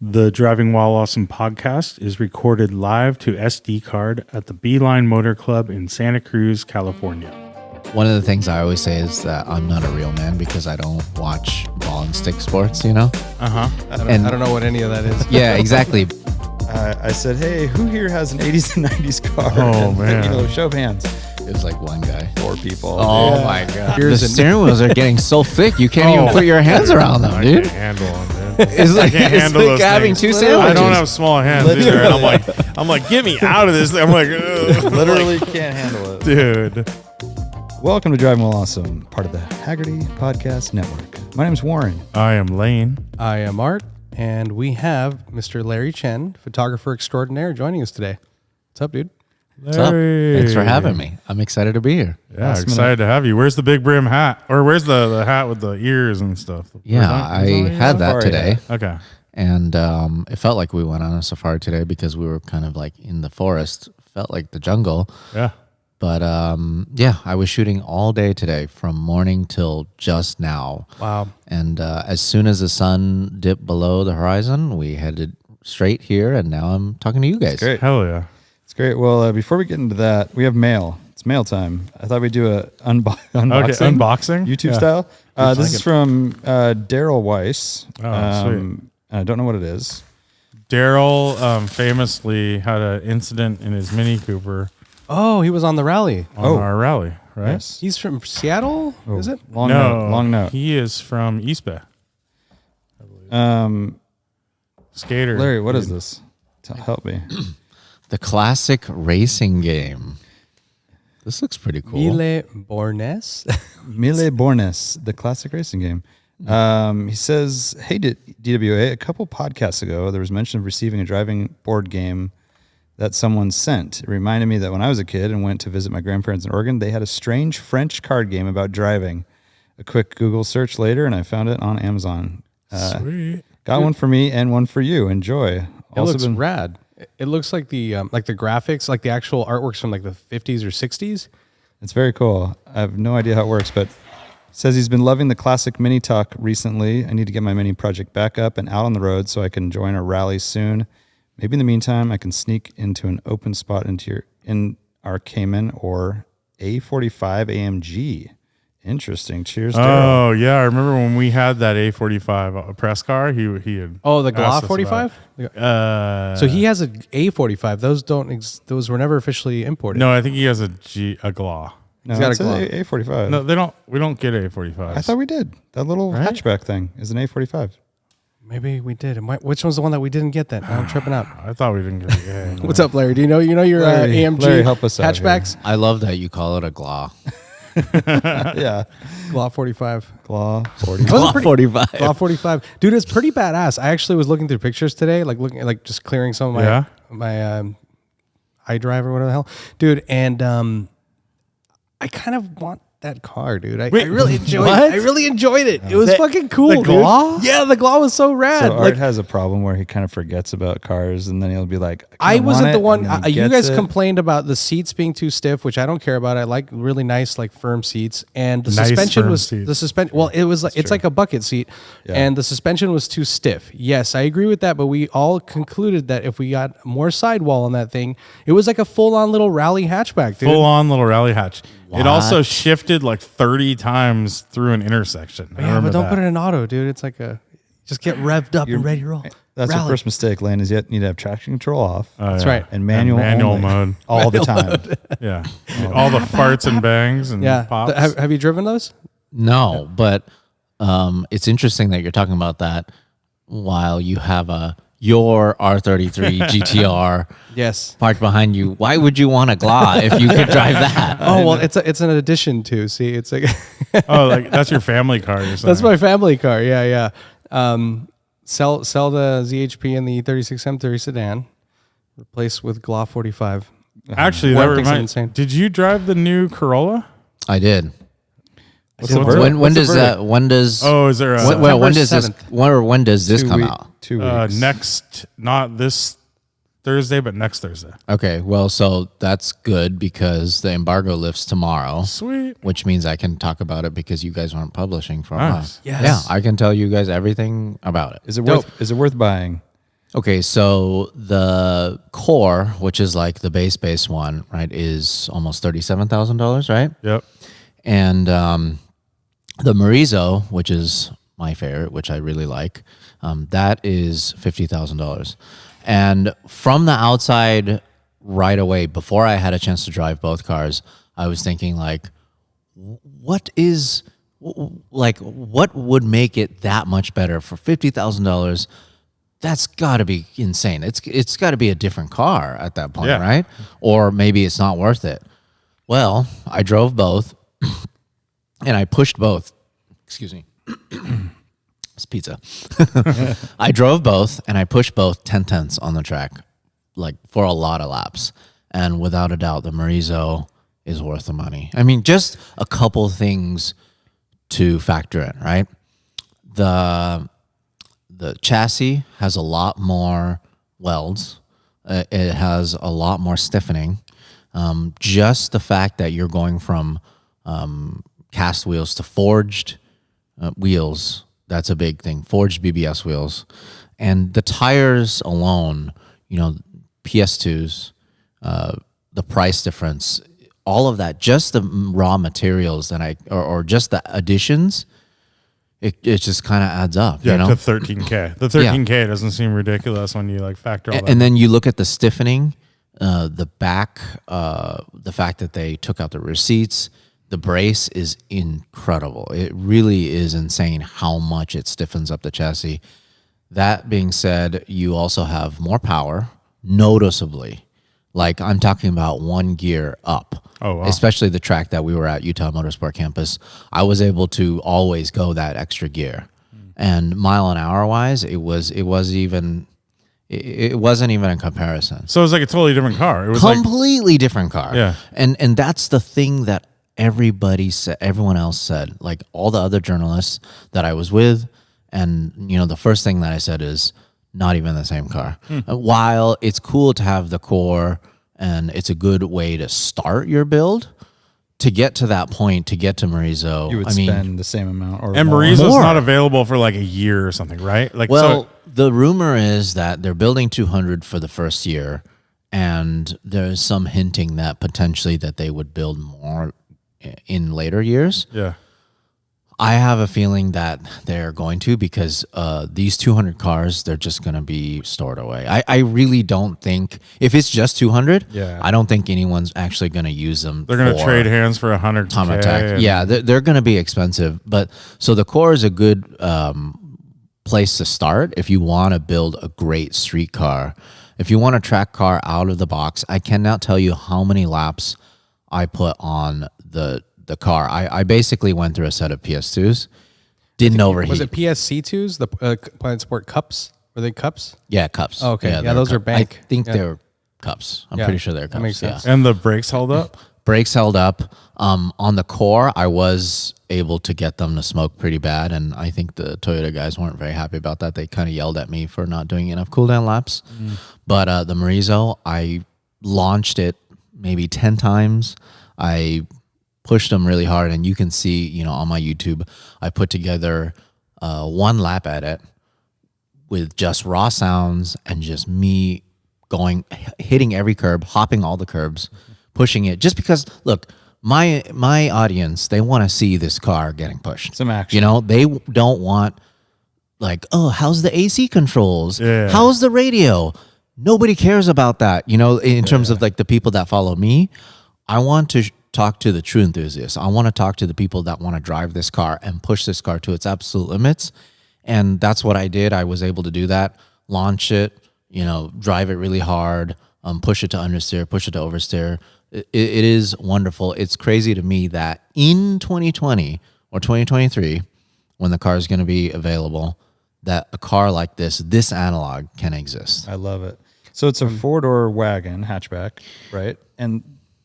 The Driving While Awesome podcast is recorded live to SD card at the Beeline Motor Club in Santa Cruz, California. One of the things I always say is that I'm not a real man because I don't watch ball and stick sports, you know? I don't know what any of that is. Yeah, exactly. I said, hey, who here has an 80s and 90s car? Oh, man. You know, show of hands. It was like one guy. 4 people. Oh, my God. The steering wheels are getting so thick, you can't even put your hands around them, I dude. can't handle them, dude. It's like, I can't handle those having things. 2 sandwiches. I don't have small hands either, and I'm like, get me out of this. I'm like, ugh. Literally can't handle it. Dude. Welcome to Driving While Awesome, part of the Hagerty Podcast Network. My name's Warren. I am Lane. I am Art, and we have Mr. Larry Chen, photographer extraordinaire, joining us today. What's up, dude? What's up? Thanks for having me. I'm excited to be here. Yeah, Last excited to have you. Where's the big brim hat? Or where's the hat with the ears and stuff? Yeah, I had that today. Okay. And it felt like we went on a safari today because we were kind of like in the forest. Felt like the jungle. Yeah. But yeah, I was shooting all day today from morning till just now. Wow. And as soon as the sun dipped below the horizon, we headed straight here. And now I'm talking to you guys. Great. Hell yeah. It's great. Well, before we get into that, we have mail. It's mail time. I thought we'd do a unboxing. Okay, unboxing? YouTube Yeah. style. This is from Daryl Weiss. Oh, sweet. I don't know what it is. Daryl famously had an incident in his Mini Cooper Oh, he was on the rally. on our rally, right? Yes. He's from Seattle, is it? Long note. Long note. He is from East Bay. Skater. Larry, what is this? Help me. The classic racing game. This looks pretty cool. Mille Bornes. Mille Bornes, the classic racing game. He says, hey, DWA, a couple podcasts ago, there was mention of receiving a driving board game that someone sent. It reminded me that when I was a kid and went to visit my grandparents in Oregon, they had a strange French card game about driving. A quick Google search later, and I found it on Amazon. Sweet. Got one for me and one for you. Enjoy. It looks rad. It looks like the graphics, like the actual artworks from like the 50s or 60s. It's very cool. I have no idea how it works, but says he's been loving the classic Mini Talk recently. I need to get my Mini project back up and out on the road so I can join a rally soon. Maybe in the meantime, I can sneak into an open spot in our Cayman or A45 AMG. Interesting. Cheers, Daryl. Oh, yeah. I remember when we had that A45 press car. He had. Oh, the asked GLA us 45? about- So he has a A45. Those were never officially imported. No, I think he has a GLA. No, He's got it's a an A45. No, they don't. We don't get A45s. I thought we did. That little Right? hatchback thing is an A45. Maybe we did. Which one's the one that we didn't get then? Now I'm tripping out. I thought we didn't get it. Yeah, What's up, Larry? Do you know your AMG Larry, help us out hatchbacks? I love that you call it a GLA. Yeah. GLA 45. Claw 40. GLA 45. GLA 45. Dude, it's pretty badass. I actually was looking through pictures today, like just clearing some of my iDrive or whatever the hell. Dude, and I kind of want that car, dude. I really enjoyed it. I really enjoyed it. It was fucking cool, the GLA? dude. Yeah, the GLA was so rad. So Art has a problem where he kind of forgets about cars, and then he'll be like, I wasn't the one. You You guys complained about the seats being too stiff, which I don't care about. I like really nice, like firm seats, and the Nice, suspension firm was seats. the suspension. Well, it was like it's like a bucket seat, and the suspension was too stiff. Yes, I agree with that. But we all concluded that if we got more sidewall on that thing, it was like a full-on little rally hatchback, dude. Full on little rally hatch. It What? also shifted like 30 times through an intersection. I Yeah, remember but don't that. put it in auto, dude. It's like just get revved up and ready to roll. That's Rally. your first mistake, Lane, is yet need to have traction control off. That's right. And manual only. mode. All the time. Yeah. All the farts and bangs and Yeah. pops. Have you driven those? No, but it's interesting that you're talking about that while you have your R33 GTR Yes. parked behind you. Why would you want a GLA if you could drive that? Oh well, it's an addition to. See, it's like Oh, like that's your family car or something. that's my family car. Yeah. Sell the ZHP and the 36 M30 sedan, replace with GLA 45. Actually, that Warren thinks I'm reminds. insane. Did you drive the new Corolla? I did. What's the verdict? When What's the does verdict? when does Oh, is there a when does this 7th. when does this come out? 2 weeks. next? Not this Thursday, but next Thursday. Okay, well, so that's good because the embargo lifts tomorrow, Sweet. which means I can talk about it because you guys aren't publishing for a while. Nice. Yes. Yeah, I can tell you guys everything about it. Is it worth buying? Okay, so the core, which is like the base one, right, is almost $37,000, right? Yep. And the Morizo, which is my favorite, which I really like, that is $50,000. And from the outside, right away, before I had a chance to drive both cars, I was thinking like, what would make it that much better for $50,000? That's got to be insane. It's got to be a different car at that point, right? Or maybe it's not worth it. Well, I drove both, and I pushed both. Excuse me. It's pizza. I drove both, and I pushed both 10/10ths on the track, like for a lot of laps. And without a doubt, the Morizo is worth the money. I mean, just a couple things to factor in, right? The chassis has a lot more welds. It has a lot more stiffening. Just the fact that you're going from cast wheels to forged wheels, that's a big thing. Forged BBS wheels. And the tires alone, PS2s, the price difference, all of that, just the raw materials that or just the additions, it just kind of adds up. Yeah, to $13K. The $13K doesn't seem ridiculous when you factor all that. And then you look at the stiffening, the back, the fact that they took out the receipts, the brace is incredible. It really is insane how much it stiffens up the chassis. That being said, you also have more power, noticeably. Like I'm talking about one gear up. Oh, wow. Especially the track that we were at, Utah Motorsport Campus. I was able to always go that extra gear. And mile an hour wise, it wasn't even a comparison. So it was like a totally different car. It was completely different car. Yeah. And that's the thing that everyone else said, like all the other journalists that I was with. And, the first thing that I said is not even the same car. While it's cool to have the core and it's a good way to start your build, to get to that point, to get to Morizo, You would spend the same amount or and more. Morizo's not available for like a year or something, right? The rumor is that they're building 200 for the first year, and there's some hinting that potentially that they would build more in later years. Yeah. I have a feeling that they're going to, because these 200 cars, they're just going to be stored away. I really don't think, if it's just 200, I don't think anyone's actually going to use them. They're going to trade hands for 100 time attack. Yeah, they're going to be expensive. But so the core is a good place to start if you want to build a great street car. If you want a track car out of the box, I cannot tell you how many laps I put on the car. I basically went through a set of PS2s. Didn't overheat. Was it PSC2s? The Planet Sport Cups? Were they Cups? Yeah, Cups. Oh, okay. Yeah, those are bank. I think they're Cups. I'm pretty sure they're Cups. That makes sense. Yeah. And the brakes held up? Brakes held up. On the core, I was able to get them to smoke pretty bad, and I think the Toyota guys weren't very happy about that. They kind of yelled at me for not doing enough cool down laps. But the Morizo, I launched it maybe 10 times. I pushed them really hard, and you can see, on my YouTube, I put together one lap edit with just raw sounds and just me hitting every curb, hopping all the curbs, pushing it. Just because, look, my audience, they want to see this car getting pushed. Some action. They don't want like, oh, how's the AC controls? Yeah. How's the radio? Nobody cares about that. In terms of like the people that follow me, I want to talk to the true enthusiasts. I want to talk to the people that want to drive this car and push this car to its absolute limits. And that's what I did. I was able to do that, launch it, drive it really hard, push it to understeer, push it to oversteer. It is wonderful. It's crazy to me that in 2020 or 2023, when the car is going to be available, that a car like this analog can exist. I love it. So it's a four-door wagon hatchback, right? And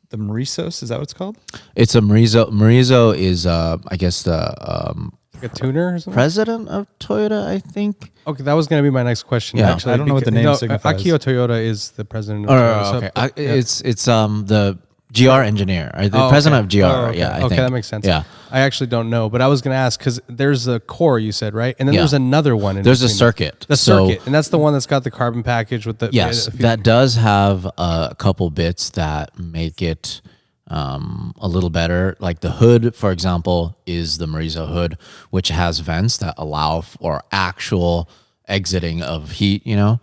the Morizos, is that what it's called? It's a Morizo. Morizo is, I guess, the Like a tuner or something? president of Toyota, I think. Okay, that was going to be my next question. Yeah. Actually, I don't know what the name signifies. Akio Toyota is the president of Oh, Toyota. okay. It's the GR engineer, or the president of GR. Yeah, I think. that makes sense. Yeah. I actually don't know, but I was going to ask because there's a core you said, right? And then there's another one. There's a circuit. The circuit, and that's the one that's got the carbon package with the. Yes, that does have a couple bits that make it a little better. Like the hood, for example, is the Morizo hood, which has vents that allow for actual exiting of heat. It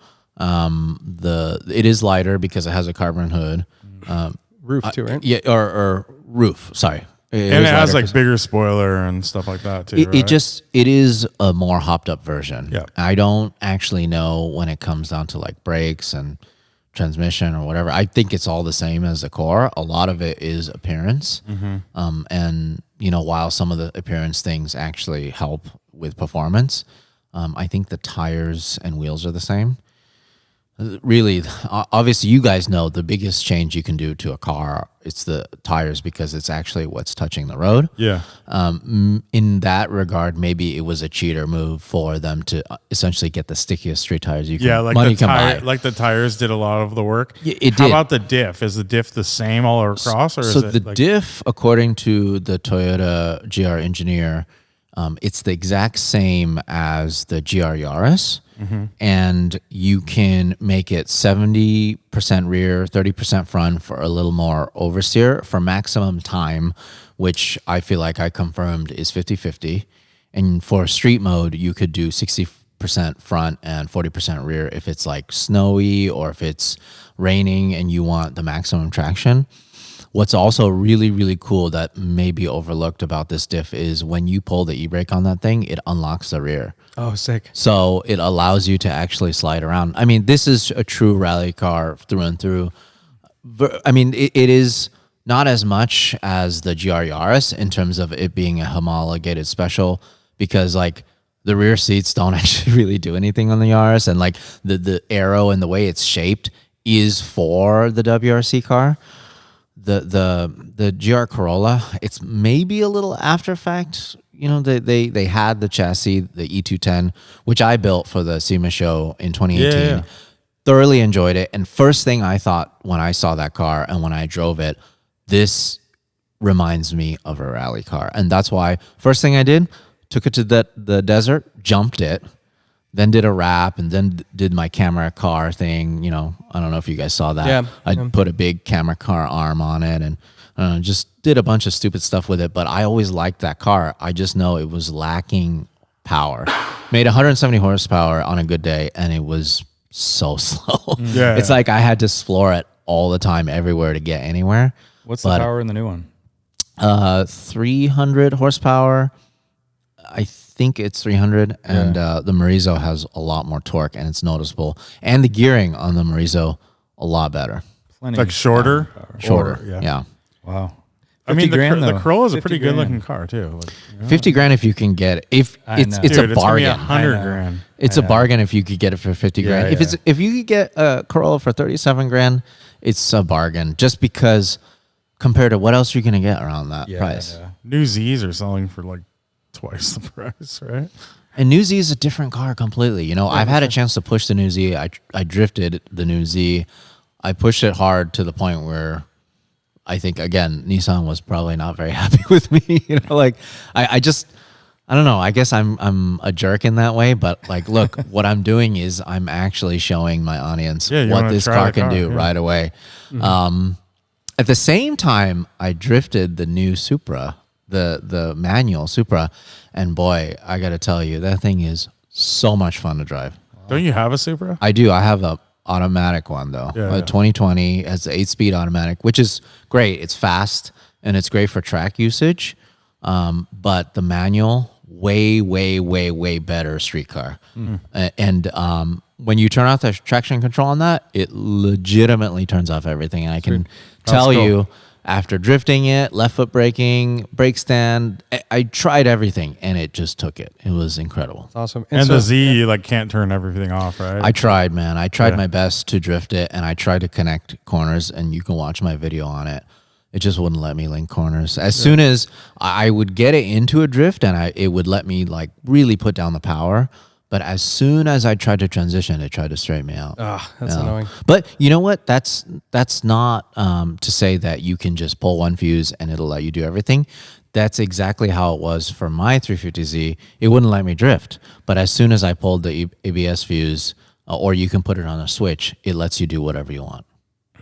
is lighter because it has a carbon hood. Roof too, right? Yeah, or roof. Sorry. And it has like bigger spoiler and stuff like that too. It is a more hopped up version. Yeah. I don't actually know when it comes down to like brakes and transmission or whatever. I think it's all the same as the core. A lot of it is appearance. And while some of the appearance things actually help with performance, I think the tires and wheels are the same. Really, obviously, you guys know the biggest change you can do to a car, it's the tires because it's actually what's touching the road. Yeah. In that regard, maybe it was a cheater move for them to essentially get the stickiest street tires you can. Yeah, like the tires did a lot of the work. How about the diff? Is the diff the same all across, or so is it the diff, according to the Toyota GR engineer, it's the exact same as the GR Yaris. And you can make it 70% rear, 30% front for a little more oversteer for maximum time, which I feel like I confirmed is 50-50. And for street mode, you could do 60% front and 40% rear if it's like snowy or if it's raining and you want the maximum traction. What's also really, really cool that may be overlooked about this diff is when you pull the e-brake on that thing, it unlocks the rear. Oh, sick. So it allows you to actually slide around. I mean, this is a true rally car through and through. I mean, it is not as much as the GR Yaris in terms of it being a homologated special because like the rear seats don't actually really do anything on the Yaris, and like the aero and the way it's shaped is for the WRC car. The GR Corolla, it's maybe a little after fact. They had the chassis, the E210, which I built for the SEMA show in 2018. Yeah. Thoroughly enjoyed it. And first thing I thought when I saw that car and when I drove it, this reminds me of a rally car. And that's why first thing I did, took it to the desert, jumped it, then did a wrap, and then did my camera car thing. I don't know if you guys saw that. Yeah. I put a big camera car arm on it and just did a bunch of stupid stuff with it. But I always liked that car. I just know it was lacking power. Made 170 horsepower on a good day, and it was so slow. Yeah. It's like I had to floor it all the time, everywhere to get anywhere. What's the power in the new one? 300 horsepower. I think it's 300, and the Morizo has a lot more torque, and it's noticeable. And the gearing on the Morizo, a lot better. Plenty like shorter? Shorter, yeah. Wow. I mean, the Corolla is a pretty good grand. looking car too. Like, 50 grand if you can get it. It's Dude, a bargain. It's 100 grand. It's a bargain if you could get it for 50 grand. If you could get a Corolla for 37 grand, it's a bargain. Just because compared to what else you're gonna get around that price. Yeah. New Z's are selling for like twice the price, right? And New Z is a different car completely. I've had a chance to push the New Z. I drifted the New Z. I pushed it hard to the point where I think, again, Nissan was probably not very happy with me. I don't know. I guess I'm a jerk in that way. But like, look, what I'm doing is I'm actually showing my audience what this car can do right away. Mm-hmm. At the same time, I drifted the new Supra, the manual Supra, and boy, I got to tell you, that thing is so much fun to drive. Don't you have a Supra? I do. I have a automatic one though. 2020 has the 8-speed automatic, which is great. It's fast and it's great for track usage. But the manual, way better street car. And when you turn off the traction control on that, it legitimately turns off everything. And I can tell you, after drifting it, left foot braking, brake stand, I tried everything, and it just took it. It was incredible. That's awesome. And the Z, you like can't turn everything off, right? I tried, man. I tried my best to drift it, and I tried to connect corners, and you can watch my video on it. It just wouldn't let me link corners. As soon as I would get it into a drift, and it would let me like really put down the power. But as soon as I tried to transition, it tried to straighten me out. That's annoying. But you know what? That's not to say that you can just pull one fuse and it'll let you do everything. That's exactly how it was for my 350Z. It wouldn't let me drift. But as soon as I pulled the ABS fuse, or you can put it on a switch, it lets you do whatever you want.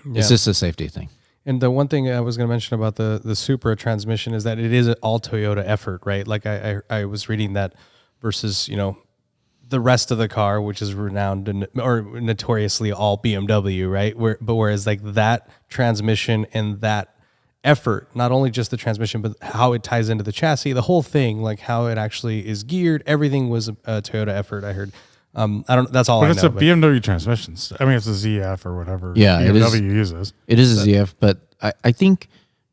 Yeah. It's just a safety thing. And the one thing I was going to mention about the Supra transmission is that it is an all Toyota effort, right? Like I was reading that versus, the rest of the car, which is renowned or notoriously all BMW, right? Whereas like that transmission and that effort, not only just the transmission, but how it ties into the chassis, the whole thing, like how it actually is geared, everything was a Toyota effort, I heard. That's all I know. But it's a BMW transmission. I mean, it's a ZF or whatever BMW uses. It is a ZF, but I think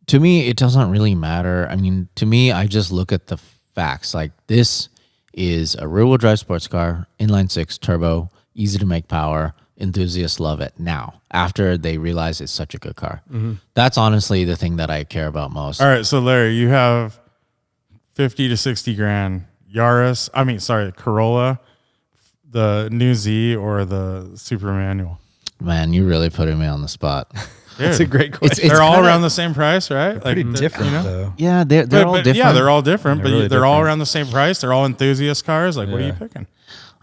to me, it doesn't really matter. I mean, to me, I just look at the facts. Like this is a rear-wheel drive sports car, inline six, turbo, easy to make power. Enthusiasts love it now after they realize it's such a good car. Mm-hmm. That's honestly the thing that I care about most. All right, so Larry, you have 50 to 60 grand Corolla, the new Z or the Super manual? Man, you're really putting me on the spot. That's a great question. They're all around the same price, right? Pretty different, though. Yeah, they're all different. Yeah, they're all different, They're really they're all different. around the same price. They're all enthusiast cars. Like, what are you picking?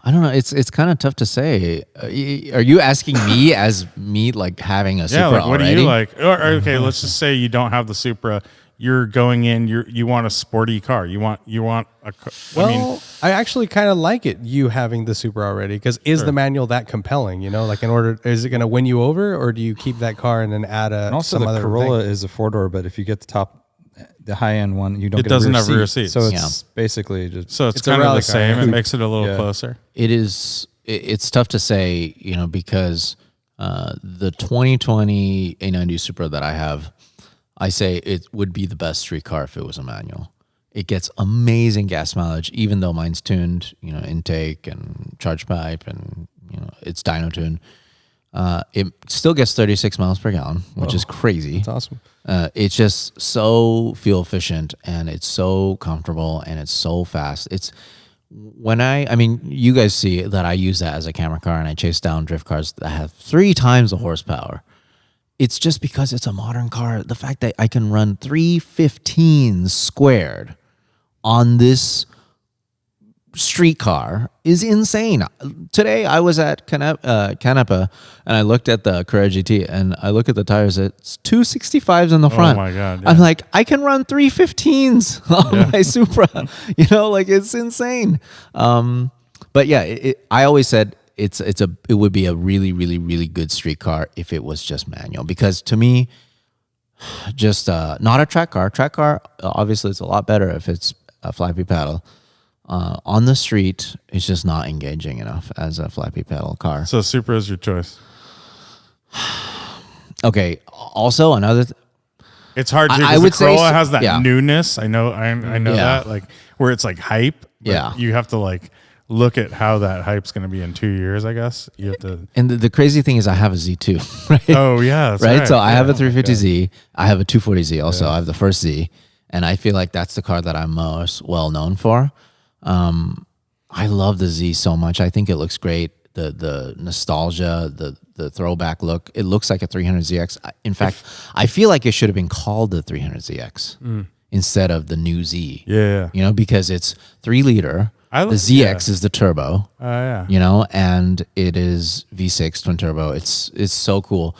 I don't know. It's kind of tough to say. Are you asking me as me like having a Supra Yeah, like what already? do you like? Or, okay, let's just say you don't have the Supra. You're going in. You want a sporty car. You want a. Well, I actually kind of like it. You having the Supra already, because is the manual that compelling? Like is it going to win you over, or do you keep that car and then add And also some the other Corolla thing? is a 4-door, but if you get the high end one, you don't. It get doesn't a rear have rear seats. so it's basically just. So it's a kind of rally the car. same. It makes it a little closer. It is. It's tough to say, because the 2020 A90 Supra that I have, I say it would be the best street car if it was a manual. It gets amazing gas mileage, even though mine's tuned, intake and charge pipe and, it's dyno tuned. It still gets 36 miles per gallon, which is crazy. That's awesome. It's just so fuel efficient and it's so comfortable and it's so fast. It's you guys see that I use that as a camera car and I chase down drift cars that have 3 times the horsepower. It's just because it's a modern car. The fact that I can run 315 squared on this street car is insane. Today I was at Canepa and I looked at the Carrera GT and I look at the tires. It's 265s in the front. Oh my God! Yeah. I'm like, I can run 315s on my Supra. It's insane. But yeah, I always said it would be a really, really, really good street car if it was just manual, because to me, just not a track car. Track car, obviously, it's a lot better if it's a flappy paddle. On the street, it's just not engaging enough as a flappy paddle car. So Supra is your choice. Okay. Also, another. It's hard to. I The would say Corolla has that yeah. newness. I know that, like where it's like hype. But Yeah. you have to like look at how that hype's going to be in 2 years. I guess you have to. And the crazy thing is, I have a Z2, right? Oh yeah, that's right. So I have a Yeah. 350Z. I have a 240Z also. I have the first Z, and I feel like that's the car that I'm most well known for. I love the Z so much. I think it looks great. The nostalgia, the throwback look. It looks like a 300ZX. In fact, I feel like it should have been called the 300ZX instead of the new Z. Yeah. Because it's 3 liter. The ZX is the turbo. Yeah. And it is V6 twin turbo. It's so cool.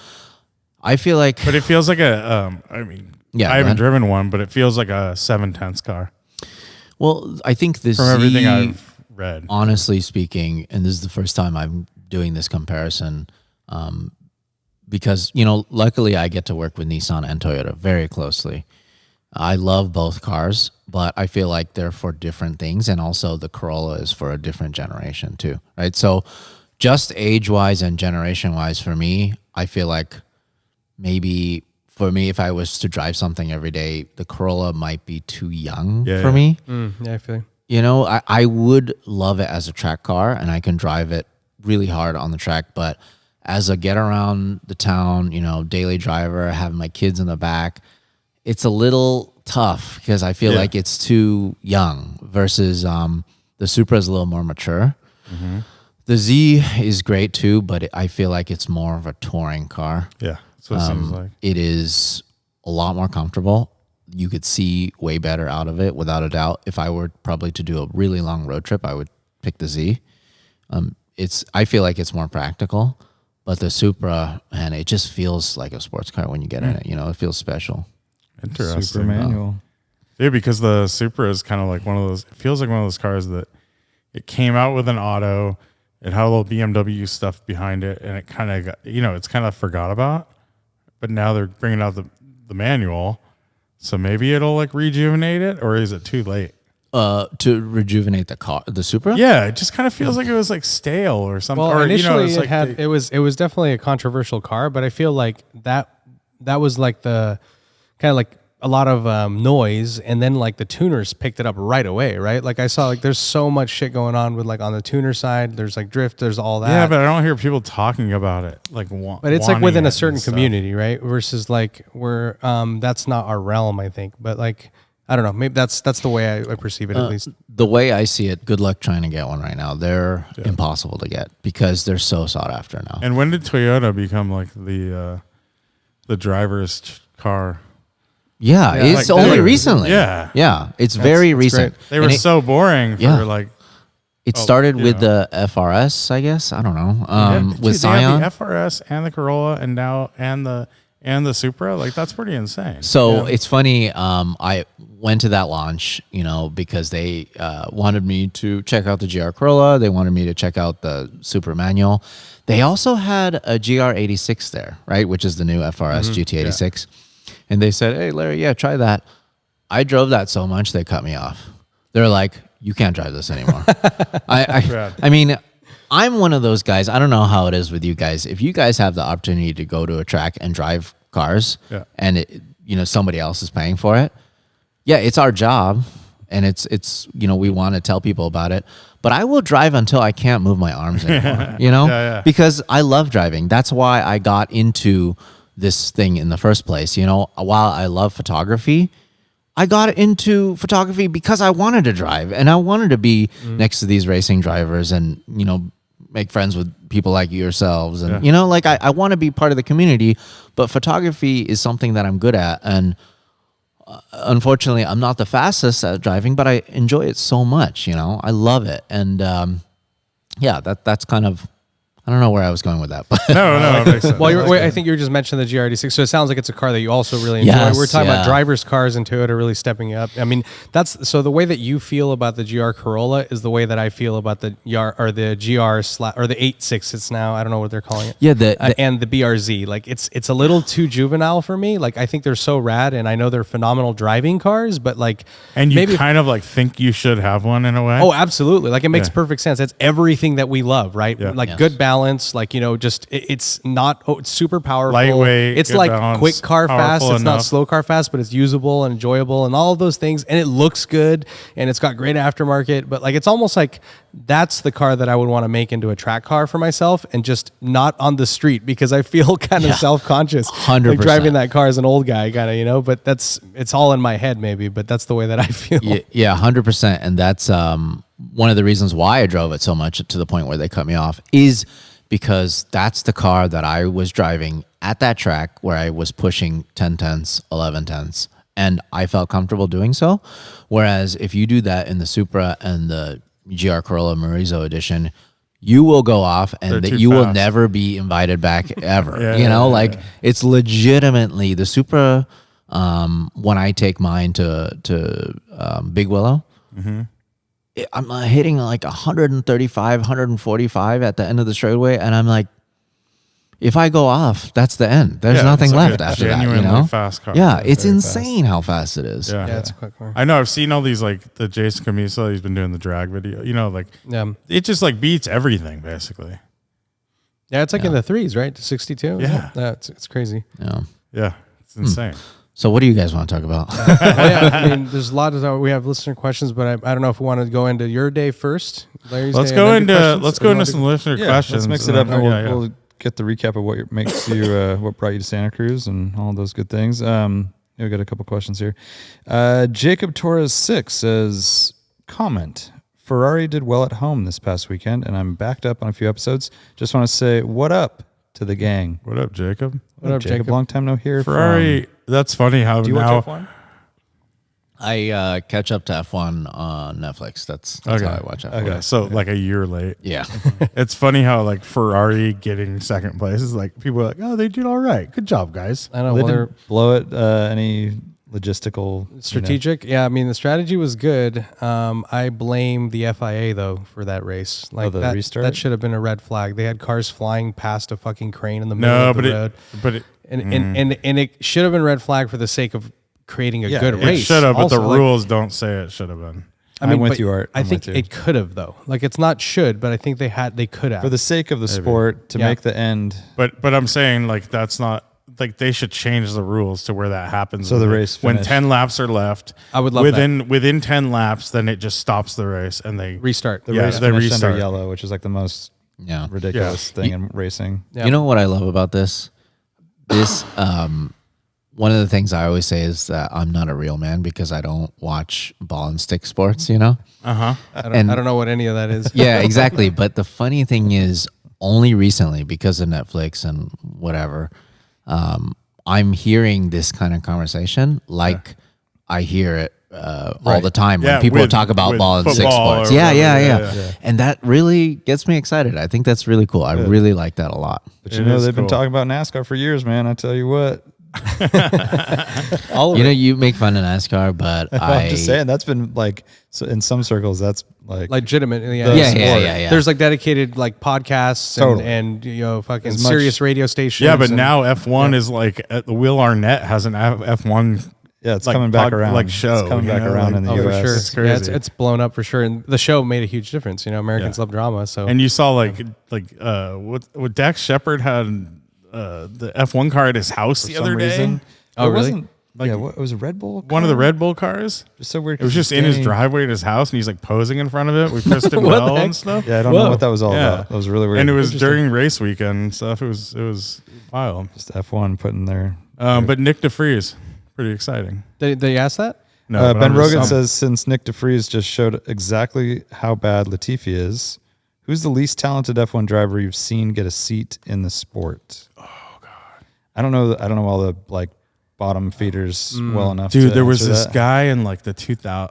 I feel like, But it feels like a. I haven't driven one, but it feels like a 7/10 car well, I think this from everything I've read. honestly speaking, and this is the first time I'm doing this comparison, because luckily I get to work with Nissan and Toyota very closely. I love both cars, but I feel like they're for different things, and also the Corolla is for a different generation too, right? So just age-wise and generation-wise for me, I feel like maybe for me, if I was to drive something every day, the Corolla might be too young for me. Yeah, I feel you. I would love it as a track car, and I can drive it really hard on the track, but as a get around the town, daily driver, having my kids in the back, it's a little tough because I feel like it's too young versus the Supra is a little more mature. The Z is great too, but I feel like it's more of a touring car. Yeah, that's what it seems like. It is a lot more comfortable. You could see way better out of it, without a doubt. If I were probably to do a really long road trip, I would pick the Z. I feel like it's more practical, but the Supra, and it just feels like a sports car when you get in it. It feels special. Interesting. Super manual. Yeah, because the Supra is kind of like one of those. It feels like one of those cars that it came out with an auto. It had a little BMW stuff behind it, and it kind of got, it's kind of forgot about. But now they're bringing out the manual, so maybe it'll like rejuvenate it, or is it too late? To rejuvenate the car, the Supra? Yeah, it just kind of feels like it was like stale or something. Well, or, initially it's it was definitely a controversial car, but I feel like that was like the kind of like a lot of noise, and then like the tuners picked it up right away, right? Like I saw like there's so much shit going on with like on the tuner side. There's like drift, there's all that. Yeah, but I don't hear people talking about it but it's like within a certain community, right? Versus like we're that's not our realm, I think. But like I don't know, maybe that's the way I perceive it at least. The way I see it, good luck trying to get one right now. They're impossible to get because they're so sought after now. And when did Toyota become like the driver's car? Yeah, it's like only dude, recently. Yeah. It's very recent. They were so boring for like. It started with the FRS, I guess. I don't know. With They have Scion. the FRS and the Corolla, and now and the Supra. Like that's pretty insane. So it's funny. I went to that launch, because they wanted me to check out the GR Corolla. They wanted me to check out the Supra manual. They also had a GR86 there, right, which is the new FRS GT86. And they said, "Hey, Larry, try that." I drove that so much they cut me off. They're like, "You can't drive this anymore." I mean, I'm one of those guys. I don't know how it is with you guys. If you guys have the opportunity to go to a track and drive cars, and somebody else is paying for it, it's our job, and it's we want to tell people about it. But I will drive until I can't move my arms anymore. Because I love driving. That's why I got into this thing in the first place. While I love photography, I got into photography because I wanted to drive and I wanted to be next to these racing drivers and make friends with people like yourselves and I want to be part of the community. But photography is something that I'm good at, and unfortunately I'm not the fastest at driving, but I enjoy it so much. I love it, and that's kind of, I don't know where I was going with that, but no, it makes sense. Well, I think you were just mentioning the GR86, so it sounds like it's a car that you also really enjoy. Yes, we're talking about drivers' cars and Toyota really stepping up. I mean, that's so the way that you feel about the GR Corolla is the way that I feel about the or the GR or the 86. It's now, I don't know what they're calling it. Yeah, and the BRZ. Like it's a little too juvenile for me. Like I think they're so rad, and I know they're phenomenal driving cars, but like and you kind of like think you should have one in a way. Oh, absolutely. Like it makes perfect sense. That's everything that we love, right? Yeah. Like good balance, like just it's not it's super powerful, lightweight, it's like balance, quick car fast, it's enough. not slow car fast, but it's usable and enjoyable and all of those things, and it looks good and it's got great aftermarket. But like it's almost like that's the car that I would want to make into a track car for myself, and just not on the street, because I feel kind of self-conscious 100%. like driving that car as an old guy kind of, but it's all in my head maybe, but that's the way that I feel. Yeah, 100%. And that's one of the reasons why I drove it so much to the point where they cut me off, is because that's the car that I was driving at that track where I was pushing 10 tenths, 11 tenths, and I felt comfortable doing so. Whereas if you do that in the Supra and the GR Corolla Morizo edition, you will go off and you will never be invited back ever. It's legitimately the Supra. When I take mine to Big Willow, I'm hitting like 135, 145 at the end of the straightaway, and I'm like, if I go off, that's the end. There's nothing left after that. Genuinely fast car. Yeah, it's insane how fast it is. Yeah, it's a quick car. I know. I've seen all these, like the Jason Camiso. He's been doing the drag video. It just like beats everything basically. Yeah, it's like in the threes, right? To 62. Yeah, it's crazy. Yeah, it's insane. So what do you guys want to talk about? I mean, there's a lot of we have listener questions, but I don't know if we want to go into your day first. Larry's Let's day, go and then into some listener questions. Let's mix it up, and we'll get the recap of what makes you what brought you to Santa Cruz and all those good things. We got a couple questions here. Jacob Torres 6 says, comment Ferrari did well at home this past weekend, and I'm backed up on a few episodes. Just want to say what up to the gang. What up, Jacob? What up, Jacob? Long time no hear. Ferrari. That's funny how Do you now. watch F1? I catch up to F1 on Netflix. That's Okay. how I watch F1. Okay, so like a year late. Yeah. It's funny how like Ferrari getting second place is like people are like, oh, they did all right. Good job, guys. I know. They Well, they're didn't blow it. Any logistical strategic. Yeah, I mean the strategy was good. I blame the FIA though for that race. Like the that, restart? that should have been a red flag. They had cars flying past a fucking crane in the middle of the road, and it should have been red flag for the sake of creating a good it race. should have, but the Also, like, rules don't say it should have been. I'm with but you, Art. I I'm think with you. it could have though. Like it's not should, but I think they could have. For the sake of the sport, to Yeah. make the end. But I'm saying like that's not like they should change the rules to where that happens. So the race when finished. 10 laps are left. I would love within 10 laps, then it just stops the race and they restart. The Yeah, race they finished under restart. yellow, which is like the most Yeah. ridiculous thing in racing. Yeah. You know what I love about this? This one of the things I always say is that I'm not a real man because I don't watch ball and stick sports, you know? I don't know what any of that is. Yeah, exactly. But the funny thing is only recently because of Netflix and whatever, I'm hearing this kind of conversation like I hear it all the time when Yeah, people with- talk about with ball and stick football sports. or Yeah, whatever. yeah. And that really gets me excited. I think that's really cool. I really like that a lot. But It you know, is they've been cool. talking about NASCAR for years, man. I tell you what. All of You know, it. you make fun of NASCAR, but I'm just saying that's been like, so in some circles, that's like Legitimate. Yeah. Yeah. There's like dedicated like podcasts Totally. and you know fucking As much- serious radio stations. Yeah, but and- now F1 is like the Will Arnett has an F1 yeah, it's like coming back around. like show. It's coming you back know, around like- in the Oh, for US. sure. It's Yeah, crazy. it's blown up for sure, and the show made a huge difference. You know, Americans love drama, so And you saw what Dax Shepard had the F1 car at his house the For other some day. reason. Oh, It really? wasn't, yeah, what, it was a Red Bull. One of the Red Bull cars. Just so weird. It was just in his driveway at his house, and he's like posing in front of it with Kristen What the Bell heck? and stuff. Yeah, I don't Whoa. know what that was all Yeah. about. That was really weird. And it was during race weekend and stuff. It was wild. just F1 putting their. But Nick DeFries, pretty exciting. they asked that. No, but Ben I'm just- Rogan says since Nick DeFries just showed exactly how bad Latifi is, who's the least talented F1 driver you've seen get a seat in the sport? Oh God, I don't know. I don't know all the like bottom feeders well enough. dude, to there was answer this that. guy in like the 2000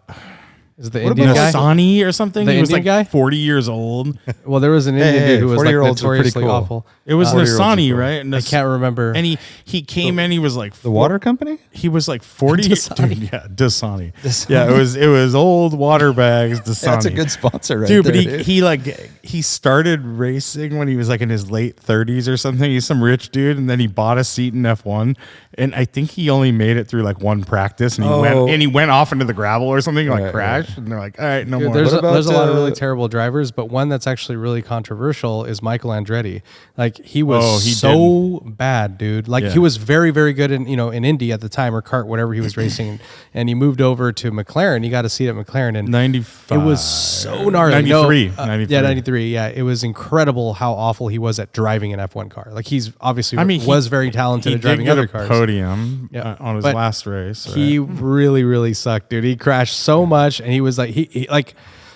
Is it the What Indian about guy? Nissan or something. The he was Indian like guy? 40 years old. Well, there was an Indian hey, dude who was like 40-year-olds are pretty notoriously cool. awful. It was 40-year-olds are Nissan, cool. right? And I can't remember. And he came in. He was like The water company. He was like 40. Dasani. Dude, yeah, Dasani. Yeah, it was old water bags. Dasani. That's a good sponsor, right dude. there, But he started racing when he was like in his late 30s or something. He's some rich dude, and then he bought a seat in F1. And I think he only made it through like one practice, and he went off into the gravel or something, like Right, crashed. And they're like, all right, no Dude, more. there's What about, a lot of really terrible drivers, but one that's actually really controversial is Michael Andretti. Like he was he so bad, dude. Like Yeah. he was very, very good in in Indy at the time or kart, whatever he was racing, and he moved over to McLaren. He got a seat at McLaren, and 95. it was so gnarly. 93. No, 93. Yeah, 93. Yeah, it was incredible how awful he was at driving an F1 car. Like he's obviously he was very talented He at did driving get other a cars. podium Yeah. on his But last race. Right? He really, really sucked, dude. He crashed so much, and he was like, he like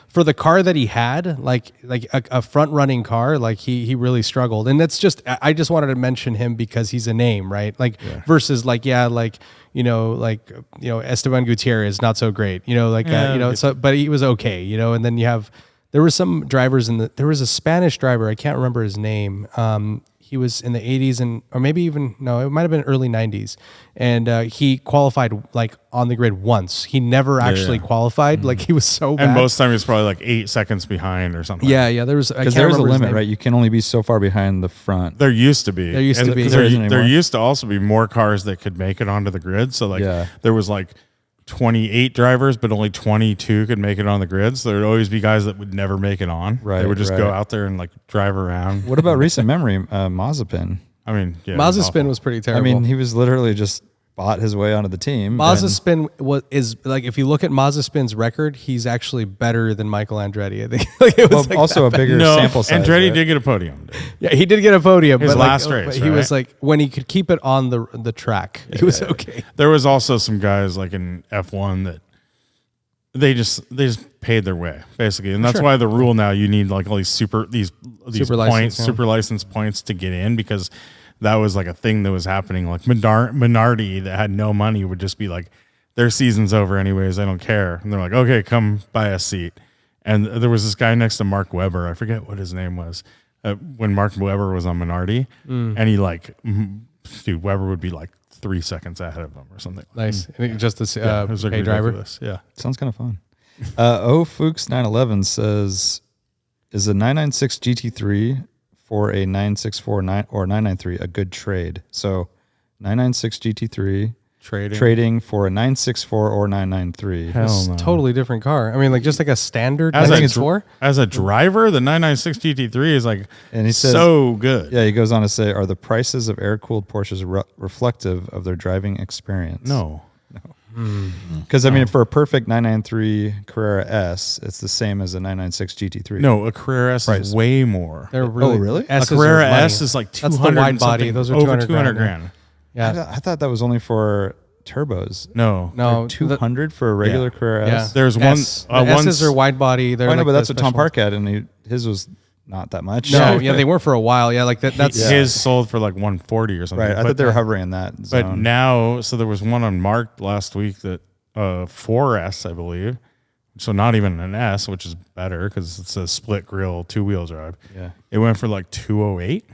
for the car that he had, like a front running car, like he really struggled. And that's just, I just wanted to mention him because he's a name, right? Like versus like Esteban Gutierrez, not so great, so, but he was okay, and then there were some drivers there was a Spanish driver, I can't remember his name. He was in the 80s or maybe even, no, it might have been early 90s. And he qualified like on the grid once. He never actually qualified. Like he was so bad. And most time he was probably like 8 seconds behind or something. Yeah. There was, Because there's a limit, right? You can only be so far behind the front. There used to be. There used to be. There isn't There anymore. used to also be more cars that could make it onto the grid. So like there was like 28 drivers, but only 22 could make it on the grid. So there'd always be guys that would never make it on. Right, They would just go right. out there and like drive around. What about recent memory? Mazepin. I mean, yeah. Mazepin was pretty I terrible. mean, he was literally just bought his way onto the team. Mazepin is like, if you look at Mazepin's record, he's actually better than Michael Andretti. I think like it was Well, also a bigger No, sample size. Andretti right? did get a podium. Dude. yeah, he did get a podium. His but last like, race, but he was right? like, when he could keep it on the track, he was okay. There was also some guys like in F1 that they just paid their way basically, and that's why the rule now you need like all these super license points to get in, because that was like a thing that was happening. Like Minardi that had no money would just be like, their season's over anyways, I don't care, and they're like, okay, come buy a seat. And there was this guy next to Mark Webber, I forget what his name was, when Mark Webber was on Minardi, and he like, dude, Webber would be like 3 seconds ahead of him or something. Nice. Just this it was like pay driver. ridiculous. Yeah. Sounds kind of fun. Fuchs 911 says, is a 996 GT3 for a 964 or 993 a good trade? So 996 GT3 trading for a 964 or 993. It's a totally different car. I mean, like just like a standard As 964. As a driver, the 996 GT3 is like, and he says, so good. Yeah, he goes on to say, are the prices of air-cooled Porsches reflective of their driving experience? No. Because I mean, for a perfect 993 Carrera S, it's the same as a 996 GT3. No, a Carrera S is way more. They're really, really? A Carrera S is like 200. That's the wide body. Those are over 200 grand. Yeah, I thought that was only for turbos. No, 200 for a regular Carrera S. Yeah. There's one. S's are wide body. They're but that's what Tom Park had, and his was not that much. No, yeah, they were for a while. Yeah, like that's his sold for like 140 or something. Right, I thought they were hovering in that zone. But now, so there was one on Marked last week that 4S, I believe. So not even an S, which is better because it's a split grill, 2-wheel drive. Yeah, it went for like 208.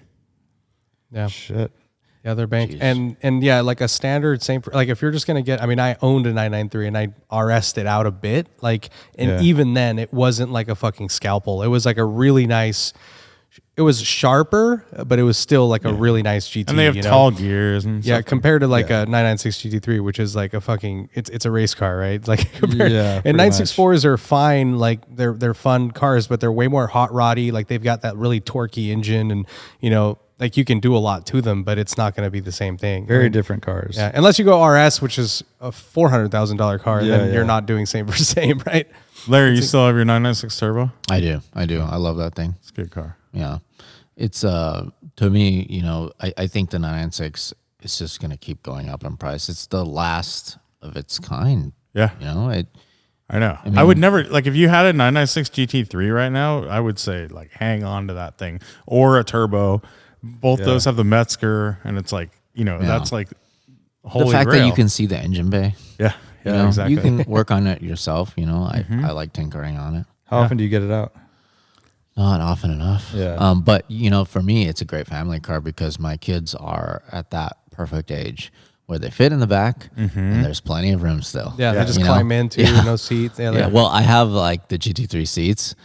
Yeah, shit. Yeah, they're bank and yeah, like a standard same. Like if you're just gonna get, I mean, I owned a 993 and I RS'd it out a bit. Like, and even then, it wasn't like a fucking scalpel. It was like a really nice. It was sharper, but it was still like a really nice GT. And they have tall gears and stuff. Compared to like a 996 GT3, which is like a fucking it's a race car, right? Like compared, and 964s are fine, like they're fun cars, but they're way more hot roddy. Like they've got that really torquey engine, and like you can do a lot to them, but it's not going to be the same thing. Very different cars. Yeah, unless you go RS, which is a $400,000 car, then you're not doing same for same, right? Larry, you still have your 996 turbo? I do. I love that thing. It's a good car. Yeah, it's to me, I think the 996 is just going to keep going up in price. It's the last of its kind. Yeah, I know. I mean, I would never, like, if you had a 996 GT3 right now, I would say like hang on to that thing, or a turbo. Both those have the Metzger, and it's like, that's like holy the fact grail. that you can see the engine bay. Yeah, exactly. You can work on it yourself. I like tinkering on it. How often do you get it out? Not often enough. Yeah. But for me, it's a great family car because my kids are at that perfect age where they fit in the back and there's plenty of room still. Yeah, they just climb in too, no seats. Yeah. Well, I have like the GT3 seats.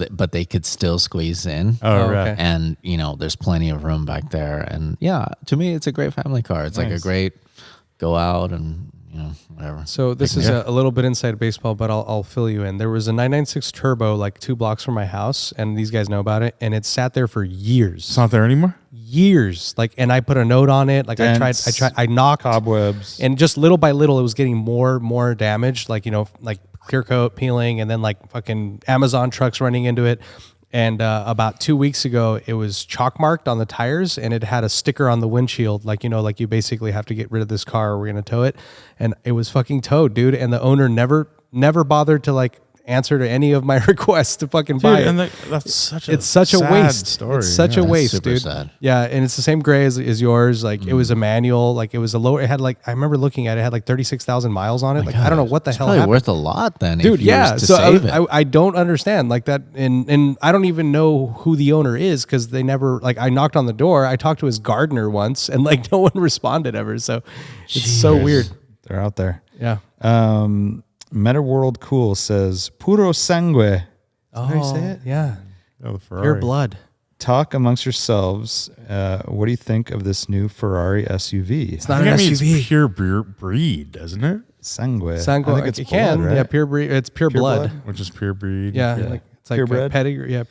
But they could still squeeze in. Oh, right. Okay. And, there's plenty of room back there. And yeah, to me, it's a great family car. It's like a great go out and, whatever. So this is a little bit inside baseball, but I'll fill you in. There was a 996 turbo like 2 blocks from my house, and these guys know about it. And it sat there for years. It's not there anymore? Years. Like, and I put a note on it. Like Dents, I knocked. Cobwebs. And just little by little, it was getting more damage. Like, like clear coat peeling, and then like fucking Amazon trucks running into it. And about 2 weeks ago, it was chalk marked on the tires, and it had a sticker on the windshield, like like you basically have to get rid of this car or we're gonna tow it. And it was fucking towed, dude. And the owner never bothered to like answer to any of my requests to fucking buy it. And that's such a it's such a sad waste. story. It's such a waste, super dude. sad. Yeah, and it's the same gray as yours. Like it was a manual. Like it was a lower. It had like I remember looking at it. It had like 36,000 miles on it. Like I don't know what the hell Probably happened. worth a lot then, Dude. if you Yeah. was to So save it. I don't understand like that, and I don't even know who the owner is because they never like. I knocked on the door. I talked to his gardener once, and like no one responded ever. So it's so weird. They're out there. Yeah. Meta World Cool says, Puro sangue. Oh, How do you say it? Yeah. Oh, the Ferrari. Pure blood. Talk amongst yourselves. What do you think of this new Ferrari SUV? It's not an SUV. It's pure breed, doesn't it? Sangue. I Sangue. think it's You can. blood, right? Yeah. Pure breed. It's pure blood. Which is pure breed. Yeah. Yeah. Like, it's like Purebred? pedigree. Yeah.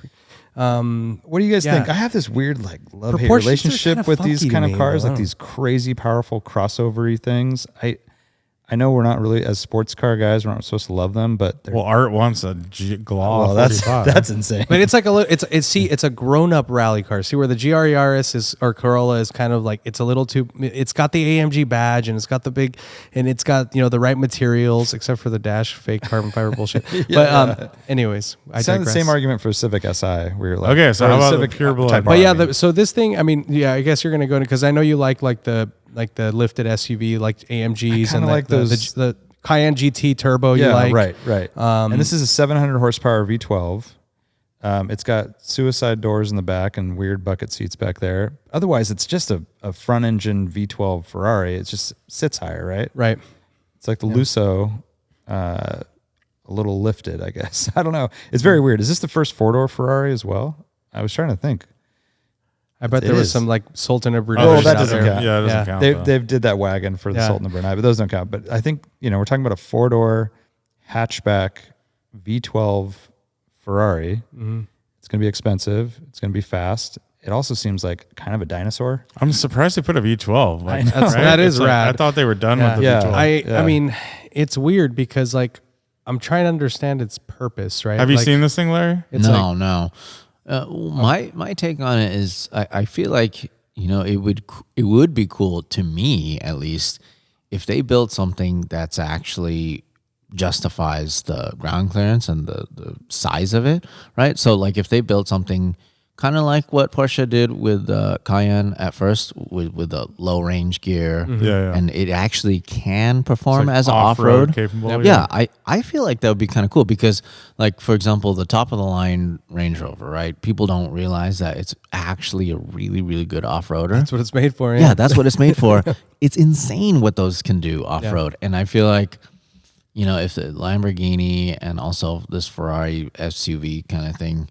What do you guys Yeah. think? I have this weird like love-hate Proportions are relationship kinda with these funky to kind of me, cars, though. like these crazy powerful crossover-y things. I I know we're not really as sports car guys. We're not supposed to love them, but Well, Art wants a Gloss. well, that's insane. But it's like it's a grown up rally car. See where the GR Yaris is or Corolla is kind of like it's a little too. It's got the AMG badge and it's got the big and it's got the right materials except for the dash fake carbon fiber bullshit. But anyways, I It's kind of the digress. same argument for Civic Si. Where you're like, Okay, so or how about Civic the pure blood? Type But R, yeah, I mean. so this thing, I mean, yeah, I guess you're gonna go into because I know you like the lifted SUV like AMGs and like those- the Cayenne GT Turbo. Yeah, you like right. And this is a 700 horsepower V12. It's got suicide doors in the back and weird bucket seats back there. Otherwise, it's just a front engine V12 Ferrari. It just sits higher, right? Right. It's like the Lusso, a little lifted, I guess. I don't know. It's very weird. Is this the first four-door Ferrari as well? I was trying to think. I bet It there was is. some like Sultan of Brunei. Oh, there's that out doesn't there. count. Yeah, it doesn't Yeah. count. They though. they've did that wagon for the Yeah. Sultan of Brunei, but those don't count. But I think we're talking about a four-door hatchback V12 Ferrari. It's going to be expensive. It's going to be fast. It also seems like kind of a dinosaur. I'm surprised they put a V12. Like, That is It's like, rad. I thought they were done Yeah. with the Yeah. V12. I mean, it's weird because like I'm trying to understand its purpose, right? Have you Like, seen this thing, Larry? It's no, like, no. My take on it is I feel like it would be cool to me at least if they built something that's actually justifies the ground clearance and the size of it, right? So like if they built something kind of like what Porsche did with Cayenne at first with the low range gear, Yeah. and it actually can perform like as an off-road off-road capable, Yeah, I feel like that would be kind of cool because, like, for example, the top of the line Range Rover, right? People don't realize that it's actually a really, really good off-roader. that's what it's made for. Yeah, that's what it's made for. It's insane what those can do off-road. And I feel like, if the Lamborghini and also this Ferrari SUV kind of thing,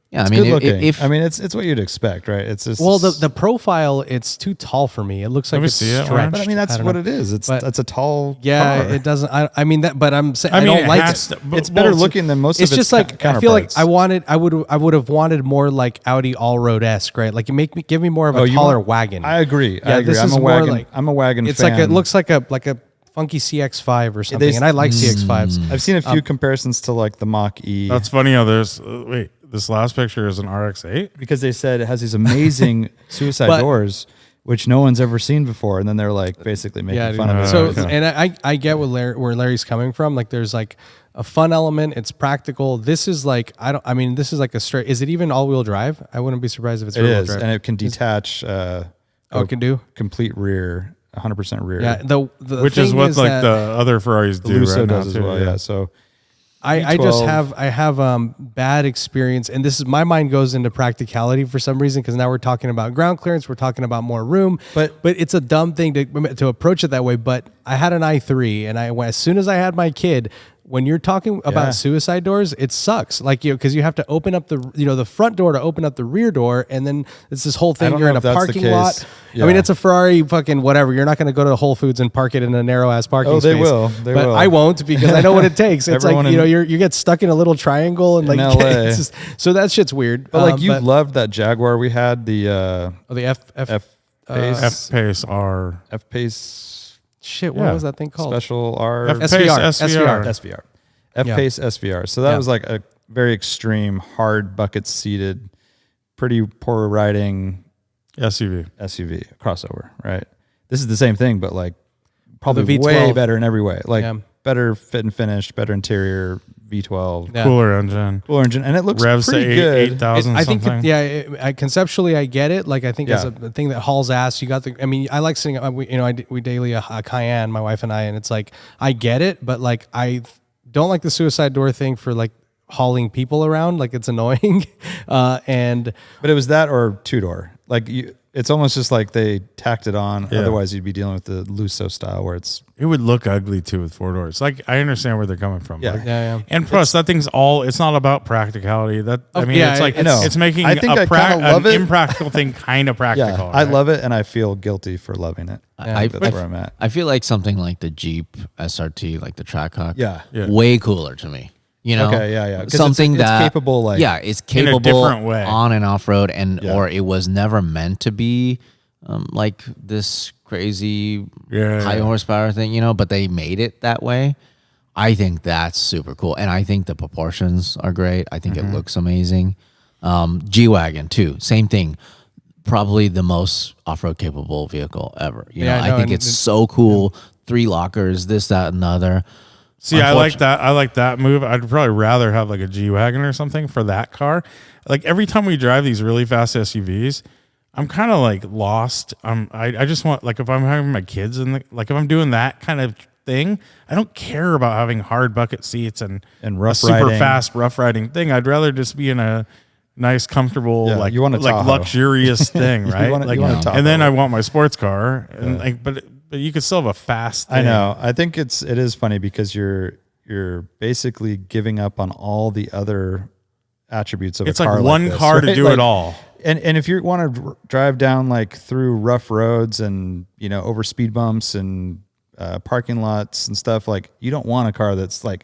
yeah, It's I mean, good looking. if I mean, it's what you'd expect, right? It's just Well, the profile, it's too tall for me. It looks like me it's see it, stretched. but I mean, that's don't what know. it is. But- That's a tall Yeah, car. it doesn't. I mean that, but I'm saying I, I mean, don't it like has it. to- It's better well, looking than most It's of its just like I feel like counterparts. I would have wanted more like Audi all-road esque, right? Like give me more of a Oh, you taller want- wagon. I agree. Yeah, I agree. this I'm is a more wagon. like- I'm a wagon. It's fan. like it looks like a funky CX-5 or something, They- and I like CX-5s. I've seen a few comparisons to like the Mach E. That's funny how there's this last picture is an RX-8. because they said it has these amazing suicide But- doors, which no one's ever seen before, and then they're like basically making Yeah, fun of it. so okay. and I get where Larry's coming from. Like, there's like a fun element. It's practical. This is like this is like a straight. Is it even all-wheel drive? I wouldn't be surprised if it's it rear-wheel is, drive. and it can detach. it can do. Complete rear, 100% rear. Yeah, the Which is thing what like that the other Ferraris the do Lusso right now does as too, well. Yeah. So I just V12. have bad experience, and this is my mind goes into practicality for some reason because now we're talking about ground clearance, we're talking about more room, But- it's a dumb thing to approach it that way. But I had an i3, and as soon as I had my kid. When you're talking about Yeah. suicide doors, it sucks. Like because you have to open up the front door to open up the rear door, and then it's this whole thing. don't You're know in a if that's the parking case. lot. Yeah. I mean, it's a Ferrari, fucking whatever. You're not going to go to Whole Foods and park it in a narrow ass parking Oh, they space. will. They but will. I won't because I know what it takes. It's Everyone like in- you get stuck in a little triangle and like LA. it's just, so that shit's weird. but like you loved that Jaguar we had, the the F F-Pace, F-Pace R. F-Pace shit. What Yeah. was that thing called? Special R F-Pace SVR. SVR. F-Pace SVR. So that Yeah. was like a very extreme, hard bucket seated, pretty poor riding SUV. SUV crossover, right? This is the same thing, but like probably V12. way better in every way. Like Yeah. better fit and finish, better interior, V12, Yeah. Cooler engine. cooler engine, and it looks Revs to pretty good. 8,000 I think, something. conceptually, I get it. Like, I think as Yeah. a thing that hauls ass, you got I mean, I like sitting, we daily a Cayenne, my wife and I, and it's like, I get it, but like, I don't like the suicide door thing for like hauling people around. Like, it's annoying. And But it was that or two-door. Like it's almost just like they tacked it on. Yeah. Otherwise, you'd be dealing with the Lusso style where it's It would look ugly too with four doors. Like I understand where they're coming from. Yeah. Like, Yeah. And plus, that thing's it's not about practicality. That I mean, yeah, it's like I know. it's making I think I kinda an love it. impractical thing kind of practical. I right? love it, and I feel guilty for loving it. I- That's where I'm at. I feel like something like the Jeep SRT, like the Trackhawk, Yeah. Yeah. way cooler to me. You know, Okay, yeah, yeah. 'Cause something it's that capable, like- yeah, it's In a capable different way. on and off road, and Yeah. or it was never meant to be like this crazy Yeah. high horsepower thing, but they made it that way. I think that's super cool. And I think the proportions are great. I think it looks amazing. G-Wagon too, same thing. Probably the most off-road capable vehicle ever. I think it's so cool. 3 lockers, this, that, and the other. See, I like that. I like that move. I'd probably rather have like a G-Wagon or something for that car. Like every time we drive these really fast SUVs, I'm kind of like lost. I just want, like, if I'm having my kids and like if I'm doing that kind of thing, I don't care about having hard bucket seats and rough a super riding. fast rough riding thing. I'd rather just be in a nice, comfortable, like you want a Tahoe. luxurious thing, right? you want a Tahoe. And then I want my sports car, and but you could still have a fast thing. I know. I think it is funny because you're basically giving up on all the other attributes of It's a car. like one this, car right? to do it all. And if you want to drive down like through rough roads and over speed bumps and parking lots and stuff, like you don't want a car that's like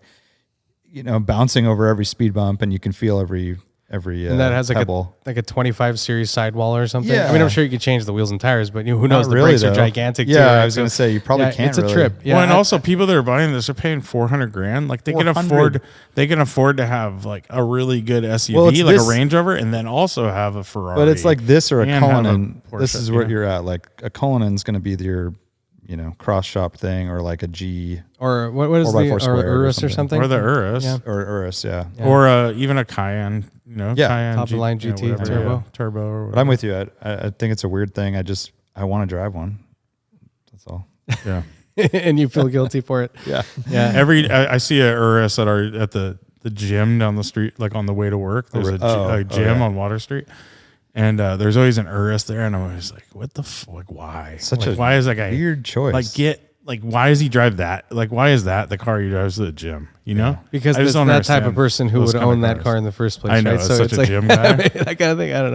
bouncing over every speed bump and you can feel every and that has pebble. like a 25 series sidewall or something. Yeah. I mean, I'm sure you could change the wheels and tires, but who knows? Not the really, brakes though. are gigantic. Yeah, too, right? I was going to say you probably can't. It's a really. trip. Yeah, Well, and also people that are buying this are paying $400,000. Like they can 400. afford to have like a really good SUV, Well, it's like this- a Range Rover, and then also have a Ferrari. But it's like this or a and have a Cullinan. This Porsche, is where you're at. Like a Cullinan's going to be your cross shop thing, or like a G or what is 4x4 the or squared or Urus or something? or the Urus, Yeah. or Urus, yeah. or even a Cayenne. Cayenne top of the line GT whatever, turbo. turbo. Or But whatever. I'm with you. I think it's a weird thing. I want to drive one. That's all. Yeah. And you feel guilty for it. Yeah. Yeah. I see a Urus at the gym down the street, like on the way to work. There's a gym on Water Street. And there's always an Urus there, and I'm always like, "What the why? Why is that guy weird choice? Why does he drive that? Like, why is that the car he drives to the gym? Because I just that's don't that understand type of person who those would kind of own that cars. car in the first place. I know, right? it's So such a like, gym guy. that kind of thing. I don't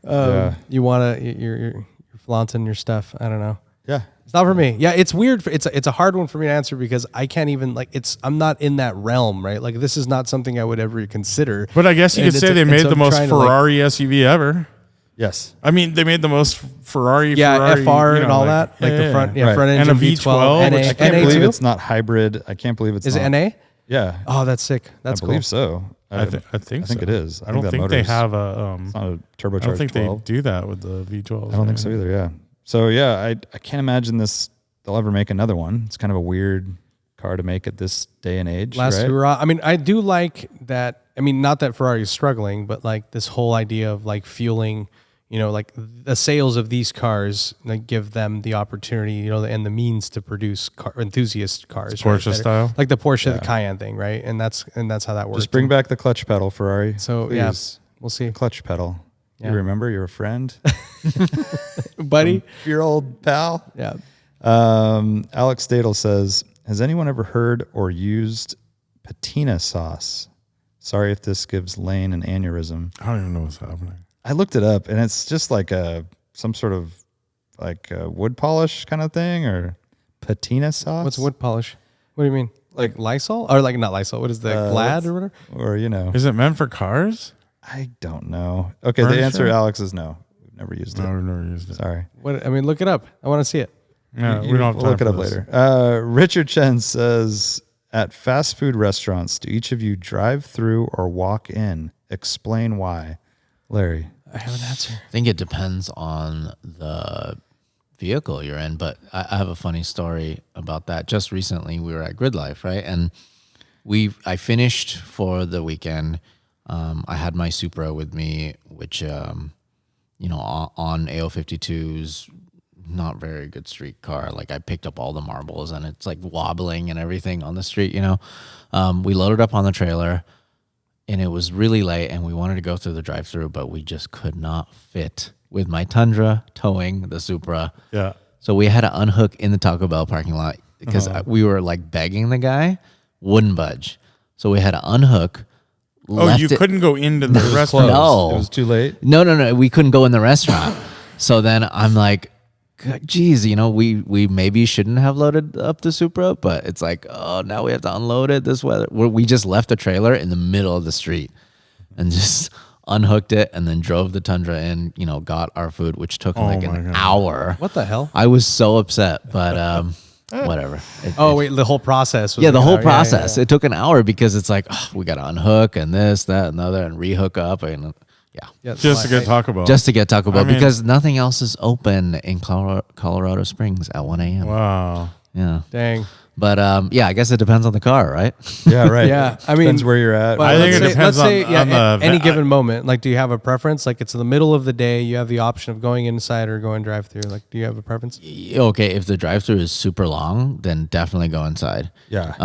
know. You want to you're flaunting your stuff. I don't know. Yeah. It's not for me. Yeah, it's weird. It's a hard one for me to answer because I can't even I'm not in that realm, right? Like this is not something I would ever consider. But I guess you And could it's say they and made so the I'm most trying to, Ferrari SUV ever. Yes. I mean, they made the most Ferrari, FR and all that, like the front, Right. front And engine a V12, V12, which NA, I I can't NA believe too? it's not hybrid. I can't believe it's Is not. it NA? Yeah. Oh, that's sick. That's I cool. believe so. I think so. it is. I don't that think they motor's- have a. It's not a turbocharged I don't think 12. they do that with the V12. I don't think so either. Yeah. So yeah, I can't imagine they'll ever make another one. It's kind of a weird car to make at this day and age. Last right? hurrah. I mean, I do like that. I mean, not that Ferrari is struggling, but like this whole idea of like fueling, like the sales of these cars, like give them the opportunity, and the means to produce enthusiast cars, Porsche style? like the Porsche, the Cayenne thing, right? And that's how that works. Just bring back the clutch pedal, Ferrari. So please. yeah, we'll see, Clutch pedal. Yeah. You remember you're a friend, buddy. your old pal. Yeah. Alex Stadel says, has anyone ever heard or used patina sauce? Sorry if this gives Lane an aneurysm. I don't even know what's happening. I looked it up, and it's just like some sort of like a wood polish kind of thing, or patina sauce. What's wood polish? What do you mean? Like Lysol or like not Lysol? What is the Glad or whatever? Or Is it meant for cars? I don't know. Okay, Furniture? the answer, Alex, is no. We've never used No, it. I've never used it. Sorry. What? I mean, look it up. I want to see it. No, we don't have We'll time look it for up this. later. Richard Chen says, at fast food restaurants, do each of you drive through or walk in? Explain why. Larry. I have an answer. I think it depends on the vehicle you're in, but I have a funny story about that. Just recently, we were at Grid Life, right? And I finished for the weekend. I had my Supra with me, which, on AO52's not very good street car. Like I picked up all the marbles and it's like wobbling and everything on the street, We loaded up on the trailer. And it was really late, and we wanted to go through the drive-thru, but we just could not fit with my Tundra towing the Supra. Yeah. So we had to unhook in the Taco Bell parking lot because we were like begging the guy, wouldn't budge. So we had to unhook. Oh, you couldn't go into the restaurant. closed. No. It was too late. No. We couldn't go in the restaurant. So then I'm like, geez, we maybe shouldn't have loaded up the Supra, but it's like, oh, now we have to unload it this weather. We just left the trailer in the middle of the street and just unhooked it, and then drove the Tundra in. Got our food, which took like an hour. What the hell? I was so upset, but whatever. Wait, the whole process. Was The an whole hour. process. It took an hour because it's like we got to unhook and this, that, and the other, and rehook up, and Just to get Taco Bell. just to get Taco Bell because nothing else is open in Colorado Springs at 1 a.m. Wow. Yeah. Dang. But I guess it depends on the car, right? Yeah, right. Yeah, I mean, depends where you're at. I think it depends on any given moment. Like, do you have a preference? Like, it's in the middle of the day. You have the option of going inside or going drive-through. Like, do you have a preference? Okay, if the drive-through is super long, then definitely go inside. Yeah.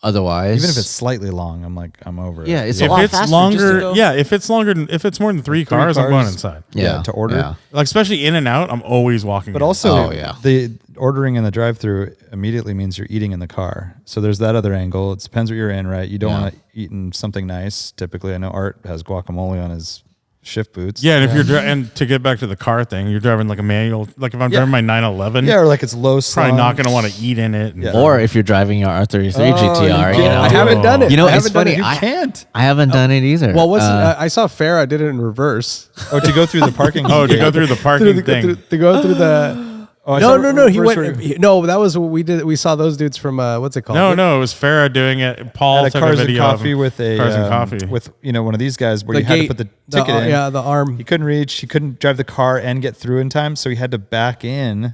Otherwise, Even if it's slightly long, I'm over it. yeah, it's a If lot it's faster longer, just to go. if it's more than three cars, I'm going inside. Yeah, to order. Yeah. Like, especially in and out, I'm always walking. But in. also, Oh, yeah. the ordering in the drive-through immediately means you're eating in the car. So there's that other angle. It depends what you're in, right? You don't want to eat in something nice. Typically, I know Art has guacamole on his shift boots. Yeah, and if you're and to get back to the car thing, you're driving like a manual. Like if I'm driving my 911, Yeah, or like it's low probably not slung. going to want to eat in it. Yeah. Or if you're driving your R33 GTR, I haven't done it. I it's haven't done funny. it. You can't. I haven't done it either. Well, I saw Farah did it in reverse. Oh, to go through the parking. Oh, to go through the parking thing. To go through the. Oh, I saw No. He reverse went. No, that was what we did. We saw those dudes from what's it called? No, it was Farah doing it. Paul At a took Cars a and video Coffee of him. with a Cars and Coffee with one of these guys where The you had gate, to put the ticket in. Yeah, the arm. He couldn't reach. He couldn't drive the car and get through in time, so he had to back in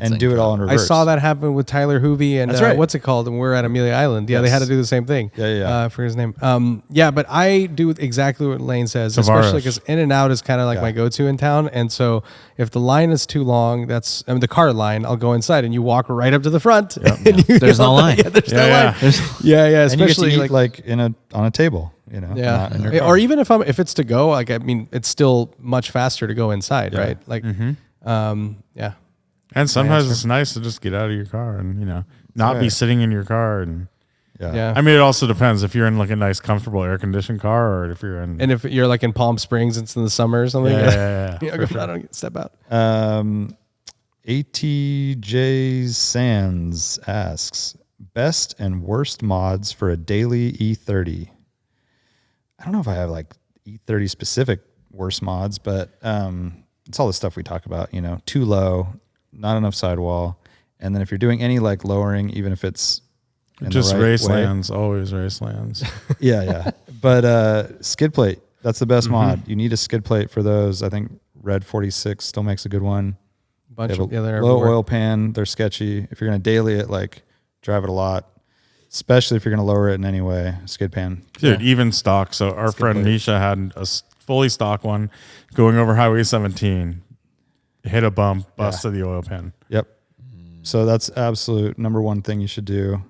and do it all in I reverse. saw that happen with Tyler Hoovey and That's right. what's it called? And we're at Amelia Island. Yeah, they Yes. had to do the same thing. Yeah. For his name. But I do exactly what Lane says, especially because in and out is kind of like my go-to in town. And so if the line is too long, the car line, I'll go inside and you walk right up to the front. And There's no line. Yeah, there's no Yeah. line. Yeah. and you get to Especially eat like on a table, not in your car. or even if it's to go, like, I mean, it's still much faster to go inside, right? Like, yeah. And sometimes it's nice to just get out of your car and not be sitting in your car. And Yeah. I mean, it also depends if you're in like a nice, comfortable, air conditioned car, or if you're in. And if you're like in Palm Springs, it's in the summer or something. Yeah. I don't step out. ATJ Sands asks, best and worst mods for a daily E30. I don't know if I have like E30 specific worst mods, but it's all the stuff we talk about, too low, not enough sidewall. And then if you're doing any like lowering, even if it's in Just the right race way, lands, always race lands. Yeah. But skid plate, that's the best mod. You need a skid plate for those. I think Red 46 still makes a good one. They have a they're low everywhere. oil pan. They're sketchy. If you're going to daily it, like drive it a lot, especially if you're going to lower it in any way, skid pan. Dude, even stock. So our friend plate. Misha had a fully stock one going over Highway 17, hit a bump, busted the oil pan. Yep. So that's absolute number one thing you should do.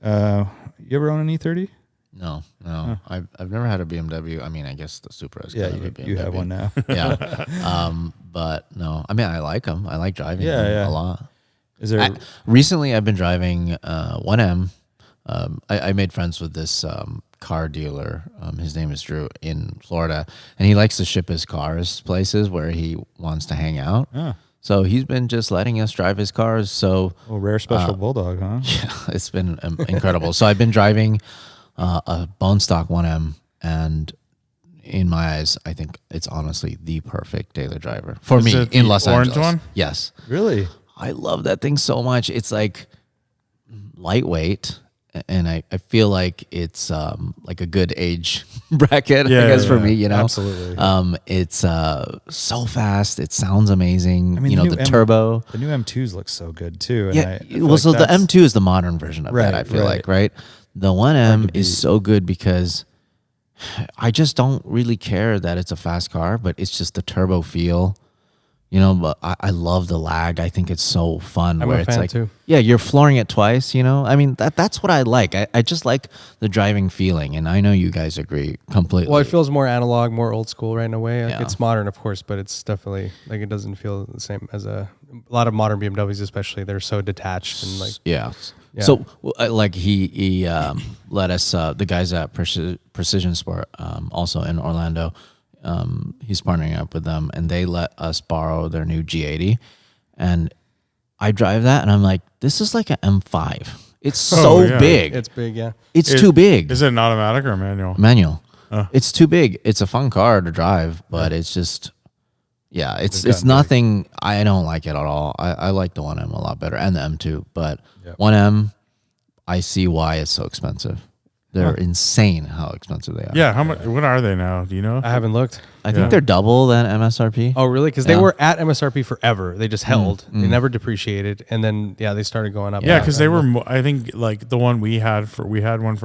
You ever own an E30? No. I've never had a BMW. I mean, I guess the Supra is kind of a BMW. You have one now. Yeah. But no, I mean, I like them. I like driving them a lot. Is there? Recently, I've been driving 1M. I made friends with this car dealer. His name is Drew in Florida, and he likes to ship his cars places where he wants to hang out. So he's been just letting us drive his cars. So rare special bulldog, huh? yeah, it's been incredible. So I've been driving a bone stock 1M, and in my eyes, I think it's honestly the perfect daily driver for me it in the Los orange Angeles. one? Yes. Really? I love that thing so much. It's like lightweight, and I feel like it's like a good age bracket, I guess, for me, Absolutely. It's so fast. It sounds amazing. I mean, the turbo. The new M2s look so good too. And Yeah. I feel Well, like so the that's- M2 is the modern version of that, I feel right. like, right? The 1M is so good because I just don't really care that it's a fast car, but it's just the turbo feel. But I love the lag. I think it's so fun. I'm where a it's fan like, too. yeah, you're flooring it twice. I mean, that's what I like. I just like the driving feeling, and I know you guys agree completely. Well, it feels more analog, more old school, right? In a way, like, Yeah. it's modern, of course, but it's definitely like it doesn't feel the same as a lot of modern BMWs, especially. They're so detached and like. Yeah. Yeah. So like he let us the guys at Precision Sport also in Orlando. He's partnering up with them, and they let us borrow their new G80, and I drive that, and I'm like, this is like an M5. It's so yeah. big. It's big, yeah. It's too big. Is it an automatic or a manual? Manual. It's too big. It's a fun car to drive, but it's just, it's nothing. I don't like it at all. I like the 1M a lot better and the M2, but 1M, I see why it's so expensive. They're insane how expensive they are. Yeah, how much? What are they now? Do you know? I haven't looked. I think they're double than MSRP. Oh, really? Because they were at MSRP forever. They just held. They never depreciated, and then they started going up. Yeah, because they were. I think like the one we borrowed one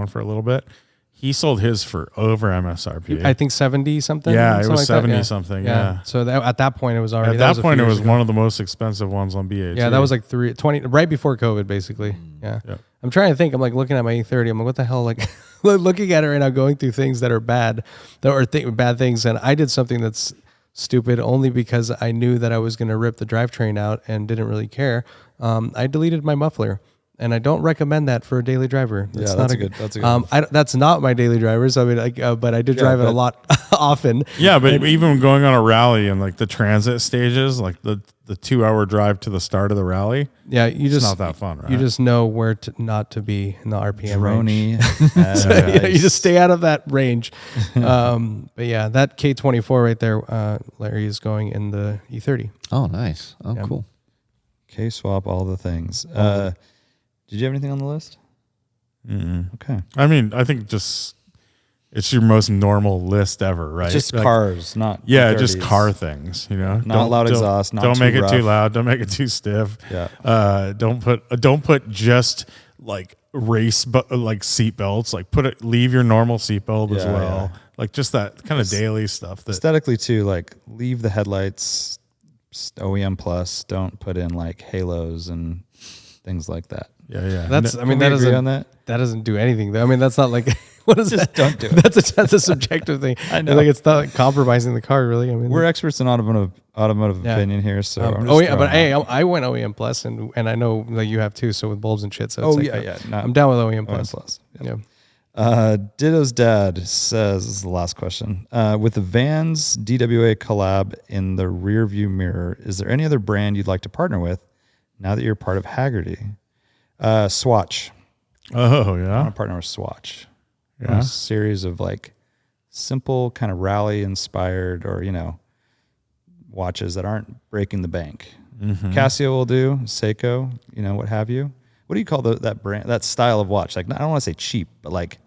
for a little bit. He sold his for over MSRP. I think 70 something. Yeah, it was like 70 something. Yeah. So at that point, it was already. At that point, it was one of the most expensive ones on BH. Yeah, that was like 20 right before COVID, basically. Yeah. I'm trying to think. I'm like looking at my E30. I'm like, what the hell? Like looking at it right now, going through things that are bad, bad things, and I did something that's stupid only because I knew that I was going to rip the drivetrain out and didn't really care. I deleted my muffler. And I don't recommend that for a daily driver. That's not that's a good. That's not my daily driver. So I mean, but I did drive it a lot often. Yeah, but even going on a rally and like the transit stages, like the 2-hour drive to the start of the rally. Yeah, it's not that fun, right? You just know where not to be in the RPM range. Nice. You just stay out of that range. But yeah, that K24 right there, Larry is going in the E30. Oh, nice. Oh, cool. K-swap, all the things. Did you have anything on the list? Okay. I mean, I think just it's your most normal list ever, right? It's just cars, not just car things. You know, not loud exhaust. Don't make it too loud. Don't make it too stiff. Yeah. Don't put just like race like seat belts. Like leave your normal seat belt as well. Yeah. Like just that kind of daily stuff. Aesthetically too, like leave the headlights OEM plus. Don't put in like halos and things like that. Yeah. That's. I mean, that doesn't do anything though. I mean, that's not like what is just that? Don't do it. That's a subjective thing. I know. Like it's not like compromising the car really. I mean, we're experts in automotive opinion here. So but hey, I went OEM plus and I know that you have too. So with bulbs and shit. So I'm down with OEM plus. Yeah. Ditto's dad says, this is the last question. With the Vans DWA collab in the rear view mirror, is there any other brand you'd like to partner with now that you're part of Hagerty? Swatch. Oh, I yeah. want to partner with Swatch. Yeah. A series of like simple kind of rally inspired or, watches that aren't breaking the bank. Mm-hmm. Casio will do, Seiko, what have you. What do you call that brand, that style of watch? Like, I don't want to say cheap, but like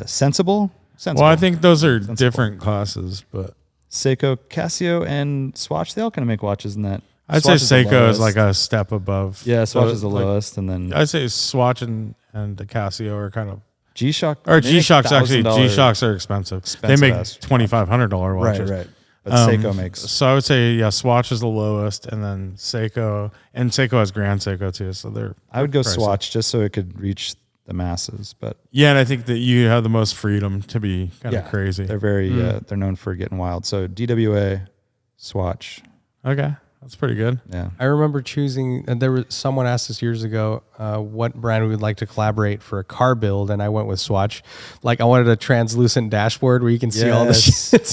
sensible. Well, I think those are different classes, but Seiko, Casio, and Swatch, they all kind of make watches in that. I'd Swatch say Seiko is like a step above. Yeah, Swatch is the lowest, and then I'd say Swatch and the Casio are kind of G-Shock. Or G-Shocks G-Shocks are expensive. They make $2,500 watches. Right. But Seiko makes. So I would say Swatch is the lowest, and then Seiko has Grand Seiko too. So I would go pricey. Swatch just so it could reach the masses, but and I think that you have the most freedom to be kind of crazy. They're very they're known for getting wild. So DWA, Swatch. Okay. That's pretty good. Yeah. I remember choosing, someone asked us years ago what brand we would like to collaborate for a car build, and I went with Swatch. Like, I wanted a translucent dashboard where you can see all the shit.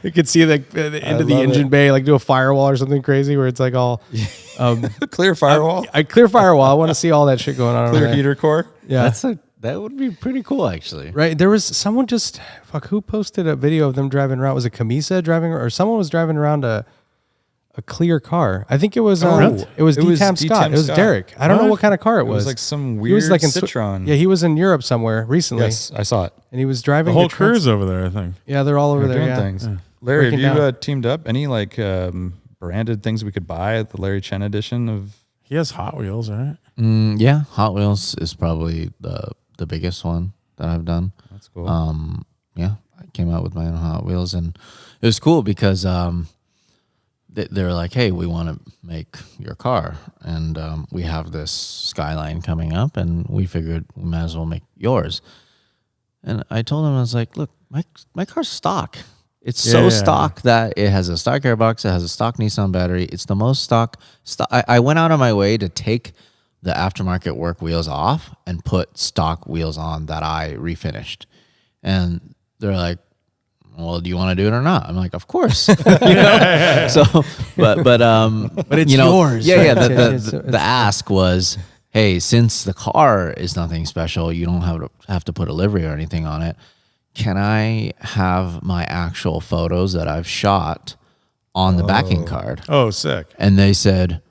You can see the into the engine bay, like do a firewall or something crazy where it's like all clear firewall. Clear firewall. I want to see all that shit going on. Clear heater core. Yeah. That would be pretty cool, actually. Right. There was someone who posted a video of them driving around. Was it Camisa driving, or someone was driving around a clear car? I think it was D-Tam Scott. It was Derek. I don't know what kind of car it was. It was like some weird Citroen. Yeah, he was in Europe somewhere recently. Yes, I saw it. And he was driving the whole crew's over there, I think. Yeah, they're all over there. Doing things. Yeah. Larry, have you teamed up? Any like branded things we could buy at the Larry Chen edition of? He has Hot Wheels, right? Yeah, Hot Wheels is probably the biggest one that I've done. That's cool. I came out with my own Hot Wheels, and it was cool because they were like, hey, we want to make your car, and we have this Skyline coming up, and we figured we might as well make yours. And I told him, I was like, look, my car's stock. It's stock that it has a stock airbox, it has a stock Nissan battery. It's the most stock. I went out of my way to take the aftermarket work wheels off and put stock wheels on that I refinished. And they're like, well, do you want to do it or not? I'm like, of course. So, but it's yours. Yeah. The ask was, hey, since the car is nothing special, you don't have to put a livery or anything on it. Can I have my actual photos that I've shot on the backing card? Oh, sick. And they said,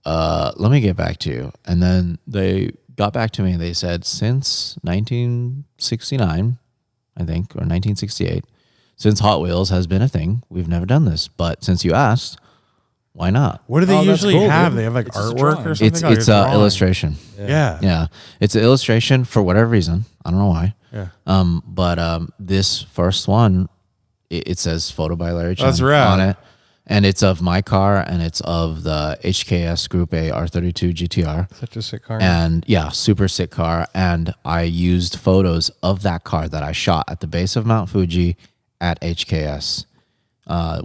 let me get back to you. And then they got back to me and they said, since 1969, I think, or 1968, since Hot Wheels has been a thing, we've never done this. But since you asked, why not? What do they that's usually cool, have? dude. They have like It's just a artwork drawing. or something? It's an illustration. Yeah. Yeah. It's an illustration for whatever reason. I don't know why. Yeah. But this first one, it says photo by Larry Chen That's rad. on it. And it's of my car and it's of the HKS Group A R32 GTR. Such a sick car. And yeah, super sick car. And I used photos of that car that I shot at the base of Mount Fuji at HKS,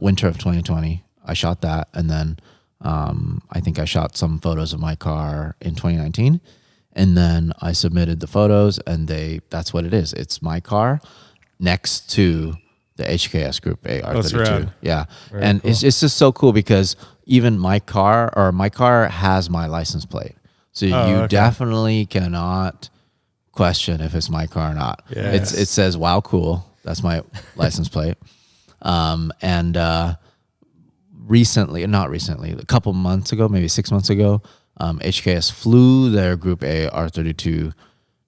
winter of 2020. I shot that. And then I think I shot some photos of my car in 2019. And then I submitted the photos and that's what it is. It's my car next to the HKS Group A That's R32. rad. Yeah. And it's just so cool because even my car has my license plate. So you okay. definitely cannot question if it's my car or not. Yes. It says, wow, cool. That's my license plate. Not recently, a couple months ago, maybe 6 months ago, HKS flew their Group A R32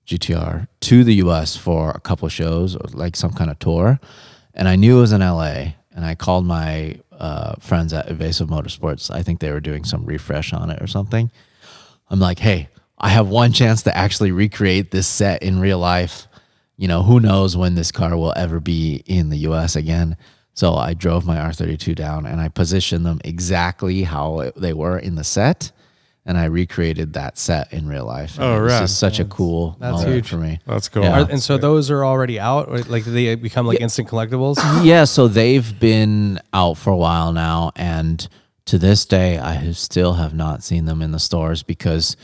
GTR to the US for a couple shows, or like some kind of tour. And I knew it was in LA. And I called my friends at Evasive Motorsports. I think they were doing some refresh on it or something. I'm like, hey, I have one chance to actually recreate this set in real life. You know, who knows when this car will ever be in the US again. So I drove my R32 down and I positioned them exactly how they were in the set. And I recreated that set in real life. Oh, it was rad. just such a cool moment huge. for me. That's cool. Yeah. And so those are already out? Or, like, do they become like instant collectibles? Yeah, so they've been out for a while now, and to this day, I still have not seen them in the stores because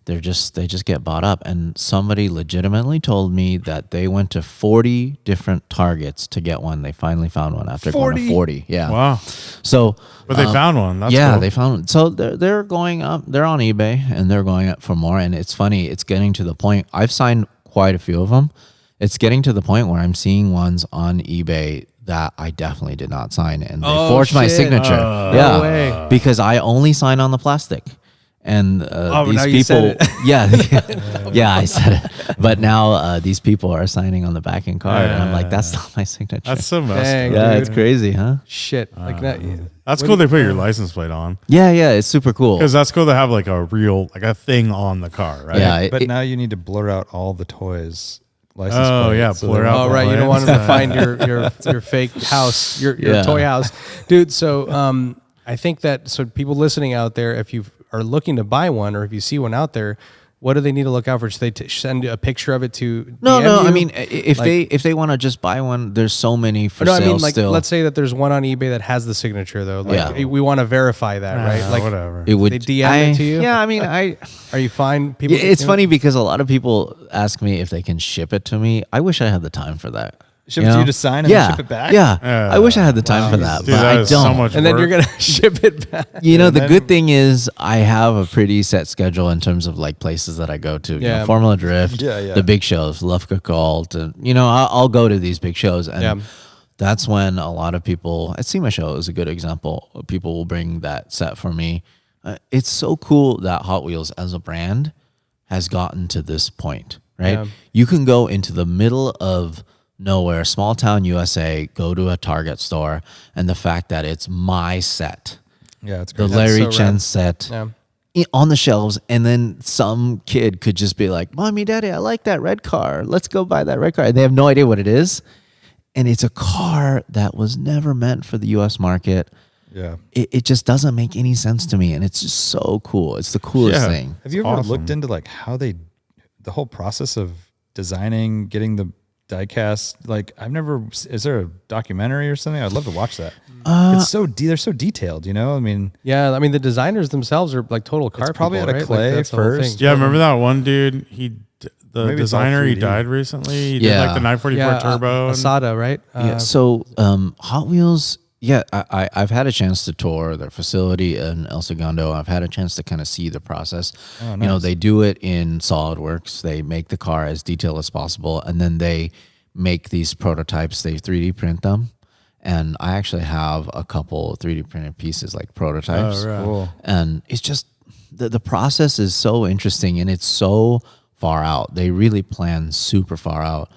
they just get bought up. And somebody legitimately told me that they went to 40 different Targets to get one. They finally found one after going to 40. Yeah. Wow. So, But they found one. That's yeah, cool. they found it. So they're going up. They're on eBay and they're going up for more. And it's funny. It's getting to the point. I've signed quite a few of them. It's getting to the point where I'm seeing ones on eBay that I definitely did not sign, and they forged my shit. signature. No way. Because I only sign on the plastic. And these now people, you said it. yeah, I said it. But now these people are signing on the backing card, and I'm like, that's not my signature. That's so messed Dang. up. yeah, dude. it's crazy, huh? Shit. Like that. That's cool they put your license plate on. Yeah, it's super cool. Because that's cool to have like a real, like a thing on the car, right? Yeah, But now you need to blur out all the toys. License Oh, plate, yeah, so blur they- out Oh, right. You don't want them to find Plans. your fake house, your Yeah. toy house. Dude, so I think that, so people listening out there, if you are looking to buy one or if you see one out there, what do they need to look out for? Should they send a picture of it to No, DM I you? mean, if they want to just buy one, there's so many for No, I sale mean, like, still. let's say that there's one on eBay that has the signature, though. Like, Yeah. we want to verify that, right? Like, whatever. it would they DM it to you? Yeah, I mean, are you fine? People, it's funny because a lot of people ask me if they can ship it to me. I wish I had the time for that. Ship it to you to sign and then yeah, ship it back? Yeah, I wish I had the time for that, Dude, but that I is don't. so much And then work. you're going to ship it back. You know, the then- good thing is I have a pretty set schedule in terms of like places that I go to. You Yeah. know, Formula Drift, Yeah. the big shows, Lufka Cult, and you know, I'll go to these big shows, and Yeah. that's when a lot of people. At SEMA show is a good example. People will bring that set for me. It's so cool that Hot Wheels as a brand has gotten to this point, right? Yeah. You can go into the middle of nowhere, small town USA, go to a Target store, and the fact that it's my set, Yeah, it's the great. Larry so Chen rad. set, Yeah. on the shelves, and then some kid could just be like, "Mommy, Daddy, I like that red car. Let's go buy that red car." And they have no idea what it is, and it's a car that was never meant for the U.S. market. Yeah. It just doesn't make any sense to me, and it's just so cool. It's the coolest Yeah. thing. Have you ever awesome. looked into like how the whole process of designing, getting the diecast? Like, is there a documentary or something? I'd love to watch that. It's so they're so detailed, you know? I mean, Yeah, I mean, the designers themselves are like total car probably people, out of right? clay that's the whole first. thing. Yeah, remember that one dude? The Maybe it's all designer, he 3D. died recently. He did Yeah. like the 944 Turbo. and- Asada, right? Yeah. So Hot Wheels, Yeah, I've had a chance to tour their facility in El Segundo. I've had a chance to kind of see the process. Oh, You know, nice. they do it in SolidWorks. They make the car as detailed as possible, and then they make these prototypes. They 3D print them, and I actually have a couple 3D printed pieces like prototypes. Oh, right. Cool. And it's just the process is so interesting, and it's so far out. They really plan super far out,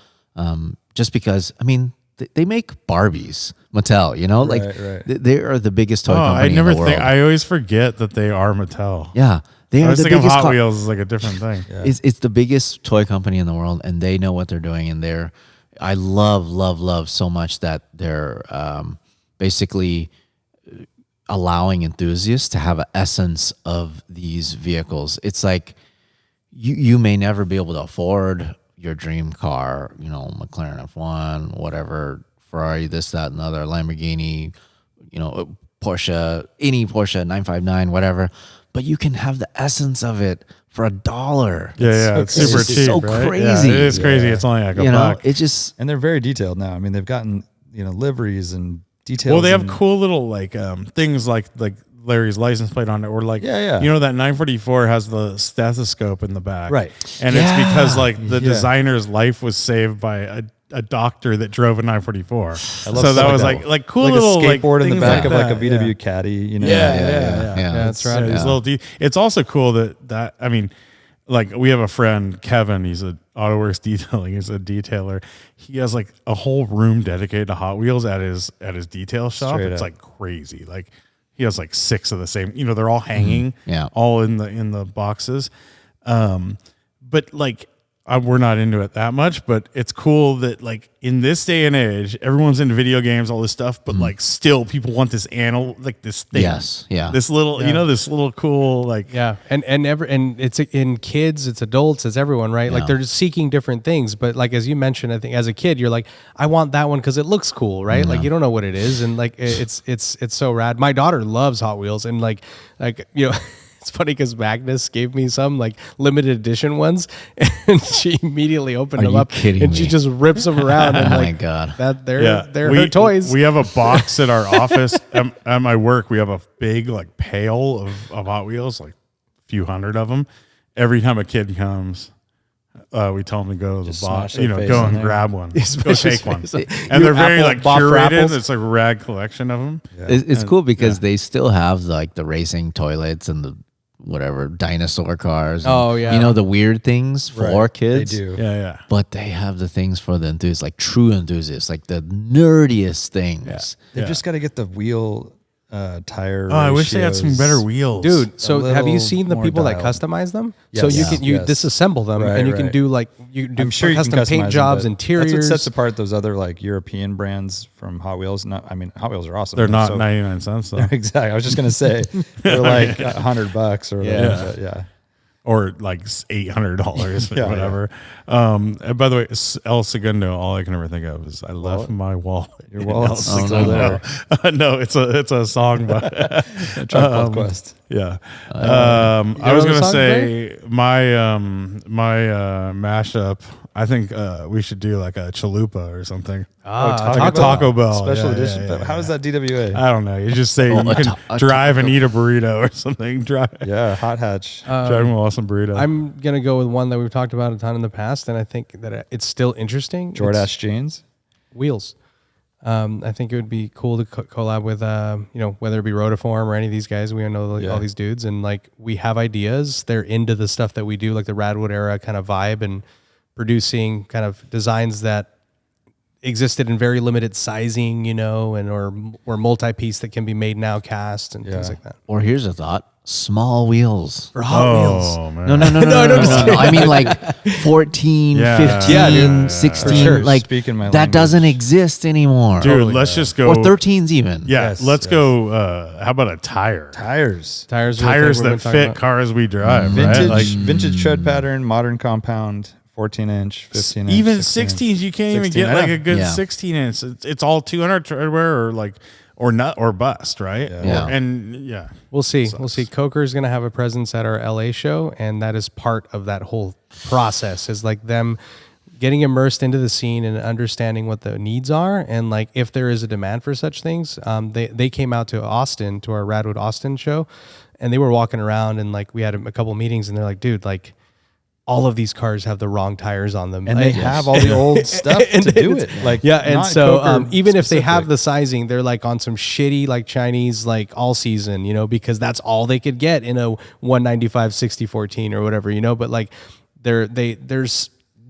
just because I mean they make Barbies, Mattel. You know, like right. they are the biggest toy Oh, company I never in the world. think. I always forget that they are Mattel. Yeah, they I are was the thinking biggest. Hot Wheels is like a different thing. It's the biggest toy company in the world, and they know what they're doing. And I love so much that they're basically allowing enthusiasts to have an essence of these vehicles. It's like you may never be able to afford your dream car, you know, McLaren F1, whatever, Ferrari, this, that, and the other, Lamborghini, you know, Porsche, any Porsche 959, whatever. But you can have the essence of it for $1. Yeah, it's super It's cheap. so right? crazy. Yeah, it is crazy. It's only like a You know, buck. it just And they're very detailed now. I mean, they've gotten, liveries and details. Well, they have and- cool little like things like Larry's license plate on it, or like Yeah. you know that 944 has the stethoscope in the back, Right. And Yeah. it's because like the Yeah. designer's life was saved by a doctor that drove a 944. love So stuff that was like like cool like little a skateboard in the things back of like a that. VW Yeah. Caddy, Yeah, that's right. These little it's also cool that I mean, like we have a friend Kevin. He's a AutoWorks detailing. He's a detailer. He has like a whole room dedicated to Hot Wheels at his detail shop. Straight It's up. like crazy. Like he has like 6 of the same. You know, they're all hanging. Yeah. all in the boxes. But like. We're not into it that much, but it's cool that like in this day and age, everyone's into video games, all this stuff, but like still people want this like this thing. Yes, yeah. This little, this little cool like Yeah, and it's in kids, it's adults, it's everyone, right? Like Yeah. they're just seeking different things. But like as you mentioned, I think as a kid, you're like, I want that one because it looks cool, right? Like you don't know what it is, and like it's so rad. My daughter loves Hot Wheels, and like you know. It's funny because Magnus gave me some like limited edition ones, and she immediately opened Are them you up, kidding and she me? just rips them around. And Oh like, my God. that they're we, her toys. We have a box at our office at my work. We have a big like pail of Hot Wheels, like a few hundred of them. Every time a kid comes, we tell them to go to the Just box, smash their face go in and there. grab one, go Smash his take one. face. Like, And you they're very Apple like Bob curated. Frapples? It's like a rad collection of them. It's cool because they still have like the racing toilets and the whatever dinosaur cars. And, Oh, yeah. you know the weird things for Right. kids. They do. Yeah. But they have the things for the enthusiasts, like true enthusiasts, like the nerdiest things. They've Yeah. just got to get the wheel tire. Oh, I wish they had some ratios. better wheels, Dude, so have you little seen the more people that dialed. customize them? Yes. So you Yeah. can Yes. disassemble them, Right, and you can right. do like you do I'm sure you can custom customize paint them, jobs, but interiors. That's what sets apart those other like European brands from Hot Wheels. Hot Wheels are awesome. They're not So- 99 cents though. Exactly. I was just gonna say they're like $100 or whatever. Yeah. But yeah. Or like $800 or Yeah, whatever. And by the way, El Segundo, all I can ever think of is I left my wallet. Your in wallet's El still Segundo. No, it's a song, but Trunk Club Quest. yeah. I was know the gonna song, say my mashup. I think we should do like a chalupa or something. Taco Bell Special Yeah, edition. yeah, How is that DWA? I don't know. You just say you a can ta- drive and eat a burrito or something. Drive Hot hatch. an awesome burrito. I'm gonna go with one that we've talked about a ton in the past, and I think that it's still interesting. Jordache It's jeans. wheels. I think it would be cool to collab with, whether it be Rotiform or any of these guys. We know all these dudes, and like we have ideas. They're into the stuff that we do, like the Radwood era kind of vibe, and producing kind of designs that existed in very limited sizing, and or multi-piece that can be made now cast and things like that. Or here's a thought: small wheels. For Hot Wheels. oh man. No. I mean like 14, Yeah. 15, Yeah, dude. 16. For sure. Like Speaking my that language. doesn't exist anymore. Dude, let's just go. Or 13s even. Yeah, Yes, let's yes. go. How about a tire? Tires. Tires are the Tires thing we've been that talking fit about. cars we drive, Vintage, right? Like vintage tread pattern, modern compound, 14-inch, 15-inch. even 16. 16s, you can't even 16, get I like know. a good Yeah. 16-inch. It's all 200 treadwear or not or bust, right? Yeah. And We'll see. We'll see. Coker is going to have a presence at our LA show, and that is part of that whole process. Is like them getting immersed into the scene and understanding what the needs are, and like if there is a demand for such things. They came out to Austin, to our Radwood Austin show, and they were walking around, and like we had a couple meetings, and they're like, dude, like all of these cars have the wrong tires on them, and they have all the old stuff to do it. Like, yeah, and so even if they have specific. the sizing, they're like on some shitty like Chinese like all season, you know, because that's all they could get in a 195 6014 or whatever, you know. But like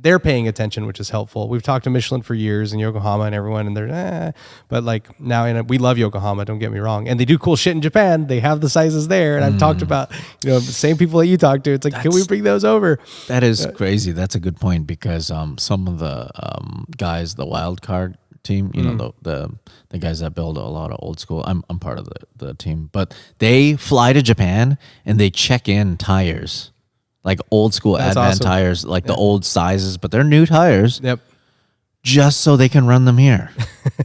they're paying attention, which is helpful. We've talked to Michelin for years and Yokohama and everyone, and they're but like now, and we love Yokohama, don't get me wrong, and they do cool shit in Japan. They have the sizes there, and I've talked about, you know, the same people that you talk to. It's like, can we bring those over? That is crazy. That's a good point, because some of the guys, the wild card team, you know, the guys that build a lot of old school. I'm part of the team, but they fly to Japan and they check in tires. Like old school That's Advan awesome. tires, like the old sizes, but they're new tires, Yep. just so they can run them here.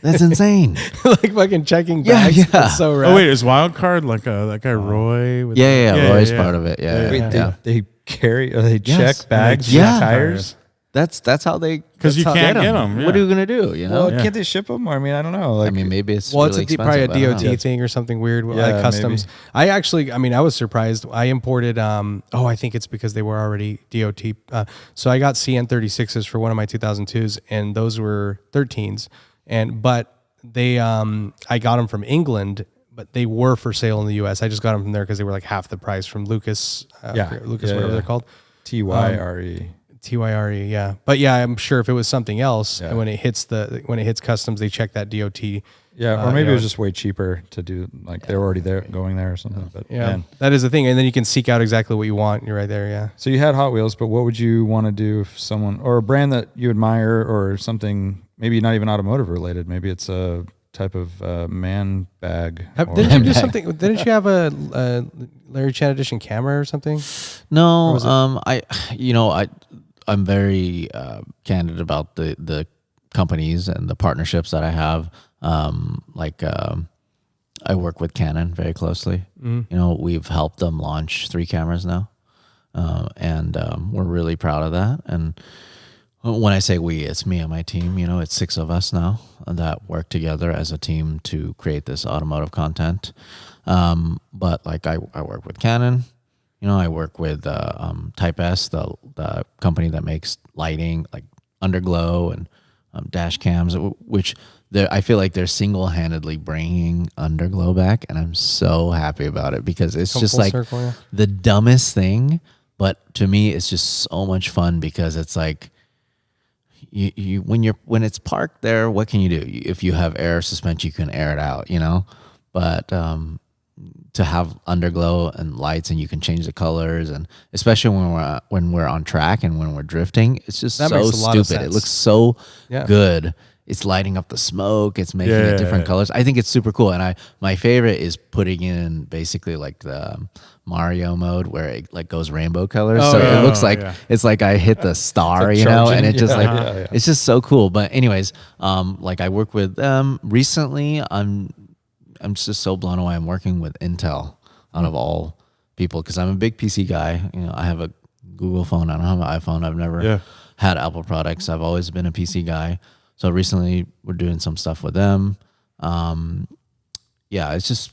That's insane. Like fucking checking Yeah, bags. yeah. That's so rad. Oh wait, is Wildcard like that guy Roy? With Yeah, Roy's part of it. Yeah, Wait, yeah. they carry or they Yes. check bags Yeah. with tires? That's how they, 'Cause you that's how can't they get 'em, What are yeah. you gonna do? You know, Well, can't they ship them? I mean, I don't know. Like, I mean, maybe it's Well, really it's probably a expensive, I don't know. DOT thing or something weird, Yeah, like customs. maybe. I was surprised. I imported, I think it's because they were already DOT. So I got CN36s for one of my 2002s, and those were 13s. But they, I got them from England, but they were for sale in the US. I just got them from there because they were like half the price from Lucas, whatever they're called. TYRE. TYRE, yeah. But yeah, I'm sure if it was something else, Yeah. and when it hits customs, they check that DOT. Yeah, or maybe you it was know. just way cheaper to do. Like they're already there, going there or something. But Yeah, man. that is the thing, and then you can seek out exactly what you want. You're right there, yeah. So you had Hot Wheels, but what would you want to do if someone or a brand that you admire or something, maybe not even automotive related, maybe it's a type of man bag. or- Didn't you do something? Didn't you have a Larry Chen edition camera or something? No, I'm very candid about the companies and the partnerships that I have. I work with Canon very closely. You know, we've helped them launch 3 cameras now, and we're really proud of that. And when I say we, it's me and my team. You know, it's 6 of us now that work together as a team to create this automotive content. But like I work with Canon. You know, I work with Type S, the company that makes lighting, like underglow and dash cams, which I feel like they're single-handedly bringing underglow back, and I'm so happy about it because it's just full like circle, yeah. the dumbest thing, but to me, it's just so much fun because it's like when it's parked there, what can you do? If you have air suspension, you can air it out, you know, but to have underglow and lights and you can change the colors, and especially when we're on track and when we're drifting, it's just That so makes a lot of stupid. It sense. looks so Yeah. good. It's lighting up the smoke. It's making it different colors. I think it's super cool. And my favorite is putting in basically like the Mario mode where it like goes rainbow colors. Oh, so yeah. it looks like Yeah. it's like I hit the star, like you know, charging. and it just Yeah. it's just so cool. But anyways, like I work with them recently. I'm just so blown away. I'm working with Intel out of all people because I'm a big PC guy. You know, I have a Google phone. I don't have an iPhone. I've never had Apple products. I've always been a PC guy. So recently we're doing some stuff with them. It's just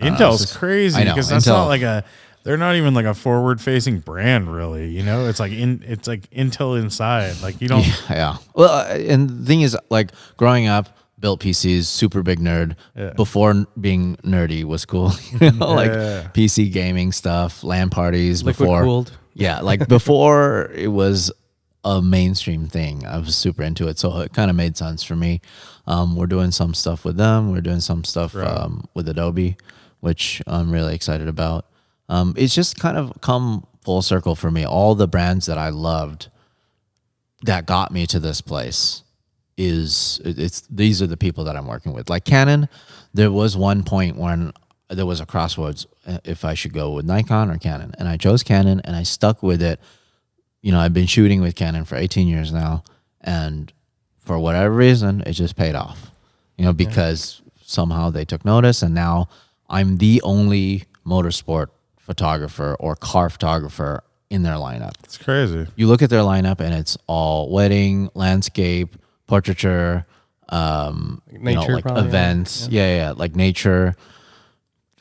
Intel's crazy I know, because that's Intel- not they're not even like a forward-facing brand, really. You know, it's like Intel inside. Like you don't. Yeah. Well, and the thing is, like growing up, built PCs, super big nerd. Yeah. Before being nerdy was cool, you know, like PC gaming stuff, LAN parties. Liquid before, cooled. yeah, like before it was a mainstream thing. I was super into it, so it kind of made sense for me. We're doing some stuff with them. We're doing some stuff with Adobe, which I'm really excited about. It's just kind of come full circle for me. All the brands that I loved that got me to this place these are the people that I'm working with. Like Canon, there was one point when there was a crossroads if I should go with Nikon or Canon, and I chose Canon and I stuck with it. You know, I've been shooting with Canon for 18 years now, and for whatever reason, it just paid off. You know, because somehow they took notice, and now I'm the only motorsport photographer or car photographer in their lineup. It's crazy. You look at their lineup and it's all wedding, landscape, portraiture, Nature, like probably, events. Yeah, like nature,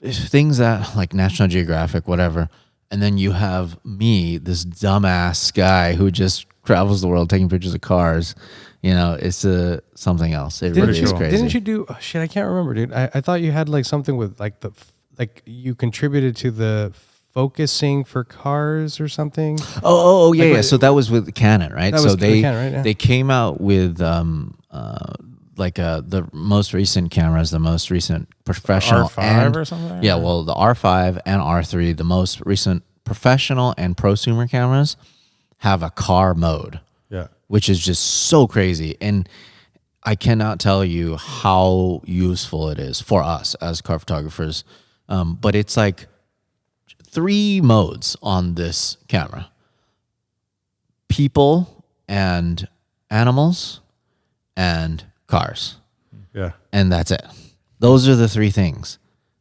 things that like National Geographic, whatever. And then you have me, this dumbass guy who just travels the world taking pictures of cars. It's something else. It really is crazy. Didn't you do? Oh, shit, I can't remember, dude. I thought you had like something with like you contributed to the focusing for cars or something. Oh, yeah. So that was with Canon, right? That So was they Canon, right? Yeah. they came out with the most recent cameras, the most recent professional R5 or something? Yeah, well, the R5 and R3, the most recent professional and prosumer cameras have a car mode. Yeah. Which is just so crazy. And I cannot tell you how useful it is for us as car photographers. But it's like 3 modes on this camera: people and animals and cars. Yeah. And that's it. Those are the 3 things.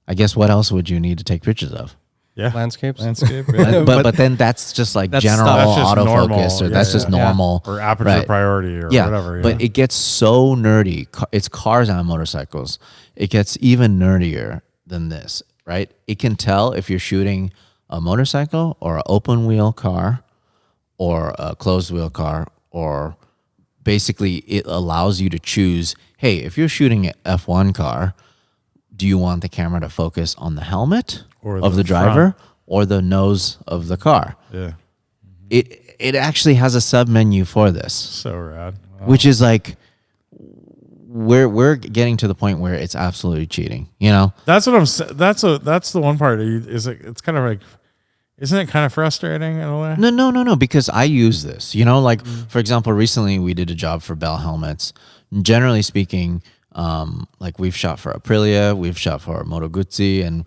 I guess what else would you need to take pictures of? Yeah. Landscape. But then that's just like general that's just autofocus, normal. or Yeah, that's just yeah. normal. Or aperture Right. priority or whatever. But it gets so nerdy. It's cars and motorcycles. It gets even nerdier than this, right? It can tell if you're shooting a motorcycle or an open wheel car or a closed wheel car, or basically it allows you to choose, hey, if you're shooting an F1 car, do you want the camera to focus on the helmet Or of the the driver front. or the nose of the car? Yeah. It actually has a sub menu for this, So rad. which is like we're getting to the point where it's absolutely cheating. That's what I'm saying. That's the one part. It's kind of like, isn't it kind of frustrating in a way? No, because I use this. Like for example, recently we did a job for Bell helmets. Generally speaking, like we've shot for Aprilia, we've shot for Moto Guzzi, and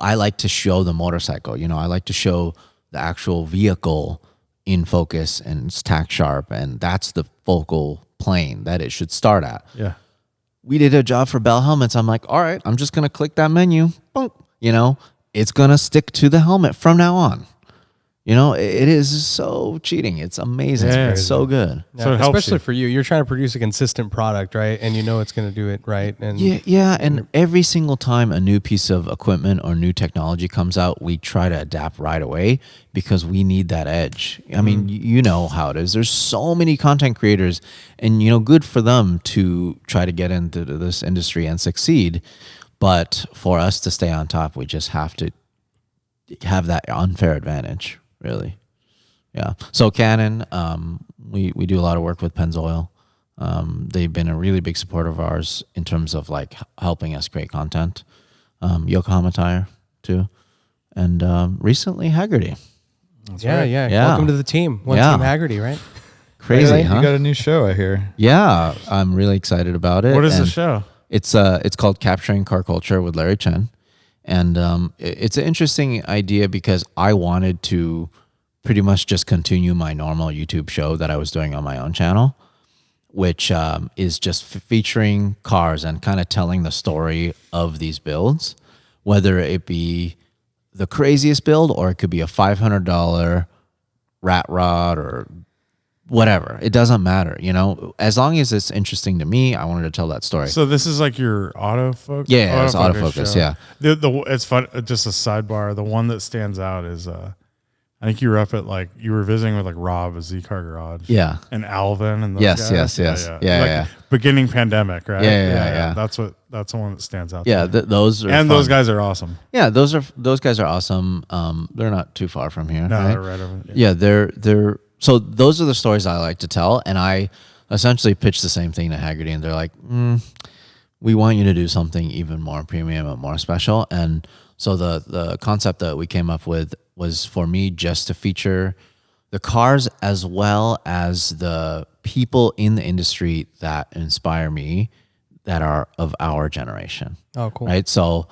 I like to show the motorcycle. I like to show the actual vehicle in focus and it's tack sharp, and that's the focal plane that it should start at. Yeah. We did a job for Bell helmets. I'm like, all right, I'm just gonna click that menu. Boom. It's gonna stick to the helmet from now on. It is so cheating. It's amazing. Yeah, It's so good. Yeah, So it helps especially you. for you. You're trying to produce a consistent product, right? And it's going to do it right. And Yeah, and every single time a new piece of equipment or new technology comes out, we try to adapt right away because we need that edge. I mean, you know how it is. There's so many content creators, and good for them to try to get into this industry and succeed. But for us to stay on top, we just have to have that unfair advantage, really. Yeah. So Canon, we do a lot of work with Pennzoil. They've been a really big supporter of ours in terms of like helping us create content. Yokohama Tire too, and recently Hagerty. Yeah. Yeah. Welcome to the team. One Yeah. Team Hagerty, right? Crazy, You huh? got a new show, I hear. Yeah, I'm really excited about it. What is the and show? It's called Capturing Car Culture with Larry Chen, and it's an interesting idea because I wanted to pretty much just continue my normal YouTube show that I was doing on my own channel, which is just featuring cars and kind of telling the story of these builds, whether it be the craziest build or it could be a $500 rat rod or whatever. It doesn't matter, as long as it's interesting to me. I wanted to tell that story. So this is like your autofocus? Yeah, it's autofocus, show. yeah. It's fun. Just a sidebar. The one that stands out is, I think you were up at you were visiting with Rob at Z Car Garage. Yeah. And Alvin and those Yes, guys. yes. Yeah. Beginning pandemic, right? Yeah. That's the one that stands out. Yeah, to me. those are and fun. those guys are awesome. Yeah, those guys are awesome. They're not too far from here. No, right? they're right over. Yeah, they're so those are the stories I like to tell, and I essentially pitch the same thing to Hagerty, and they're like, we want you to do something even more premium and more special. And so the concept that we came up with was for me just to feature the cars as well as the people in the industry that inspire me that are of our generation. Oh, cool. Right? So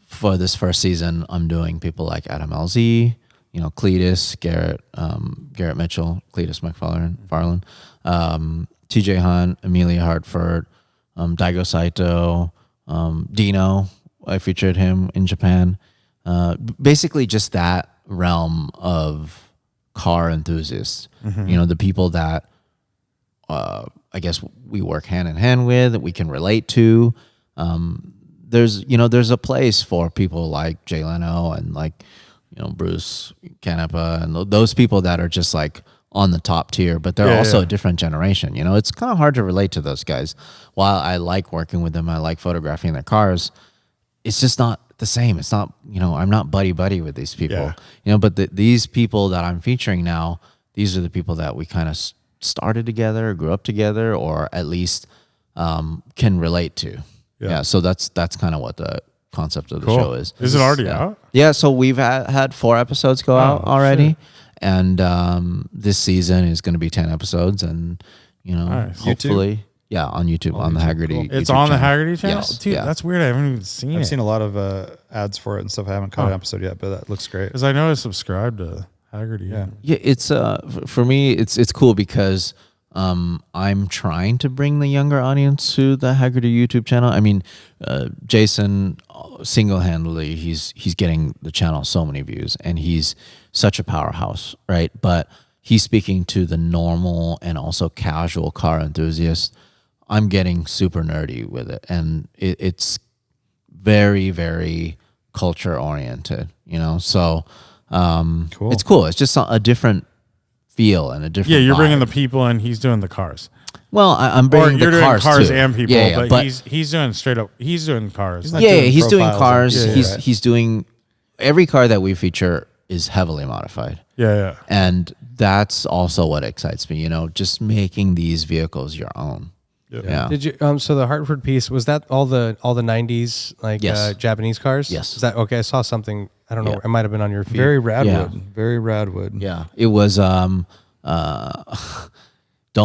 for this first season, I'm doing people like Adam LZ, Cletus, Garrett Mitchell, Cletus McFarlane, TJ Hunt, Amelia Hartford, Daigo Saito, Dino. I featured him in Japan. Basically just that realm of car enthusiasts. You know, the people that I guess we work hand in hand with, that we can relate to. There's a place for people like Jay Leno and like, you know, Bruce Canepa and those people that are just like on the top tier, but they're also a different generation. You know, it's kind of hard to relate to those guys. While I like working with them, I like photographing their cars, it's just not the same. It's not, you know, I'm not buddy with these people, you know, but these people that I'm featuring now, these are the people that we kind of started together, grew up together, or at least can relate to. Yeah. So that's kind of what the concept of the show is. Is it already out? Yeah. So we've had 4 episodes go out already. Shit. And this season is going to be 10 episodes, and you know, hopefully, on YouTube, on the Hagerty. Cool. It's YouTube on channel. the Hagerty channel. Yes, Dude, that's weird. I haven't even seen it. I've seen a lot of ads for it and stuff. I haven't caught an episode yet, but that looks great. Because I know I subscribed to Hagerty. Yeah. It's for me, it's cool because I'm trying to bring the younger audience to the Hagerty YouTube channel. I mean, Jason single-handedly, he's getting the channel so many views, and he's such a powerhouse, right? But he's speaking to the normal and also casual car enthusiast. I'm getting super nerdy with it, and it's very, very culture-oriented, you know? So cool. It's cool. It's just a different feel and a different Yeah, you're vibe. bringing the people and he's doing the cars. Well, I'm bringing you're the doing cars too. and people, Yeah, but he's doing straight up. He's doing cars. He's doing cars. Yeah, He's doing every car that we feature is heavily modified. Yeah. And that's also what excites me, you know, just making these vehicles your own. Yep. Yeah. Did you so the Hartford piece, was that all the 90s like Yes. Japanese cars? Yes. Is that okay? I saw something, I don't know, Yeah. it might have been on your feed. Very rad Yeah. wood. Very rad wood. Yeah. It was don't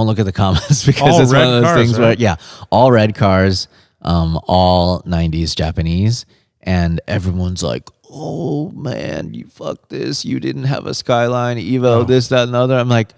look at the comments because All it's one red of those cars, things right? where all red cars, all 90s Japanese, and everyone's like, oh man, you fucked this. You didn't have a Skyline, Evo, this, that, and the other. I'm like,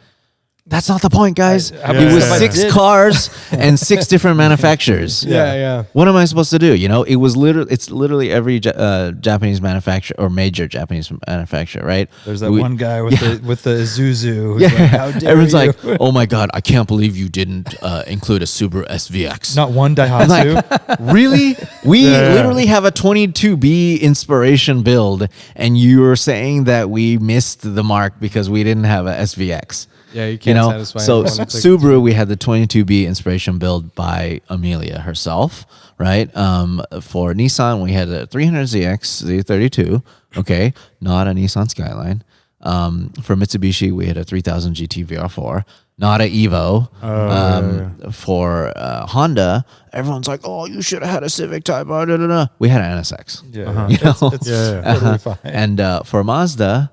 that's not the point, guys. It was 6 cars and 6 different manufacturers. Yeah. What am I supposed to do? You know, it's literally every Japanese manufacturer or major Japanese manufacturer, right? There's that one guy with the Isuzu. Who's Yeah, like, how dare everyone's you? like, "Oh my god, I can't believe you didn't include a Subaru SVX." Not one I'm Daihatsu. like, really? We literally have a 22B inspiration build, and you're saying that we missed the mark because we didn't have a SVX. Yeah, you can't satisfy So everyone. It's like- Subaru, we had the 22B inspiration build by Amelia herself, right? For Nissan, we had a 300ZX Z32, okay, not a Nissan Skyline. For Mitsubishi, we had a 3000 GT VR4, not a Evo. For Honda, everyone's like, "Oh, you should have had a Civic Type R." Da, da, da. We had an NSX. Yeah. You know? It's totally fine. And for Mazda,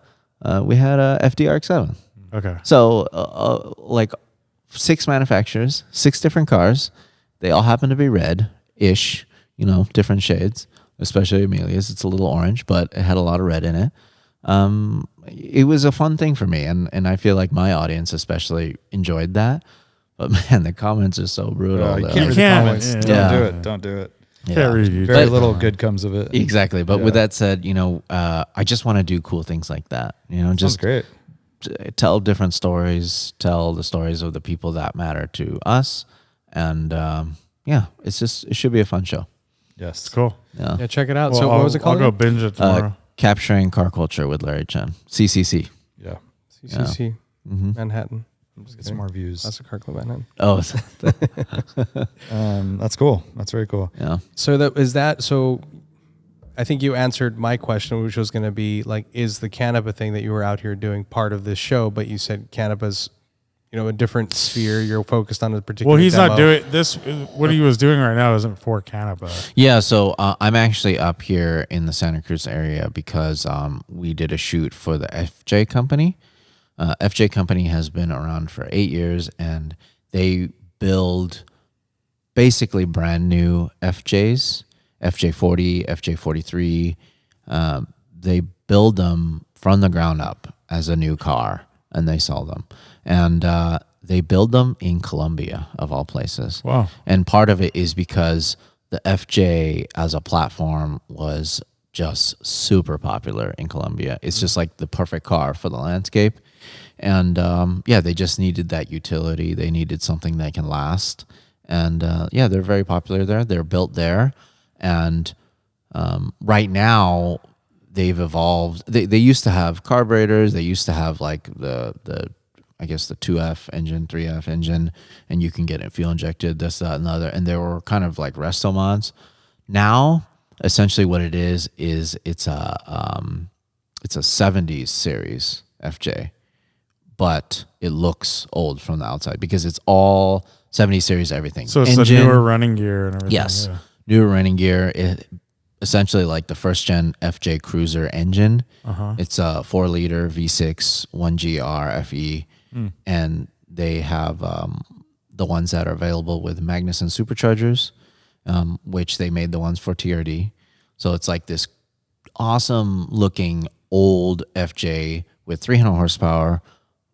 we had a FDRX7. Okay. So, like 6 manufacturers, 6 different cars. They all happen to be red-ish, you know, different shades, especially Amelia's. It's a little orange, but it had a lot of red in it. It was a fun thing for me, and I feel like my audience especially enjoyed that. But, man, the comments are so brutal. You They're can't read like- the can't. comments. Yeah. Don't do it. Yeah. Can't read you. Very little good comes of it. Exactly. But with that said, you know, I just want to do cool things like that. You know, Sounds just great. tell different stories, tell the stories of the people that matter to us. And it should be a fun show. Yes. It's cool. Yeah. Yeah, check it out. Well, So what was it I'll called? go binge it tomorrow. Capturing Car Culture with Larry Chen. CCC. Yeah. CCC, Manhattan. Let's get some more views. That's a car club Manhattan. Oh, That's cool. That's very cool. yeah. So I think you answered my question, which was going to be like, is the Canapa thing that you were out here doing part of this show? But you said Canapa's, you know, a different sphere. You're focused on a particular. Well, he's demo. not doing this. What he was doing right now isn't for Canepa. Yeah, so I'm actually up here in the Santa Cruz area because we did a shoot for the FJ Company. FJ Company has been around for 8 years, and they build basically brand new FJs, FJ40, FJ43. They build them from the ground up as a new car, and they sell them. And they build them in Colombia, of all places. Wow. And part of it is because the FJ as a platform was just super popular in Colombia. It's just like the perfect car for the landscape. And they just needed that utility. They needed something that can last. And they're very popular there. They're built there. And right now, they've evolved. They used to have carburetors. They used to have like the 2F engine, 3F engine, and you can get it fuel injected, this, that, and the other. And they were kind of like resto mods. Now, essentially what it is it's a 70s series FJ, but it looks old from the outside because it's all 70s series everything. So it's engine, the newer running gear and everything. yes, newer running gear. Essentially like the first gen FJ Cruiser engine. It's a 4-liter V6 1GR FE, and they have the ones that are available with Magnuson superchargers, which they made the ones for TRD. So it's like this awesome looking old FJ with 300 horsepower,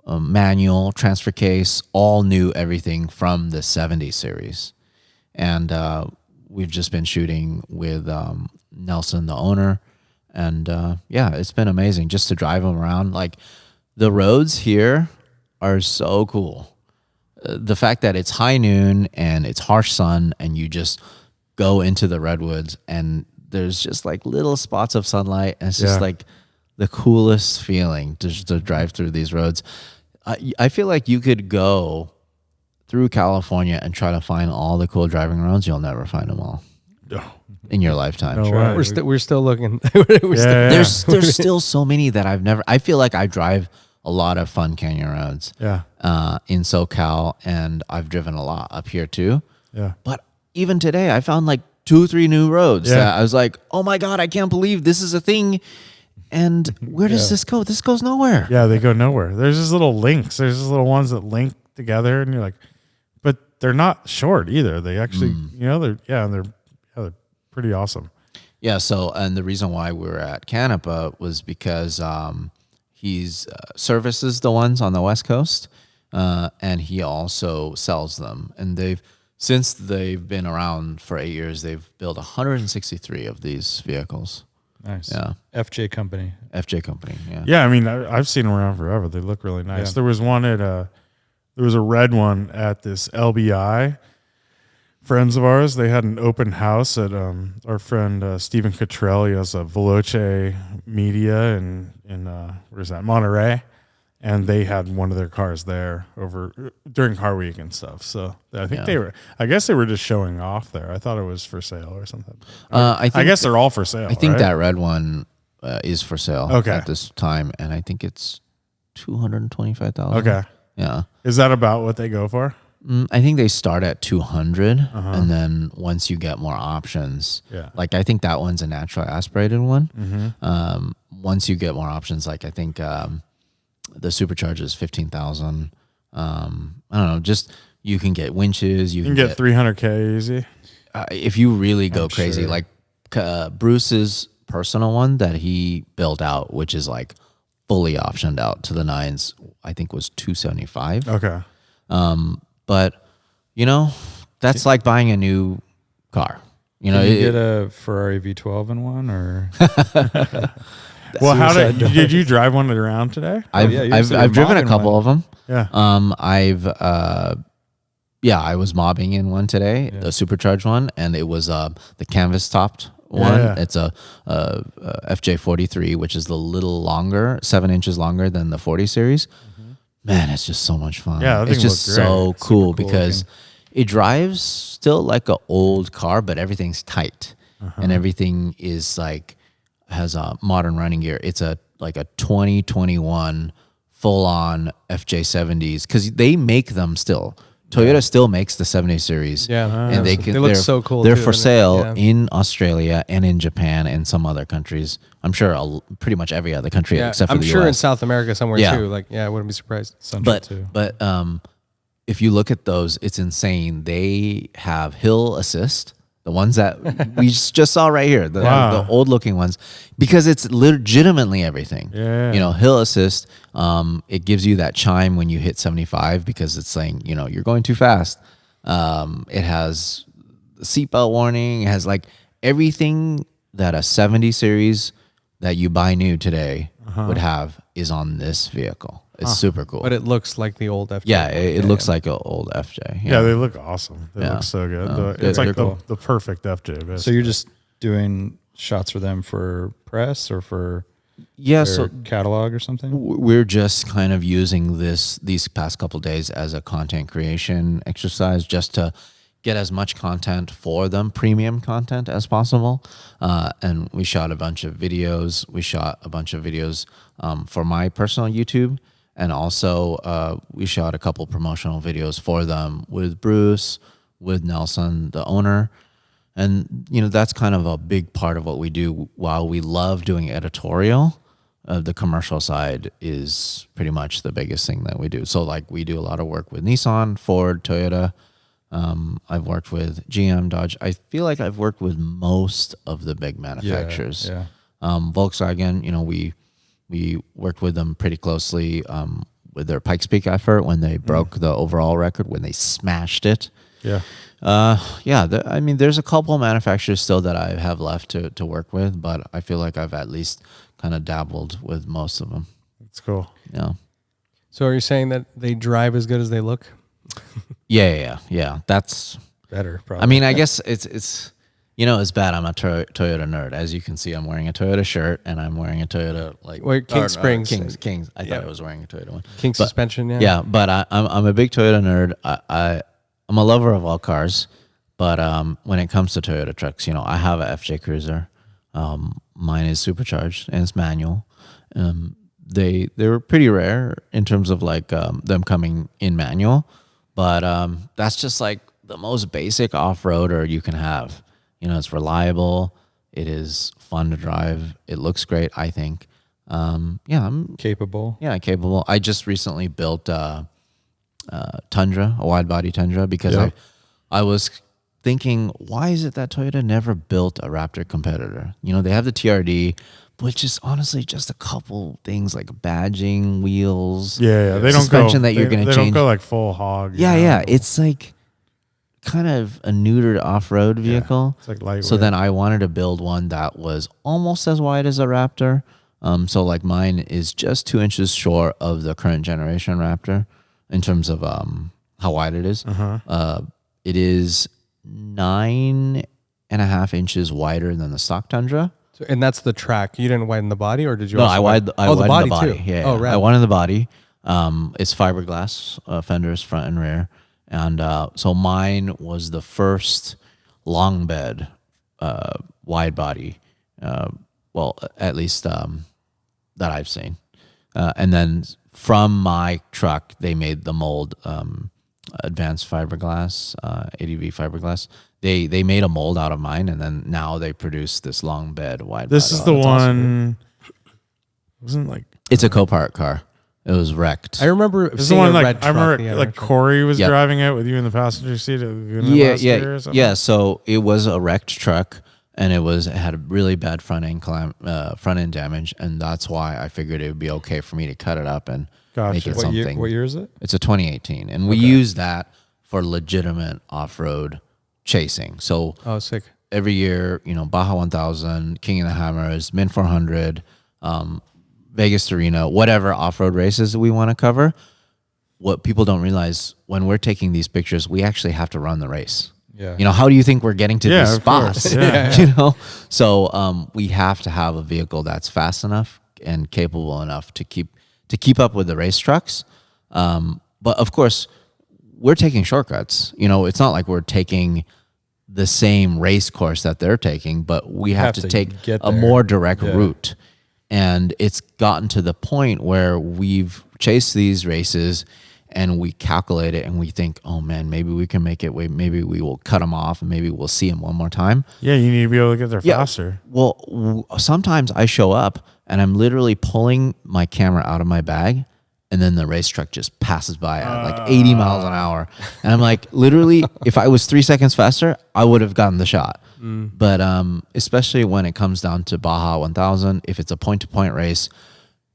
manual, transfer case, all new everything from the 70 series. And we've just been shooting with Nelson, the owner. And it's been amazing just to drive them around. Like the roads here are so cool. The fact that it's high noon and it's harsh sun and you just go into the redwoods and there's just like little spots of sunlight. And it's just like the coolest feeling to drive through these roads. I feel like you could go through California and try to find all the cool driving roads. You'll never find them all in your lifetime. No way. We're still looking. There's still so many that I feel like I drive a lot of fun canyon roads in SoCal, and I've driven a lot up here too. Yeah. But even today, I found like 2-3 new roads that I was like, oh my God, I can't believe this is a thing. And where does this go? This goes nowhere. Yeah, they go nowhere. There's just little links. There's just little ones that link together, and you're like, but they're not short either. They actually, they're pretty awesome. Yeah. So, and the reason why we were at Canapa was because he's services the ones on the West Coast, and he also sells them. And since they've been around for 8 years, they've built 163 of these vehicles. Nice. Yeah. FJ Company. Yeah. Yeah, I mean, I've seen them around forever. They look really nice. Yeah. There was one there was a red one at this LBI. Friends of ours, they had an open house at our friend Stephen Cottrell. He has a Veloce Media in where's that, Monterey, and they had one of their cars there over during Car Week and stuff. So I think I guess they were just showing off there. I thought it was for sale or something. I guess they're all for sale. I think right? that red one is for sale at this time, and I think it's $225,000. Okay. Yeah. Is that about what they go for? I think they start at 200, and then once you get more options, like I think that one's a naturally aspirated one. Once you get more options, like I think the supercharger is 15,000. I don't know, just you can get winches. You can get 300K easy. If you really go crazy, like Bruce's personal one that he built out, which is like fully optioned out to the nines, I think was 275. Okay. But that's like buying a new car. Did you get a Ferrari V12 in one, or? Well, did you drive one around today? I've driven a couple of them. Yeah. I was mobbing in one today, the supercharged one, and it was the canvas topped one. Yeah. It's a FJ43, which is a little longer, 7 inches longer than the 40 series. Man, it's just so much fun. Yeah, it's just so cool because looking. It drives still like an old car, but everything's tight and everything is like has a modern running gear. It's a 2021 full on FJ70s because they make them still. Toyota still makes the 70 series. Yeah, and they look so cool. They're too, for sale yeah. in Australia and in Japan and some other countries. I'm sure pretty much every other country except for I'm the sure US. in South America somewhere too. Like, I wouldn't be surprised. But if you look at those, it's insane. They have hill assist, the ones that we just saw right here, the old looking ones, because it's legitimately everything. Yeah. Hill assist. It gives you that chime when you hit 75 because it's saying, you're going too fast. It has seatbelt warning. It has like everything that a 70 series that you buy new today would have is on this vehicle. It's super cool. But it looks like the old FJ. Yeah, it looks like an old FJ. Yeah, they look awesome. They Yeah. look so good. They're It's like cool. the perfect FJ. Basically. So you're just doing shots for them for press or for Yeah, their so catalog or something? we're just kind of using these past couple days as a content creation exercise, just to get as much content for them, premium content as possible. And we shot a bunch of videos. We shot a bunch of videos for my personal YouTube, and also we shot a couple promotional videos for them with Bruce, with Nelson, the owner. And, that's kind of a big part of what we do. While we love doing editorial, the commercial side is pretty much the biggest thing that we do. So, like, we do a lot of work with Nissan, Ford, Toyota. I've worked with GM, Dodge. I feel like I've worked with most of the big manufacturers. Yeah. Volkswagen, we worked with them pretty closely with their Pikes Peak effort when they broke the overall record, when they smashed it. Yeah. There's a couple manufacturers still that I have left to work with, but I feel like I've at least kind of dabbled with most of them. It's cool. Yeah. So are you saying that they drive as good as they look? Yeah. That's Better, probably. I mean, I guess it's it's bad. I'm a Toyota nerd. As you can see, I'm wearing a Toyota shirt and I'm wearing a Toyota King Springs. Kings. I thought I was wearing a Toyota one. King But- suspension, yeah. Yeah, but I'm a big Toyota nerd. I'm a lover of all cars, but when it comes to Toyota trucks, I have a FJ Cruiser. Mine is supercharged and it's manual. They were pretty rare in terms of like them coming in manual, but that's just like the most basic off-roader you can have. It's reliable. It is fun to drive. It looks great, I think. I'm capable. capable. I just recently built Tundra, a wide body Tundra, because I was thinking, why is it that Toyota never built a Raptor competitor? They have the TRD, which is honestly just a couple things like badging, wheels, Yeah. They don't suspension go, that you're they going to don't change. go like full hog. Yeah. It's like kind of a neutered off-road vehicle. It's like lightweight. So then I wanted to build one that was almost as wide as a Raptor. So like mine is just 2 inches short of the current generation Raptor in terms of how wide it is. It is 9.5 inches wider than the stock Tundra. So, and that's the track. You didn't widen the body, or did you? No, also I widened the body. too. Yeah, Oh, right. I widened the body. It's fiberglass fenders front and rear, and so mine was the first long bed wide body. Well, at least that I've seen. And then from my truck, they made the mold advanced fiberglass, ADV fiberglass. They made a mold out of mine, and then now they produce this long bed wide. This is the one. Wasn't like It's a Copart car. It was wrecked. I remember this is the seeing one a like red I truck. remember Yeah, like red truck. Corey was Yep. driving it with you in the passenger seat. Last year or something? Yeah. So it was a wrecked truck, and it had a really bad front end damage, and that's why I figured it would be okay for me to cut it up and make Gotcha. it What year, something. what year is it? It's a 2018, and we use that for legitimate off-road chasing. So Oh, sick. every year, Baja 1000, King of the Hammers, Min 400, Vegas to Reno, whatever off-road races we want to cover. What people don't realize, when we're taking these pictures, we actually have to run the race. Yeah. How do you think we're getting to these of course. spots? Yeah. So we have to have a vehicle that's fast enough and capable enough to keep up with the race trucks. But of course, we're taking shortcuts. It's not like we're taking the same race course that they're taking, but we have to take get a there. more direct Yeah. route. And it's gotten to the point where we've chased these races and we calculate it and we think, oh man, maybe we can make it. Maybe we will cut them off and maybe we'll see them one more time. Yeah, you need to be able to get there Yeah. faster. Well, sometimes I show up and I'm literally pulling my camera out of my bag, and then the race truck just passes by at like 80 miles an hour. And I'm like, literally, if I was 3 seconds faster, I would have gotten the shot. But especially when it comes down to Baja 1000, if it's a point-to-point race,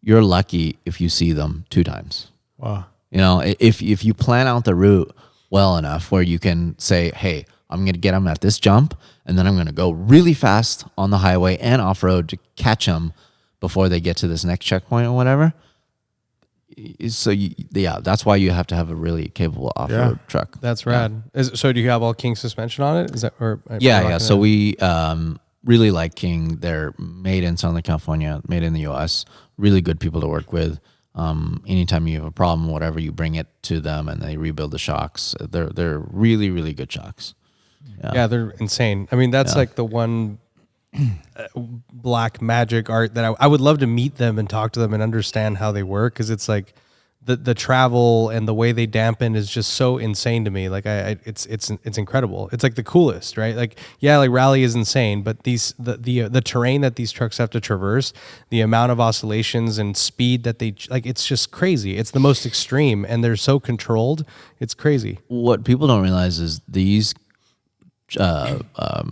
you're lucky if you see them 2 times. Wow. If you plan out the route well enough where you can say, hey, I'm going to get them at this jump, and then I'm going to go really fast on the highway and off-road to catch them before they get to this next checkpoint or whatever. So, that's why you have to have a really capable off-road truck. That's rad. So do you have all King suspension on it? Is that or Yeah. So we really like King. They're made in Southern California, made in the U.S. Really good people to work with. Anytime you have a problem, whatever, you bring it to them and they rebuild the shocks. They're really, really good shocks. Yeah, they're insane. I mean, that's like the one black magic art that I would love to meet them and talk to them and understand how they work, because it's like the travel and the way they dampen is just so insane to me. Like it's incredible. It's like the coolest, right? Like, yeah, like rally is insane, but the terrain that these trucks have to traverse, the amount of oscillations and speed that they like, it's just crazy. It's the most extreme, and they're so controlled. It's crazy. What people don't realize is these,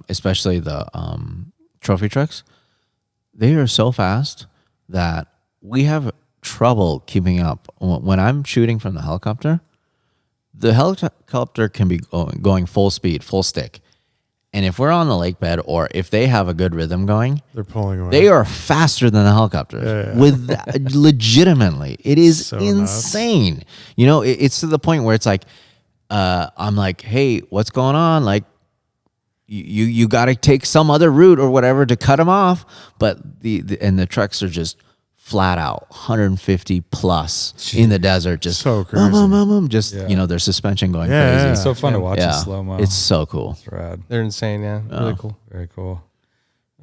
especially the trophy trucks, they are so fast that we have trouble keeping up. When I'm shooting from the helicopter can be going full speed, full stick. And if we're on the lake bed, or if they have a good rhythm going, They're pulling away. they are faster than the helicopters. With legitimately, it is So insane. You know, it's to the point where it's like, I'm like, hey, what's going on? Like, you got to take some other route or whatever to cut them off. But the trucks are just flat out 150 plus in the desert, just So crazy. just their suspension going Yeah, crazy. yeah. It's so fun to watch in slow mo. It's so cool. It's rad. They're insane. Yeah, really cool. Very cool.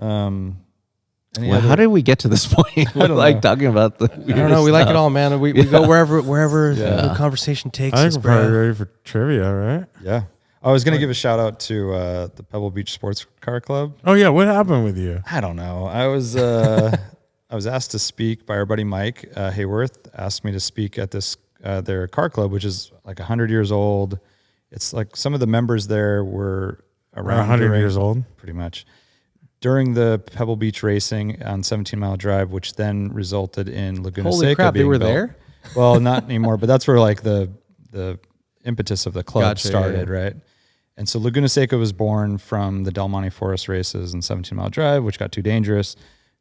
How did we get to this point? We're like talking about the. I don't know. We like it all, man. We go wherever the conversation takes I us, think we're probably bro. ready for trivia, right? Yeah. I was going to give a shout out to the Pebble Beach Sports Car Club. Oh yeah, what happened with you? I don't know. I was I was asked to speak by our buddy Mike Hayworth. Asked me to speak at this their car club, which is like 100 years old. It's like some of the members there were around 100 years old, pretty much, during the Pebble Beach racing on 17 Mile Drive, which then resulted in Laguna Holy Seca crap, they being were built. there? Well, not anymore, but that's where like the impetus of the club Gotcha, started, right? And so Laguna Seca was born from the Del Monte Forest races and 17 Mile Drive, which got too dangerous.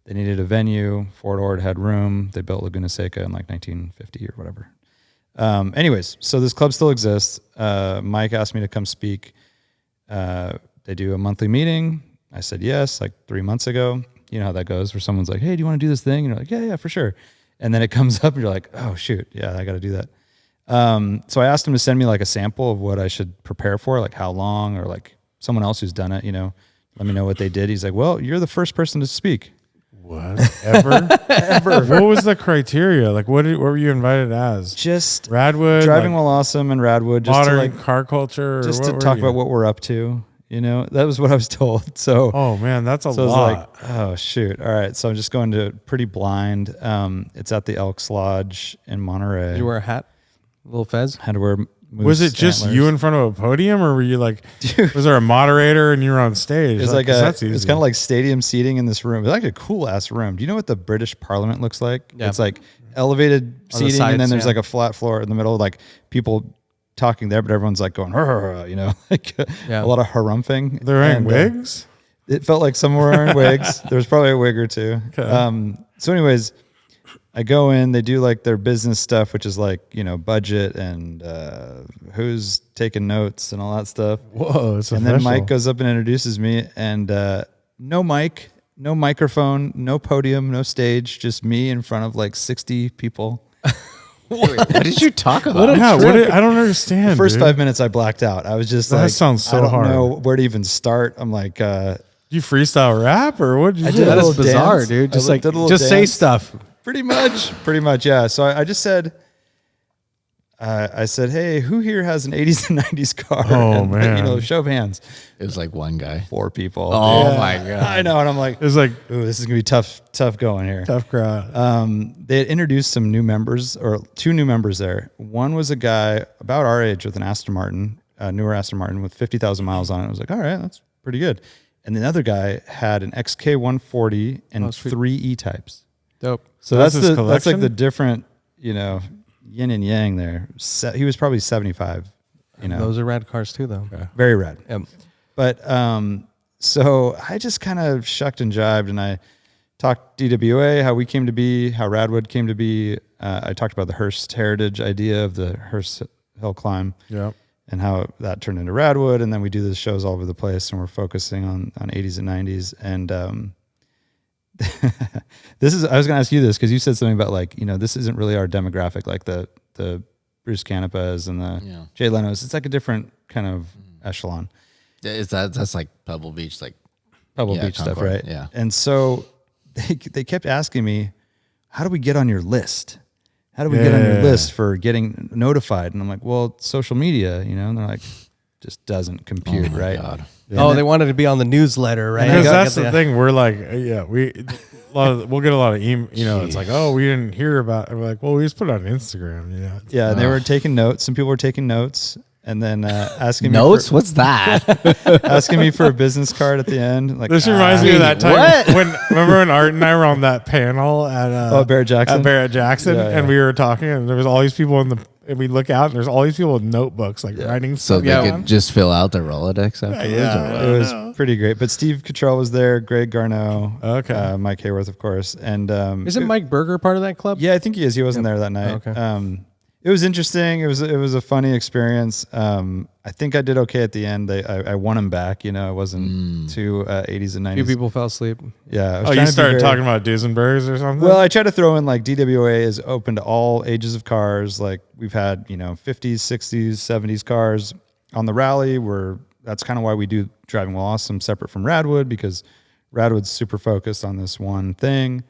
They needed a venue. Fort Ord had room. They built Laguna Seca in like 1950 or whatever. Anyways, so this club still exists. Mike asked me to come speak. They do a monthly meeting. I said yes, like 3 months ago. You know how that goes, where someone's like, hey, do you want to do this thing? And you're like, yeah, for sure. And then it comes up and you're like, oh, shoot, yeah, I got to do that. So I asked him to send me like a sample of what I should prepare for, like how long, or like someone else who's done it, let me know what they did. He's like, well, you're the first person to speak. What? Ever? What was the criteria? Like, what were you invited as? Just Radwood, driving while awesome and Radwood, just modern to like car culture, or just what to were talk you? about what we're up to. That was what I was told. So, Oh man, that's a so I was lot. like, oh shoot. All right. So I'm just going to pretty blind. It's at the Elks Lodge in Monterey. Did you wear a hat? A little fez? Had to wear moose Was it just antlers. you in front of a podium, or were you like, was there a moderator and you were on stage? It's like, like 'cause that's it's easy. kind of like stadium seating in this room. It's like a cool ass room. Do you know what the British Parliament looks like? Yeah. It's like elevated On the seating, and then sides, there's yeah. like a flat floor in the middle, like people talking there, but everyone's like going, like Yeah. a lot of harumphing. They're wearing And, wigs. It felt like some were wearing wigs. There was probably a wig or two. So anyways, I go in, they do like their business stuff, which is like, budget and who's taking notes and all that stuff. Whoa, it's And then Mike goes up and introduces me, and no mic, no microphone, no podium, no stage, just me in front of like 60 people. What did you talk about? I don't understand. The first dude. 5 minutes I blacked out. I was just That like, sounds so I don't hard. know where to even start. I'm like, You freestyle rap, or what did you I do? did a That is little bizarre, dance. dude. I Just did like, a little just say dance. stuff. Pretty much, yeah. So I just said, I said, hey, who here has an 80s and 90s car? Oh, And, man. show of hands. It was like one guy. 4 people. Oh Yeah. my god! I know, and I'm like, It's like ooh, this is gonna be tough going here. tough crowd. They had introduced some new members, or 2 new members there. One was a guy about our age with an Aston Martin, newer Aston Martin with 50,000 miles on it. I was like, all right, that's pretty good. And the other guy had an XK140 and 3 E-types. Dope. So That's that's his like collection? the different, yin and yang there. He was probably 75. Those are rad cars too, though. Very rad. Yep. But so I just kind of shucked and jived, and I talked DWA, how we came to be, how Radwood came to be. I talked about the Hearst Heritage idea of the Hearst Hill Climb. Yeah. And how that turned into Radwood, and then we do the shows all over the place, and we're focusing on 80s and 90s. And I was going to ask you this because you said something about like, this isn't really our demographic, like the Bruce Canepas and the Jay Leno's. It's like a different kind of echelon. That's like Pebble Beach, like Pebble Beach Concord, stuff, right? Yeah. And so they kept asking me, how do we get on your list? How do we get on your list for getting notified? And I'm like, well, social media, and they're like, just doesn't compute, right? God. Yeah. They wanted to be on the newsletter, right? Because that's the thing. We're like, we'll get a lot of email. It's like, oh, we didn't hear about it. We're like, well, we just put it on Instagram. Yeah, and they were taking notes. Some people were taking notes. And then asking me notes. What's that? asking me for a business card at the end. Like this reminds me of that time remember when Art and I were on that panel at Barrett Jackson. At Barrett Jackson, and we were talking, and there was all these people and we look out, and there's all these people with notebooks, like writing so stuff. They could just fill out their Rolodex afterwards. It was pretty great. But Steve Cottrell was there, Greg Garneau, Mike Hayworth, of course, and isn't Mike Berger part of that club? Yeah, I think he is. He wasn't there that night. Okay. It was interesting. It was a funny experience. I think I did okay at the end. I won him back. I wasn't too 80s and 90s. Few people fell asleep. Yeah. You started talking about Duesenbergs or something? Well, I tried to throw in like DWA is open to all ages of cars. Like we've had 50s, 60s, 70s cars on the rally. That's kind of why we do Driving While Awesome separate from Radwood, because Radwood's super focused on this one thing,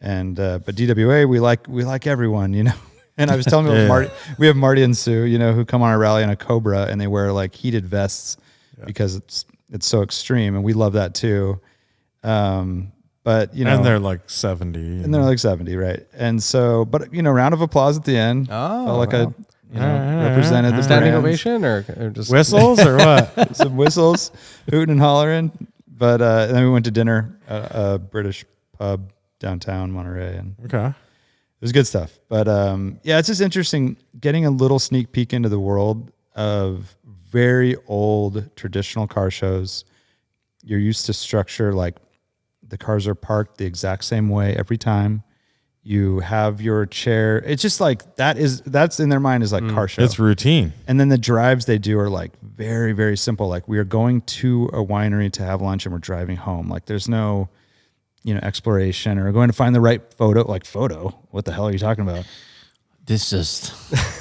and but DWA we like everyone. And I was telling them Marty, we have Marty and Sue, who come on our rally on a Cobra, and they wear like heated vests because it's so extreme, and we love that too. But and they're like 70, and they're like 70, right? And so, but round of applause at the end. Oh, felt like I represented the standing brands. ovation or just whistles or what? Some whistles, hooting and hollering. But then we went to dinner at a British pub downtown Monterey, and it was good stuff. But it's just interesting getting a little sneak peek into the world of very old traditional car shows. You're used to structure, like the cars are parked the exact same way every time. You have your chair. It's just like that's in their mind is like car show. It's routine. And then the drives they do are like very, very simple. Like we are going to a winery to have lunch and we're driving home. Like there's no exploration or going to find the right photo. Like photo, what the hell are you talking about? This just,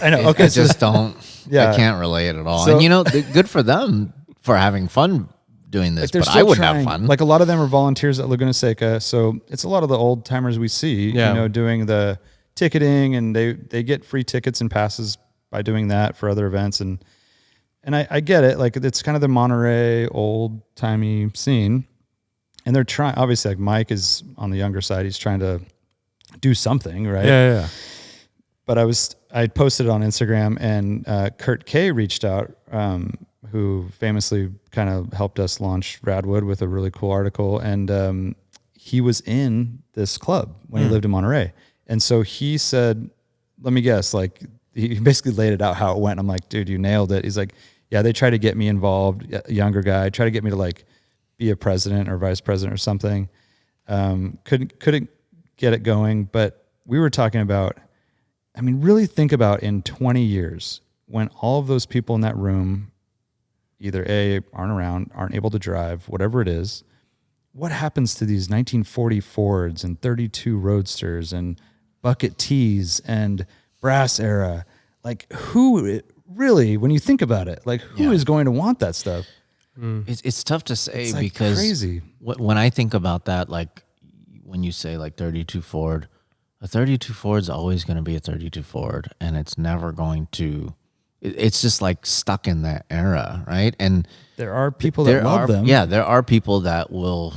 I know. Okay, I just don't. I can't relate at all. So, and good for them for having fun doing this, but I wouldn't have fun. Like a lot of them are volunteers at Laguna Seca, so it's a lot of the old timers we see, doing the ticketing, and they get free tickets and passes by doing that for other events, and I get it. Like it's kind of the Monterey old timey scene. And they're trying, obviously, like Mike is on the younger side. He's trying to do something, right? Yeah. But I posted it on Instagram, and Kurt K reached out, who famously kind of helped us launch Radwood with a really cool article. And he was in this club when he lived in Monterey. And so he said, let me guess, like he basically laid it out how it went. I'm like, dude, you nailed it. He's like, yeah, they try to get me involved, a younger guy, try to get me to like, be a president or vice president or something. Couldn't get it going, but we were talking about, really think about in 20 years when all of those people in that room either aren't around, aren't able to drive, whatever it is, what happens to these 1940 Fords and 32 Roadsters and Bucket T's and brass era? Like who really, when you think about it, like who is going to want that stuff? It's tough to say it's like because crazy. When I think about that, like when you say like 32 Ford, a 32 Ford is always going to be a 32 Ford, and it's never going to. It's just like stuck in that era, right? And there are people that love them. Yeah, there are people that will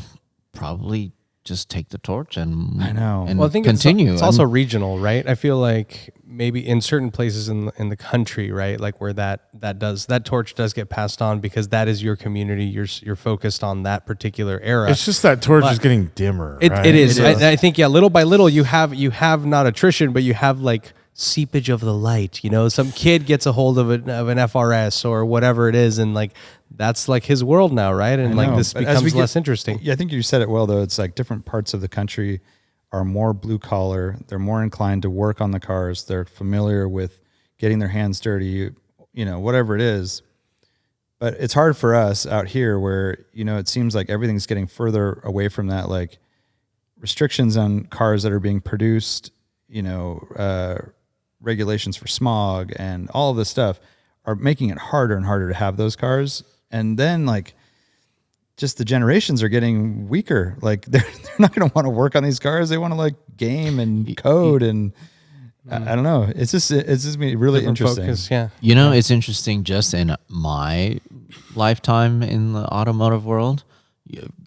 probably just take the torch and and I think continue. It's also regional, right? I feel like maybe in certain places in the country, right, like where that torch does get passed on because that is your community. You're focused on that particular era. It's just that torch is getting dimmer. It is. I think little by little you have not attrition, but you have like seepage of the light. You know, some kid gets a hold of an FRS or whatever it is, and like that's like his world now, right? And like this becomes less interesting. Yeah, I think you said it well though. It's like different parts of the country are more blue collar. They're more inclined to work on the cars. They're familiar with getting their hands dirty, you know, whatever it is. But it's hard for us out here where, you know, it seems like everything's getting further away from that, like restrictions on cars that are being produced, you know, regulations for smog and all of this stuff are making it harder and harder to have those cars. And then like just the generations are getting weaker. Like they're not going to want to work on these cars. They want to like game and code and I don't know. It's just really interesting. Focus, yeah. You know, it's interesting just in my lifetime in the automotive world.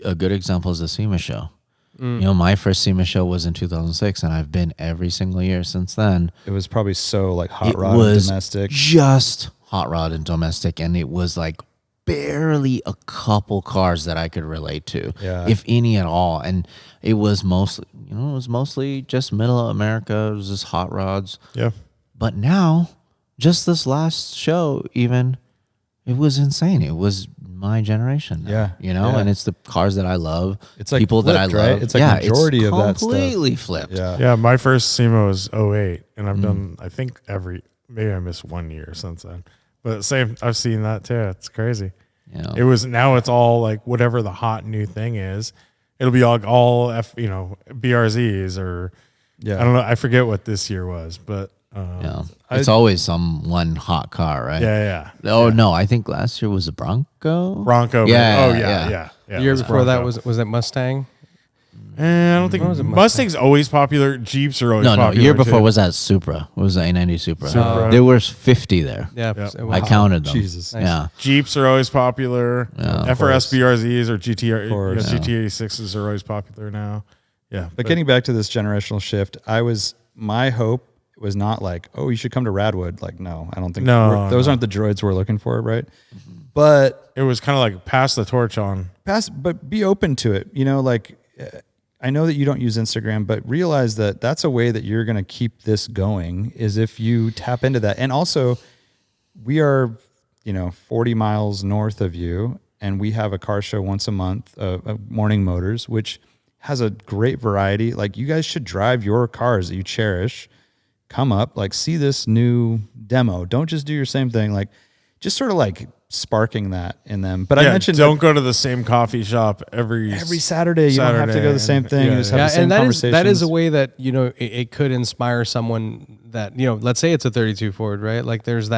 A good example is the SEMA show. You know, my first SEMA show was in 2006, and I've been every single year since then. It was probably so like hot rod and domestic. Just hot rod and domestic, and it was like barely a couple cars that I could relate to, if any at all. And it was mostly just middle America. It was just hot rods. Yeah. But now, just this last show, even, it was insane. It was my generation. Yeah. You know, and it's the cars that I love. It's like people flipped, that I love. right? It's like majority of that stuff. Completely flipped. Yeah. Yeah. My first SEMA was 08, and I've done, I think maybe I missed 1 year since then. But same, I've seen that too. It's crazy. Yeah. Now it's all like whatever the hot new thing is. It'll be all BRZs or I don't know. I forget what this year was, but it's always one hot car, right? Yeah. Oh no, I think last year was a Bronco. Yeah. The year before that was that Mustang? I don't think Mustang's always popular. Jeeps are always popular. No. Year before was that Supra. It was the A90 Supra. There was 50 there. Yeah, I counted them. Jesus. Nice. Yeah. Jeeps are always popular. Yeah, FRS BRZs or course. GT86s are always popular now. Yeah. But getting back to this generational shift, my hope was not like, oh, you should come to Radwood. Like, no, I don't think those aren't the droids we're looking for, right? But it was kind of like pass the torch on. But be open to it. You know, like I know that you don't use Instagram, but realize that that's a way that you're going to keep this going is if you tap into that. And also, we are, 40 miles north of you, and we have a car show once a month, Morning Motors, which has a great variety. Like, you guys should drive your cars that you cherish. Come up, like, see this new demo. Don't just do your same thing. Like, just sort of like sparking that in them. But I mentioned don't go to the same coffee shop every Saturday. You don't have to go to the same thing. You just have the same conversations. That is a way that it could inspire someone that let's say it's a 32 Ford, right? Like there's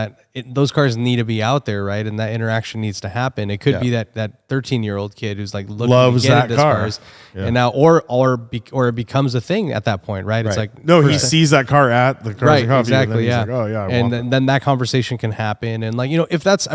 those cars need to be out there, right? And that interaction needs to happen. It could be that 13-year-old kid who's like loves that car, cars, and now or it becomes a thing at that point, right? It's like he sees that car at the Cars and Coffee, exactly, and then he's like, oh yeah, and then that conversation can happen, and like if that's,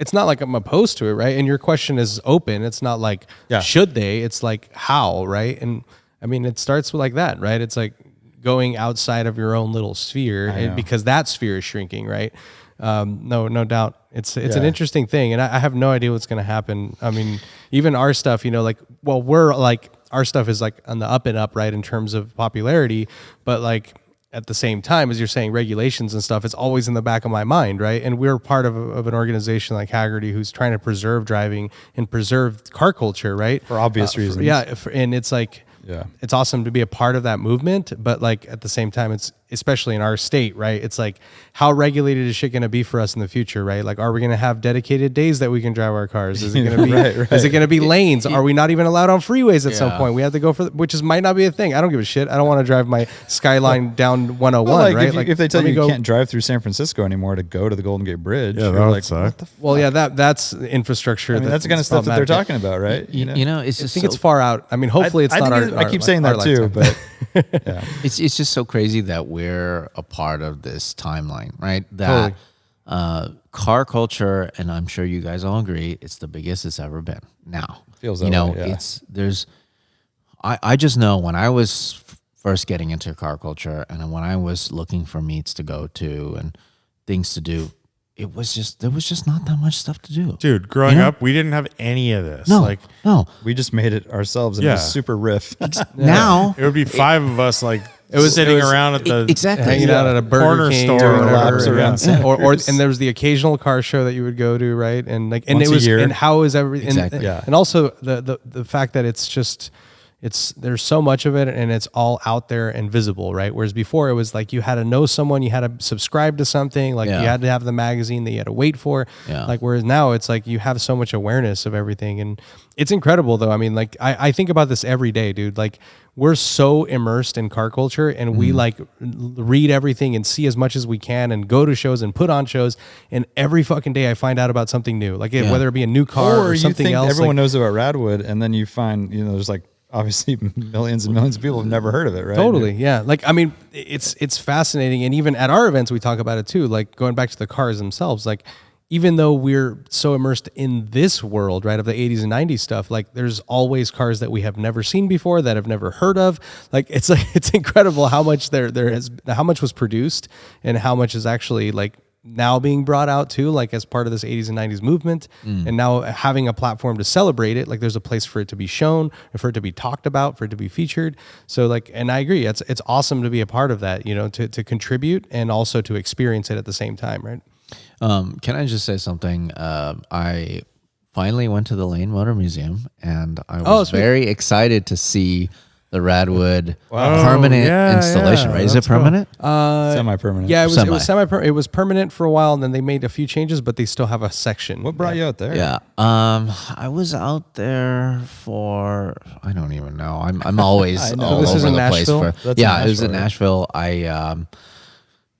it's not like I'm opposed to it, right? And your question is open. It's not like should they? It's like how, right? And it starts with like that, right? It's like going outside of your own little sphere, because that sphere is shrinking, right? No doubt. It's an interesting thing, and I have no idea what's going to happen. Even our stuff, we're like, our stuff is like on the up and up, right, in terms of popularity, but like at the same time, as you're saying, regulations and stuff, it's always in the back of my mind, right? And we're part of an organization like Hagerty who's trying to preserve driving and preserve car culture, right? For obvious reasons. And it's like, it's awesome to be a part of that movement, but like at the same time, it's especially in our state, right? It's like, how regulated is shit going to be for us in the future, right? Like, are we going to have dedicated days that we can drive our cars? Is it going to be Is it going to be lanes? Are we not even allowed on freeways at some point? We have to go which might not be a thing. I don't give a shit. I don't want to drive my Skyline down 101, right? If they tell you can't drive through San Francisco anymore to go to the Golden Gate Bridge, that you're would like, suck. what the fuck? Well, that's infrastructure. That's the kind of stuff that they're talking about, right? It's just I think it's far out. Hopefully it's not our I keep saying that too, but it's just so crazy that we're a part of this timeline, right? That car culture, and I'm sure you guys all agree, it's the biggest it's ever been. Now, feels that way, I just know when I was first getting into car culture, and when I was looking for meets to go to and things to do, there was just not that much stuff to do. Dude, growing up, we didn't have any of this. No. We just made it ourselves, and it was super riff. Now it would be 5 of us like It was sitting it was around at the exactly hanging out at a Burger corner King store or or whatever, laps around Santa or Cruz. and there was the occasional car show that you would go to, right? And like and Once it a was year. and how is everything Exactly. and, Yeah. and also the fact that it's just there's so much of it and it's all out there and visible, right? Whereas before it was like you had to know someone, you had to subscribe to something, like Yeah. you had to have the magazine that you had to wait for. Yeah. Like whereas now it's like you have so much awareness of everything, and it's incredible though. I mean, like I think about this every day, dude. Like we're so immersed in car culture and we like read everything and see as much as we can and go to shows and put on shows, and every fucking day I find out about something new, like whether it be a new car or Or you something think else. everyone like, knows about Radwood, and then you find, there's like obviously millions and millions of people have never heard of it, right? Totally, yeah. Like I mean, it's fascinating, and even at our events we talk about it too. Like going back to the cars themselves, like even though we're so immersed in this world, right, of the 80s and 90s stuff, like there's always cars that we have never seen before, that have never heard of. Like it's incredible how much how much was produced and how much is actually like now being brought out too, like as part of this 80s and 90s movement. And now having a platform to celebrate it, like there's a place for it to be shown, for it to be talked about, for it to be featured. So like, and I agree, it's awesome to be a part of that, to contribute and also to experience it at the same time, right? Can I just say something? I finally went to the Lane Motor Museum, and I was sweet. very excited to see the Radwood permanent installation. Right? Is it permanent? Semi-permanent. Yeah, it was Semi. it was permanent for a while, and then they made a few changes, but they still have a section. What brought you out there? Yeah. I was out there for I don't even know. I'm always I know. all This over is the in place Nashville? for That's in it was in Nashville, Nashville. I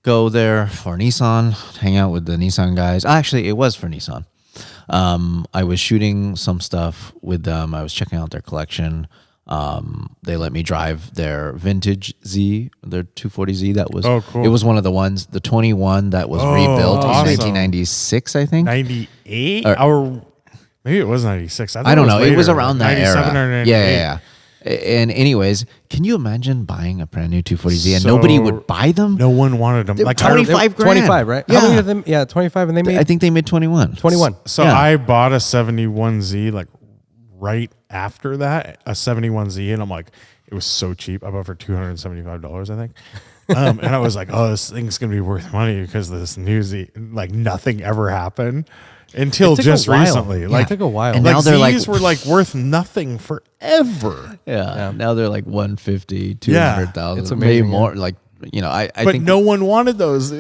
go there for Nissan, hang out with the Nissan guys. Actually, it was for Nissan. I was shooting some stuff with them. I was checking out their collection. They let me drive their vintage Z, their 240Z. That was cool. It was one of the ones, the 21 that was rebuilt in awesome. 1996, I think. 98 Or- or maybe it was 96. I don't know. It was later, around that 97 era. or 98. Yeah. And anyways, can you imagine buying a brand new 240Z and So- nobody would buy them? No one wanted them. They're Like 25 grand. 25, right? Yeah. How many of them? Yeah, 25, and they made I think they made 21. 21. So Yeah. I bought a 71Z like right after that, a 71Z, and I'm like, it was so cheap. I bought it for $275, I think. And I was like, oh, this thing's gonna be worth money because this new Z, like nothing ever happened until It took just a while. recently. Yeah, Like it took a while. And like now they're like- Z's were like worth nothing forever. Yeah. Now they're like 150, It's 200,000, amazing, maybe yeah. more. Like, I But think no one wanted those.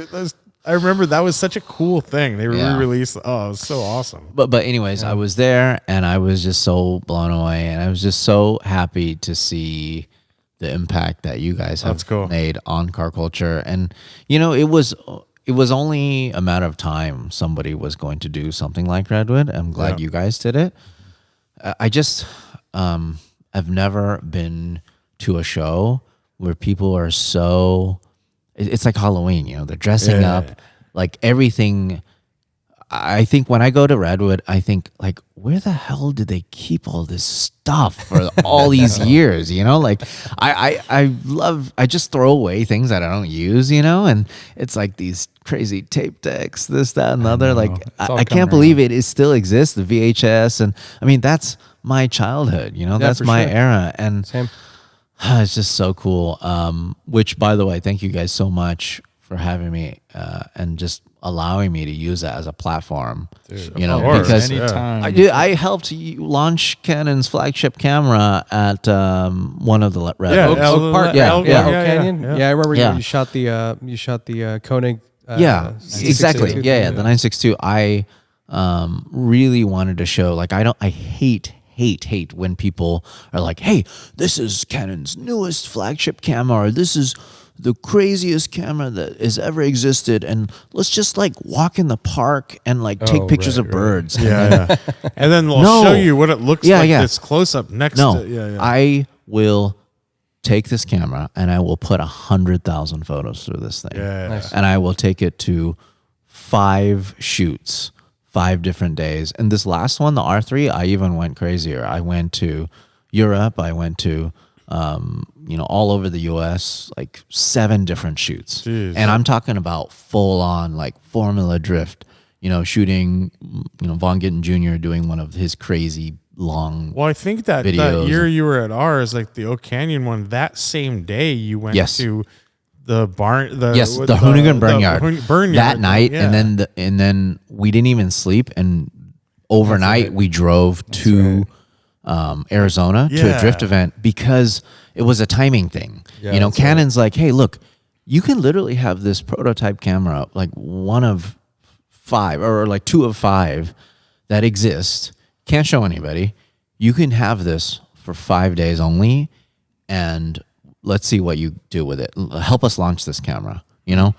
I remember that was such a cool thing. They Yeah. re-released. Oh, it was so awesome. But anyways, I was there and I was just so blown away, and I was just so happy to see the impact that you guys have That's cool. made on car culture. And it was only a matter of time somebody was going to do something like Redwood. I'm glad you guys did it. I just I've never been to a show where people are so it's like Halloween, they're dressing up like everything. I think when I go to Redwood, I think like, where the hell did they keep all this stuff for all these years? Like I just throw away things that I don't use, and it's like these crazy tape decks, this, that, and the other. Like all I can't coming believe it still exists, the VHS. And I mean, that's my childhood, that's for my sure. era. And Same. it's just so cool. Which, by the way, thank you guys so much for having me and just allowing me to use that as a platform. course, because anytime. I helped launch Canon's flagship camera at one of the Red Yeah, Oaks. Oak Park. Yeah, Oak yeah. Canyon. Yeah, I remember Yeah. you shot the Koenig. Yeah, exactly. 962. Yeah, the 962. I really wanted to show. Like, I hate when people are like, "Hey, this is Canon's newest flagship camera, or this is the craziest camera that has ever existed, and let's just like walk in the park and like take pictures of birds." Yeah. And then we'll No. show you what it looks Yeah, like yeah. this close up next No, to. Yeah. I will take this camera and I will put 100,000 photos through this thing. Yeah. Nice. And I will take it to 5 shoots, 5 different days. And this last one, the R3, I even went crazier. I went to Europe. I went to, all over the US, like 7 different shoots. Jeez. And I'm talking about full on like Formula Drift, shooting, Von Gittin Jr. doing one of his crazy long. Well, I think that year you were at ours, like the Oak Canyon one, that same day you went to the barn. The Hoonigan Burnyard that night, yeah. and then we didn't even sleep, and overnight we drove to Arizona to a drift event because it was a timing thing. Yeah, Canon's like, hey, look, you can literally have this prototype camera, like one of 5 or like 2 of 5 that exist. Can't show anybody. You can have this for 5 days only, and let's see what you do with it. Help us launch this camera. You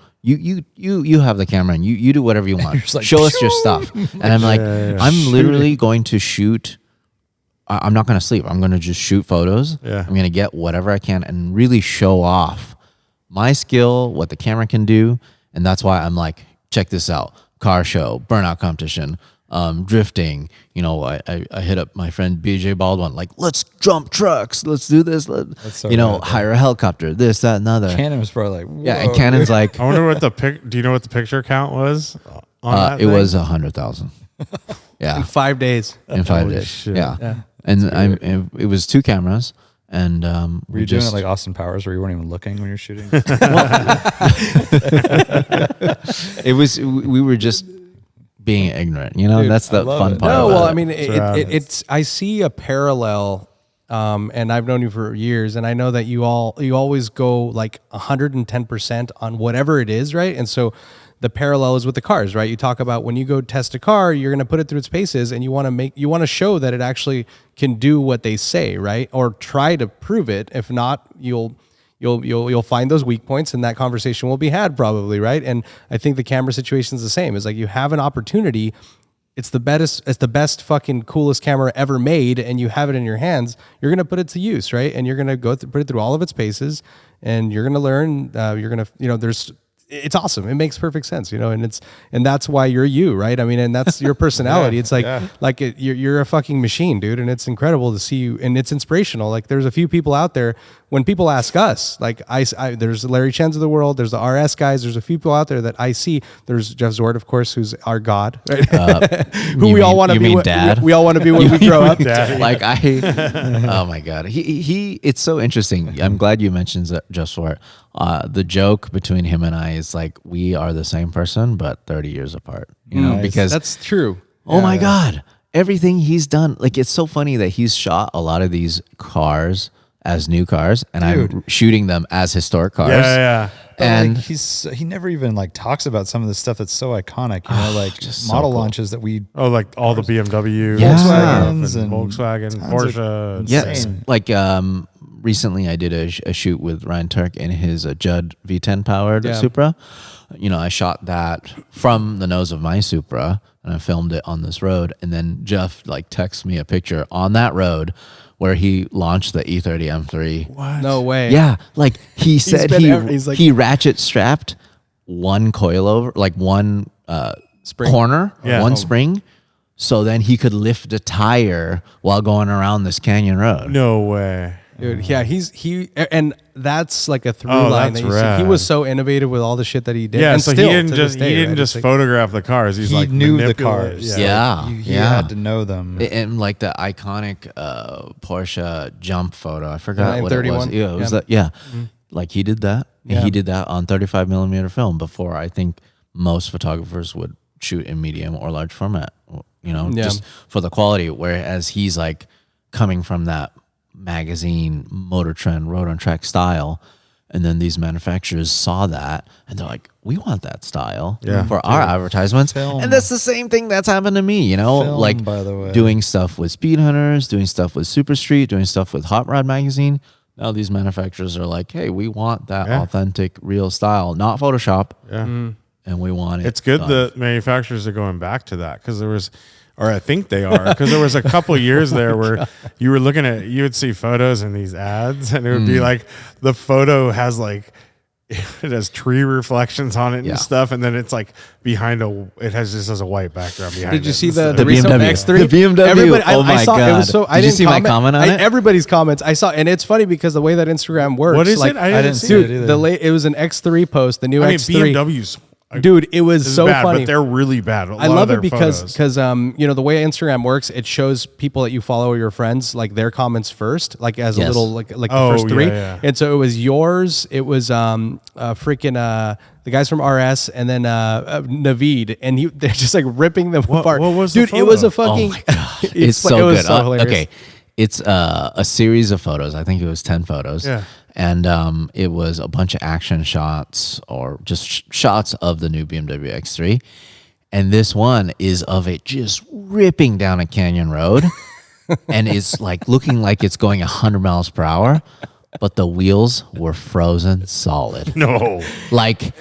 have the camera and you do whatever you want. Like, show us your stuff. And I'm like, I'm literally going to shoot. I'm not going to sleep. I'm going to just shoot photos. Yeah. I'm going to get whatever I can and really show off my skill, what the camera can do. And that's why I'm like, check this out. Car show, burnout competition, drifting. I hit up my friend BJ Baldwin, like, let's jump trucks, let's do this. Hire a helicopter, this, that, and other. Canon was probably like, whoa. Yeah, and Canon's like, I wonder what do you know what the picture count was on that it was 100,000. Yeah. In 5 days. In 5 days. Shit. Yeah. And it was 2 cameras. And were you doing it like Austin Powers where you weren't even looking when you're shooting? We were just being ignorant, Dude, that's the fun part. No, well, I mean, it's I see a parallel, and I've known you for years, and I know that you always go like 110% on whatever it is, right? And so the parallel is with the cars, right? You talk about when you go test a car, you're going to put it through its paces, and you want to show that it actually can do what they say, right? Or try to prove it. If not, you'll find those weak points, and that conversation will be had probably, right? And I think the camera situation is the same. It's like you have an opportunity. It's the best fucking coolest camera ever made, and you have it in your hands. You're gonna put it to use, right? And you're gonna put it through all of its paces, and you're gonna learn. You're gonna, it's awesome. It makes perfect sense, and that's why you're you, right? I mean, and that's your personality. It's like you're a fucking machine, dude, and it's incredible to see you, and it's inspirational. Like there's a few people out there. When people ask us, like there's Larry Chen's of the world, there's the RS guys, there's a few people out there that I see. There's Jeff Zord, of course, who's our god, right? Who we all want to be. Dad? We all want to be when we grow up. Like oh my god, he. It's so interesting. I'm glad you mentioned Jeff Zord. The joke between him and I is like we are the same person, but 30 years apart. Because that's true. Oh my god, everything he's done. Like it's so funny that he's shot a lot of these cars as new cars, and I'm shooting them as historic cars. Yeah. And he never even like talks about some of the stuff that's so iconic, model launches that we like all the BMW, Volkswagen, Porsche. Yes, like recently I did a shoot with Ryan Turk in his Judd V10 powered Supra. I shot that from the nose of my Supra, and I filmed it on this road, and then Jeff like texts me a picture on that road where he launched the E30 M3. What? No way. Yeah, like he said he ratchet strapped one coilover, like one spring. Corner, one spring, so then he could lift a tire while going around this canyon road. No way. Dude, yeah, and that's like a through line that you see. He was so innovative with all the shit that he did. Yeah, and so still, he didn't just photograph the cars. He knew the cars. Yeah, he had to know them. And like the iconic Porsche jump photo, I forgot what it was. Yeah, it was that. Yeah, like he did that. Yeah. He did that on 35 millimeter film before I think most photographers would shoot in medium or large format. Just for the quality. Whereas he's like coming from that magazine, Motor Trend, Road on Track style, and then these manufacturers saw that and they're like, we want that style for our advertisements. And that's the same thing that's happened to me, like by the way, doing stuff with Speed Hunters, doing stuff with Super Street, doing stuff with Hot Rod Magazine. Now these manufacturers are like, hey, we want that authentic, real style, not Photoshop. Yeah. And we want it. It's good that manufacturers are going back to that, because there was, or I think they are, because there was a couple of years there where you would see photos in these ads, and it would be like the photo has like, it has tree reflections on it and stuff, and then it's like behind it has a white background behind it. Did you see the BMW X3? The BMW. Everybody, oh my god! It was so, Did you see my comment on it? Everybody's comments. I saw, and it's funny because the way that Instagram works. What is it? I didn't see it either. It was an X3 post. The new X3. BMW's Dude, it was so bad, funny. but they're really bad. I love it because you know, the way Instagram works, it shows people that you follow or your friends like their comments first, like as a little like the first three. And so it was yours. It was freaking the guys from RS, and then Naveed, and they're just like ripping them apart. What was dude? the It was a photo? fucking. Oh my God. It's so it was good. so hilarious. Okay. It's a series of photos. I think it was 10 photos. Yeah. And it was a bunch of action shots or just shots of the new BMW X3. And this one is of it just ripping down a canyon road. And it's like looking like it's going 100 miles per hour, but the wheels were frozen solid. No. Like,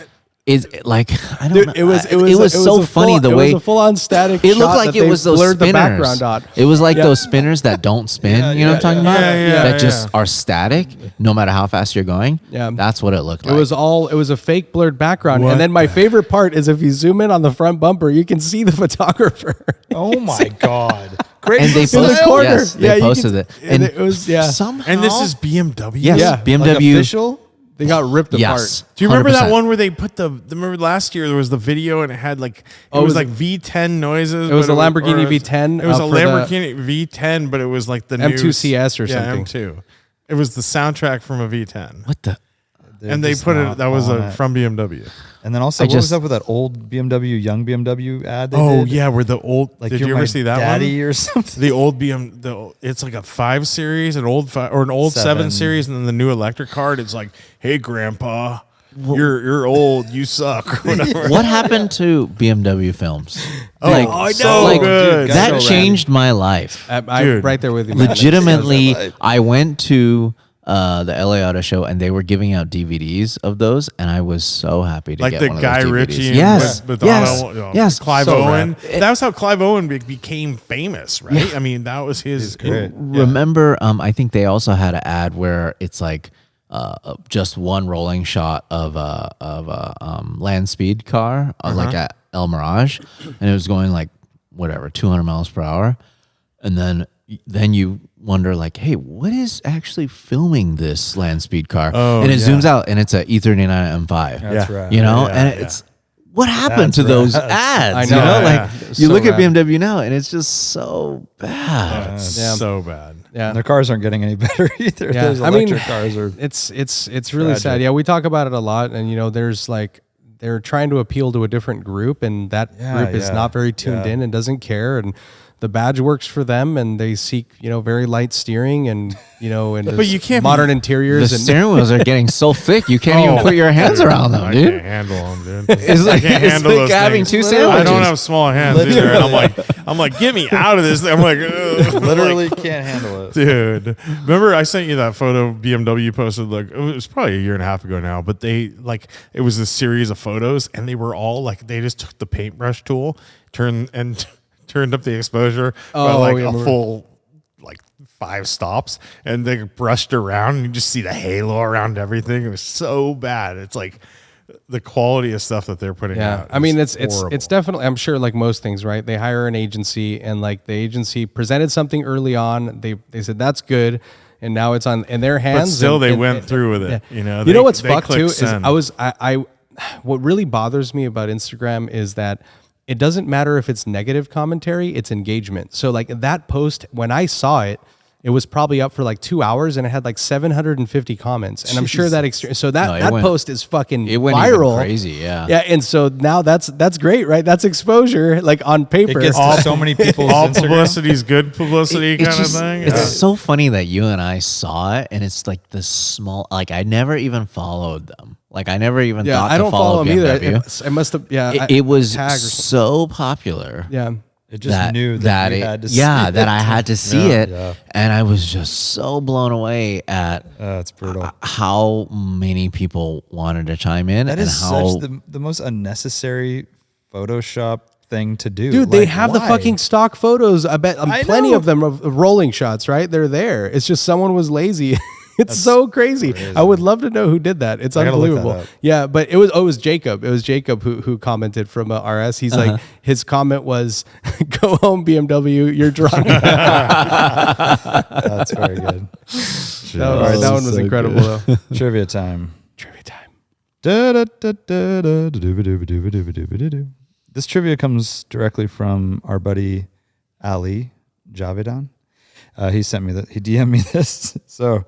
it's like, I don't know. It was so funny the way it was a full-on static. it looked shot like that it they was those blurred spinners. the background on. It was like those spinners that don't spin. You know what I'm talking about? That just are static, no matter how fast you're going. Yeah. That's what it looked It like. was a fake blurred background. What And then my favorite part is if you zoom in on the front bumper, you can see the photographer. Oh my God. Great. and they in the posted, corner. yes, they you posted can- it. And it was somehow, And this is BMW. yes, Yeah. BMW. Like official? they got ripped Yes. apart. Do you remember that 100%. one where they put remember last year there was the video and it had like it was like V10 noises. It was but a Lamborghini or V10, It was a for the Lamborghini V10, but it was like the M2 new CS or something. M2. It was the soundtrack from a V10. What the? And they just put it not that was on it. from BMW. And then also, what was up with that old BMW, young BMW ad? They did? Yeah, where the old Like did you're you my ever see that daddy one? or something? The old it's like a 5 Series, an old 5 or an old 7 Series, and then the new electric card. It's like, hey, Grandpa, you're old, you suck. Or whatever. What happened to BMW films? I know. like, Good. that So changed my life. I'm Dude. right there with you. man. Legitimately, I went to the LA Auto Show and they were giving out DVDs of those, and I was so happy to Like get the one Guy of those DVDs. Ritchie, and Yes, yes. Clive So Owen. rad. That was how Clive Owen became famous, right? I mean, that was his. great. Remember, I think they also had an ad where it's like just one rolling shot of a land speed car, like at El Mirage, and it was going like whatever 200 miles per hour, and then you wonder like, hey, what is actually filming this land speed car? And it zooms out, and it's a E39 M5. That's right. You know, Yeah, and it's what happened That's to those right. ads? I know, You know, yeah. like It's you so look at rad. BMW now, and it's just so bad. So bad. Yeah. And their cars aren't getting any better either. Yeah. Those I mean, electric cars are. It's really tragic. sad. Yeah, we talk about it a lot, and you know, there's like they're trying to appeal to a different group, and that group is not very tuned in and doesn't care, and the badge works for them, and they seek, you know, very light steering and, you know, and But you can't modern be- interiors The and steering wheels are getting so thick you can't even put your hands around them, I dude. can't handle them, dude. It's like, I can't it's handle like those having things. two I sandwiches. don't have small hands either, and I'm like, get me out of this. I'm like, ugh. Literally can't handle it. Dude, remember I sent you that photo BMW posted, like it was probably a year and a half ago now, but they like it was a series of photos and they were all like they just took the paintbrush tool, turned up the exposure by like a full like 5 stops, and they brushed around and you just see the halo around everything. It was so bad. It's like the quality of stuff that they're putting out. I mean, is it's horrible. definitely, I'm sure, like most things, right? They hire an agency, and like the agency presented something early on. They said that's good, and now it's on in their hands. But still, and- they and- went and- through with it. yeah. You know, You know what's they fucked too clicked is send. what really bothers me about Instagram is that it doesn't matter if it's negative commentary, it's engagement. So like that post, when I saw it, it was probably up for like 2 hours and it had like 750 comments. And I'm sure that that went- post is fucking It went viral. even crazy, yeah. Yeah, and so now that's great, right? That's exposure, like on paper. It gets to so many people's all Instagram. publicity is good publicity It's kind just- of thing. It's Yeah. so funny that you and I saw it, and it's like the small. Like I never even followed them. Like I never even Yeah, thought I don't to follow them either. BMW. I must have. Yeah, It was tag or something. so popular. Yeah. It just knew that you had to see that it. I had to see it, yeah. and I was just so blown away at It's brutal. how many people wanted to chime in, That and is how such the most unnecessary Photoshop thing to do. Dude, they Like, have the why? fucking stock photos. I bet I plenty know. of them of rolling shots, right? They're there. It's just someone was lazy. It's so crazy. I would love to know who did that. It's I gotta look that unbelievable. up. Yeah, but it was Jacob. It was Jacob who commented from RS. He's like, his comment was, "Go home, BMW. You're drunk." That's very good. That one was so incredible though. Trivia time. Trivia time. This trivia comes directly from our buddy Ali Javedan. He sent me that. He DM'd me this. So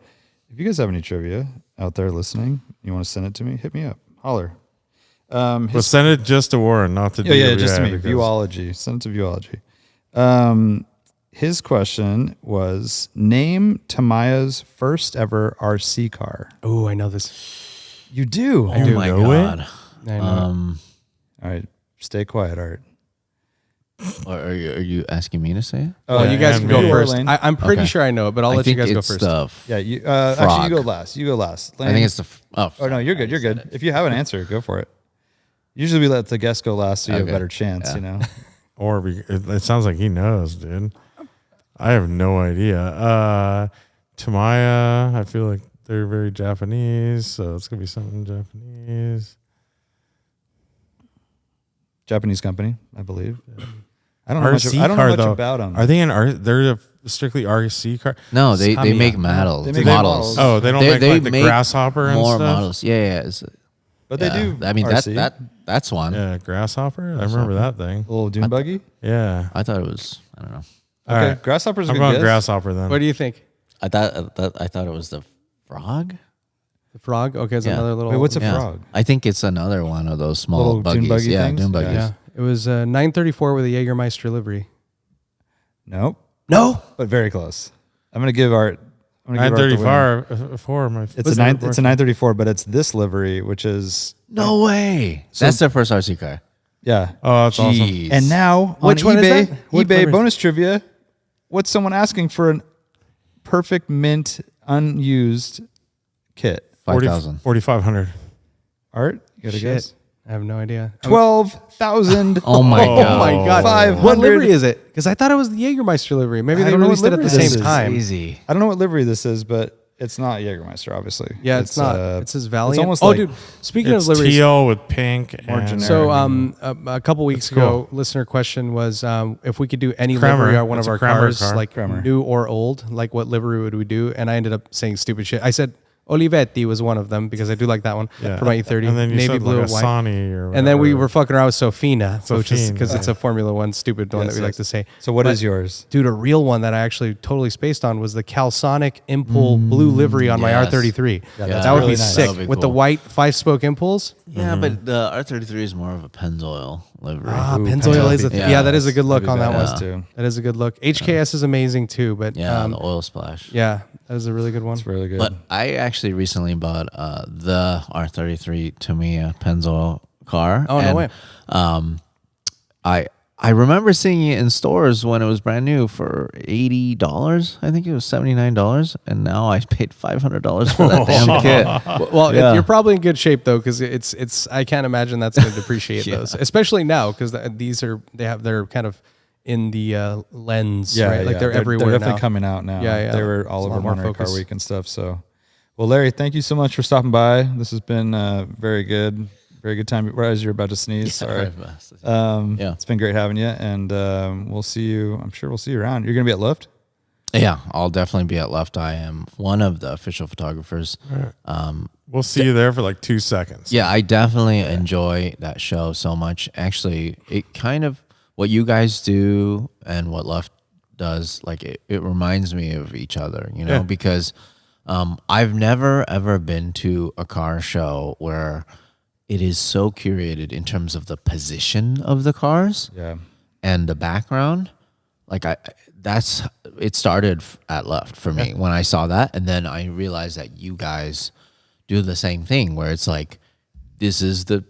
if you guys have any trivia out there listening, you want to send it to me, hit me up. Holler. But send it just to Warren, not to yeah, just to me. Viewology. Send it to Viewology. His question was, name Tamaya's first ever RC car. Oh, I know this. You do? Oh my God. I know. All right. Stay quiet, Art. Are you asking me to say it? Well, you guys can go me. first. Lane. I'm pretty sure I know it, but I'll let you guys go first. Yeah, actually, you go last. You go last. Lane. I think it's the. Oh no, you're good. You're good. If you have an answer, go for it. Usually we let the guest go last, so you have a better chance. You know. Or it sounds like he knows, dude. I have no idea. Tamaya, I feel like they're very Japanese, so it's gonna be something Japanese. Japanese company, I believe. Yeah. I don't know much about them. Are they they're a strictly RC car? No, they make models. They make models. Oh, they don't make the Grasshopper and more stuff? models. Yeah. But they do. I mean, RC. that's one. Yeah, Grasshopper. I remember that thing. A little dune buggy. Yeah. I thought it was. I don't know. Okay, right. Grasshopper's a I'm good going guess. Grasshopper then. What do you think? I thought it was the frog. The frog? Okay, it's another little. Wait, what's a frog? I think it's another one of those small Little buggies. dune buggy yeah, things? dune buggies. Yeah, it was 934 with a Jägermeister livery. Nope. No, But very close. I'm gonna give Art. 934. It's a 934, but it's this livery, which is No way. That's their first RC car. yeah. Oh, that's awesome. Jeez. And now Which on one is eBay, that? What eBay number is bonus trivia. What's someone asking for an perfect mint unused kit? 5,000. 4,500. Art, you got a shit. guess? I have no idea. 12,000. Oh my Oh god. my god! 500. What livery is it? Because I thought it was the Jägermeister livery. Maybe I they don't know released what it at the livery this same is. time. Easy. I don't know what livery this is, but it's not Jägermeister, obviously. Yeah, it's not. It says Valiant. It's almost oh, like dude. Speaking It's of liveries, teal with pink. More And generic. so a couple weeks That's cool. ago, listener question was if we could do any Kramer. livery on one It's of a our Kramer cars, car. like Kramer. new or old, like what livery would we do? And I ended up saying stupid shit. I said Olivetti was one of them because I do like that one for my E30. And then you navy said blue like a white. Sani or And then we whatever. were fucking around with Sofina, which is Sofina. because it's a Formula One stupid one Yes, that we like yes. to say. So what But- is yours? Dude, a real one that I actually totally spaced on was the Calsonic Impul blue livery on my Yes. R33. Yeah, that's that would really be nice. sick That would be with the cool. white 5-spoke Impuls. Yeah, but the R33 is more of a Pennzoil livery. Ah, Ooh, Pennzoil is a Yeah. that is a good look That'd on be that badass one. too. That is a good look. HKS is amazing too, but Yeah, the oil splash. yeah, that is a really good one. It's really good. But I actually recently bought the R33 Tamiya Pennzoil car. Oh, no way. I remember seeing it in stores when it was brand new for $80. I think it was $79, and now I paid $500 for that damn kit. Well, Yeah. you're probably in good shape though, because it's. I can't imagine that's going to depreciate those, especially now because they're kind of in the lens, right? Like they're everywhere They're definitely now. coming out now. Yeah, yeah. They were all It's a over lot more Monterey Car focus. Week and stuff. So, well, Larry, thank you so much for stopping by. This has been very good. Very good time. As you're about to sneeze, sorry. Yeah. It's been great having you, and we'll see you. I'm sure we'll see you around. You're gonna be at Lyft. Yeah, I'll definitely be at Left. I am one of the official photographers. We'll see you there for like 2 seconds. Yeah, I definitely enjoy that show so much. Actually, it kind of what you guys do and what Left does, like it reminds me of each other, you know, Yeah. because I've never ever been to a car show where it is so curated in terms of the position of the cars Yeah. and the background. Like it started at Left for me when I saw that, and then I realized that you guys do the same thing where it's like this is the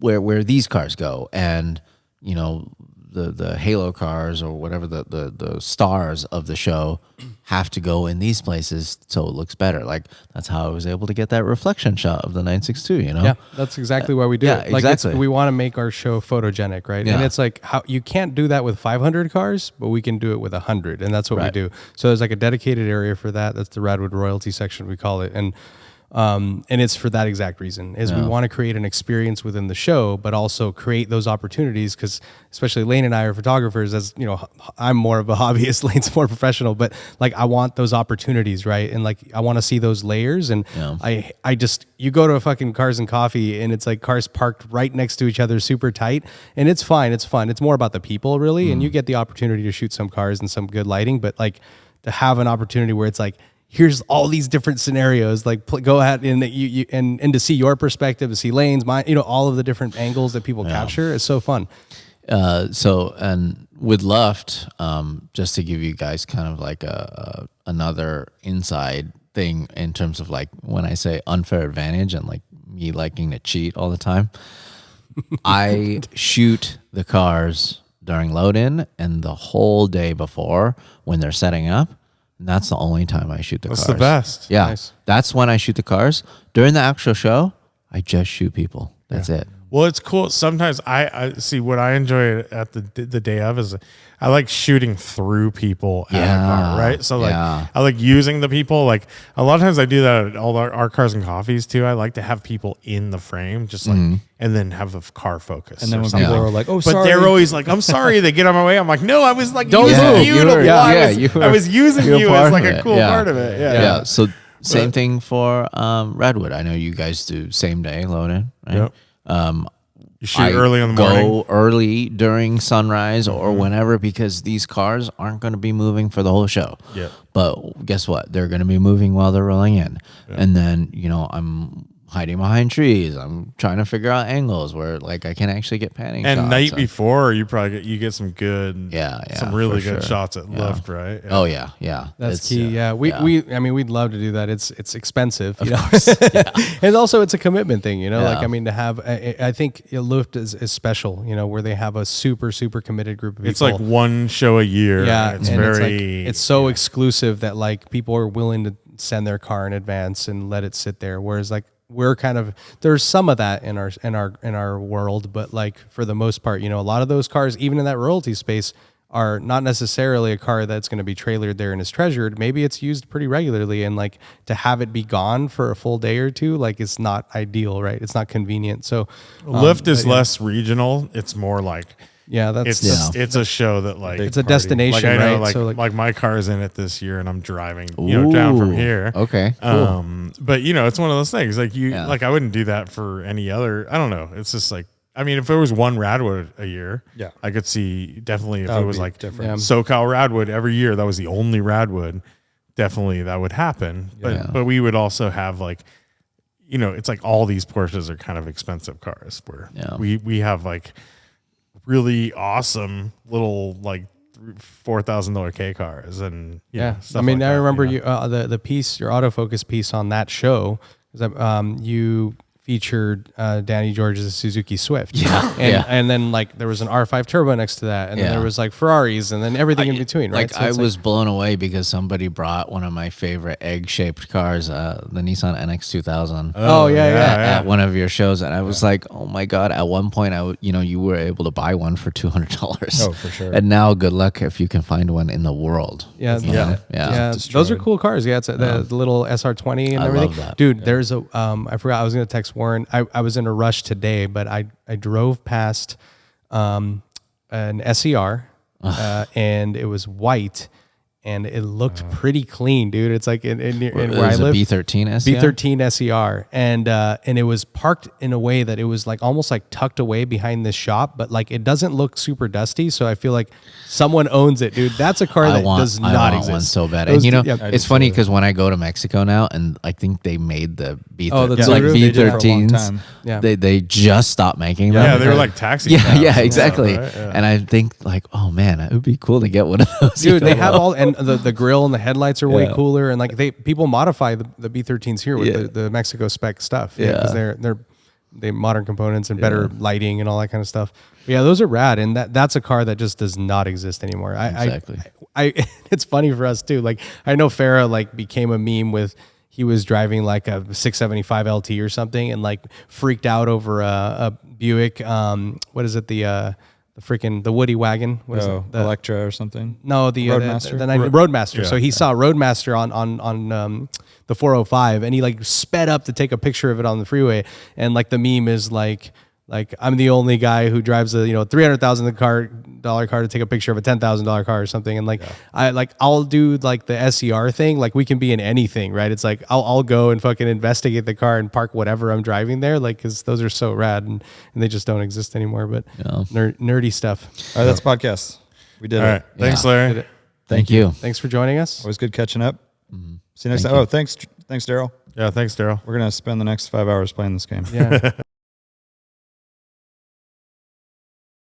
where these cars go, and you know the Halo cars or whatever the stars of the show have to go in these places so it looks better. Like that's how I was able to get that reflection shot of the 962. You know, Yeah, that's exactly why we do yeah, it. Like exactly. we want to make our show photogenic, right? And Yeah. it's like how you can't do that with 500 cars, but we can do it with 100, and that's what we Right. do. So there's like a dedicated area for that. That's the Radwood royalty section we call it, and And it's for that exact reason is we want to create an experience within the show, but also create those opportunities. Cause especially Lane and I are photographers, as you know, I'm more of a hobbyist, Lane's more professional, but like, I want those opportunities. Right. And like, I want to see those layers. And you go to a fucking Cars and Coffee and it's like cars parked right next to each other, super tight. And it's fine. It's fun. It's more about the people really. And you get the opportunity to shoot some cars and some good lighting, but like to have an opportunity where it's like, here's all these different scenarios, like go ahead and to see your perspective, to see Lane's, mine, all of the different angles that people capture is so fun. And with Luft, just to give you guys kind of like another inside thing in terms of like when I say unfair advantage and like me liking to cheat all the time, I shoot the cars during load-in and the whole day before when they're setting up. And that's the only time I shoot the cars. That's the best. Yeah. Nice. That's when I shoot the cars. During the actual show, I just shoot people. That's it. Well, it's cool. Sometimes I see what I enjoy at the day of is I like shooting through people at a car, right? So like I like using the people. Like a lot of times I do that at all our Cars and Coffees too. I like to have people in the frame, just like, and then have the car focus. And then when people are like, "Oh, sorry," but they're always like, "I'm sorry," they get on my way. I'm like, "No, I was like Don't using move. you to I was using you as like a cool Yeah. part of it." Yeah. So same thing for Redwood. I know you guys do same day load in, right? Yep. You shoot early in the morning. Go early during sunrise or whenever because these cars aren't going to be moving for the whole show. Yeah. But guess what? They're going to be moving while they're rolling in. Yeah. And then, I'm hiding behind trees. I'm trying to figure out angles where like I can actually get panning shots. And night before, you probably get some good, some really good sure. shots at lift, right? Yeah. Oh yeah. That's key. Yeah. We'd love to do that. It's expensive, you know, and also it's a commitment thing, like, I mean, to have, I think Lyft is special, where they have a super, super committed group of people. It's like one show a year. Yeah. It's and very, it's so exclusive that like people are willing to send their car in advance and let it sit there. Whereas like, we're kind of, there's some of that in our world, but like for the most part, a lot of those cars, even in that royalty space, are not necessarily a car that's going to be trailered there and is treasured. Maybe it's used pretty regularly, and like to have it be gone for a full day or two, like it's not ideal, right? It's not convenient. So Lyft is less regional. It's more like, it's a show that like it's a destination, like I know, right? Like my car's in it this year, and I'm driving down from here. Okay, cool. But it's one of those things like like I wouldn't do that for any other. I don't know. It's just like, I mean, if it was one Radwood a year, I could see definitely if it was like different. SoCal Radwood every year, that was the only Radwood. Definitely that would happen. But we would also have like, it's like all these Porsches are kind of expensive cars where we have like really awesome little like $4,000 K cars and stuff. I mean, like I that, remember you the piece, your autofocus piece on that show, you featured Danny George's Suzuki Swift. And then like there was an R5 turbo next to that, and then there was like Ferraris, and then everything in between, right? Like I was blown away because somebody brought one of my favorite egg-shaped cars, the Nissan NX 2000. At one of your shows, and I was like, oh my god! At one point, you were able to buy one for $200. Oh, for sure. And now, good luck if you can find one in the world. Yeah. Those are cool cars. Yeah, it's the little SR20 and everything. Love that. Dude, there's a I forgot I was gonna text Warren. I was in a rush today, but I drove past an SER and it was white and it looked pretty clean, dude. It's like in where I live. B13 SER? B13 SER. And it was parked in a way that it was like almost like tucked away behind this shop, but like it doesn't look super dusty. So I feel like someone owns it, dude. That's a car does not exist. I want one so bad. And it's funny because when I go to Mexico now, and I think they made the B13s, like B13s. Yeah. They just stopped making them. Yeah, they were like taxi. Yeah, exactly. Stuff, right? And I think like, oh man, it would be cool to get one of those. Dude, they have all, and the grill and the headlights are way cooler, and like people modify the B13s here with the Mexico spec stuff. Because they modern components and better lighting and all that kind of stuff. But yeah, those are rad, and that's a car that just does not exist anymore. Exactly. I it's funny for us too. Like I know Farah like became a meme with. He was driving like a 675 LT or something and like freaked out over a Buick. What is it? The the Woody wagon. What is it? The Electra or something. No, the Roadmaster? Roadmaster. Yeah. So he saw Roadmaster on the 405, and he like sped up to take a picture of it on the freeway. And like the meme is like I'm the only guy who drives a $300,000 car to take a picture of a $10,000 car or something. And I'll do like the SER thing. Like we can be in anything, right? It's like I'll go and fucking investigate the car and park whatever I'm driving there, like because those are so rad and they just don't exist anymore. But nerdy stuff. All right, that's podcast. We did All it. right. Thanks, Yeah. Larry. Thank you. Thanks for joining us. Always good catching up. See you next Thank time. you. Oh, thanks, Daryl. Yeah. Thanks, Daryl. We're gonna spend the next 5 hours playing this game. Yeah.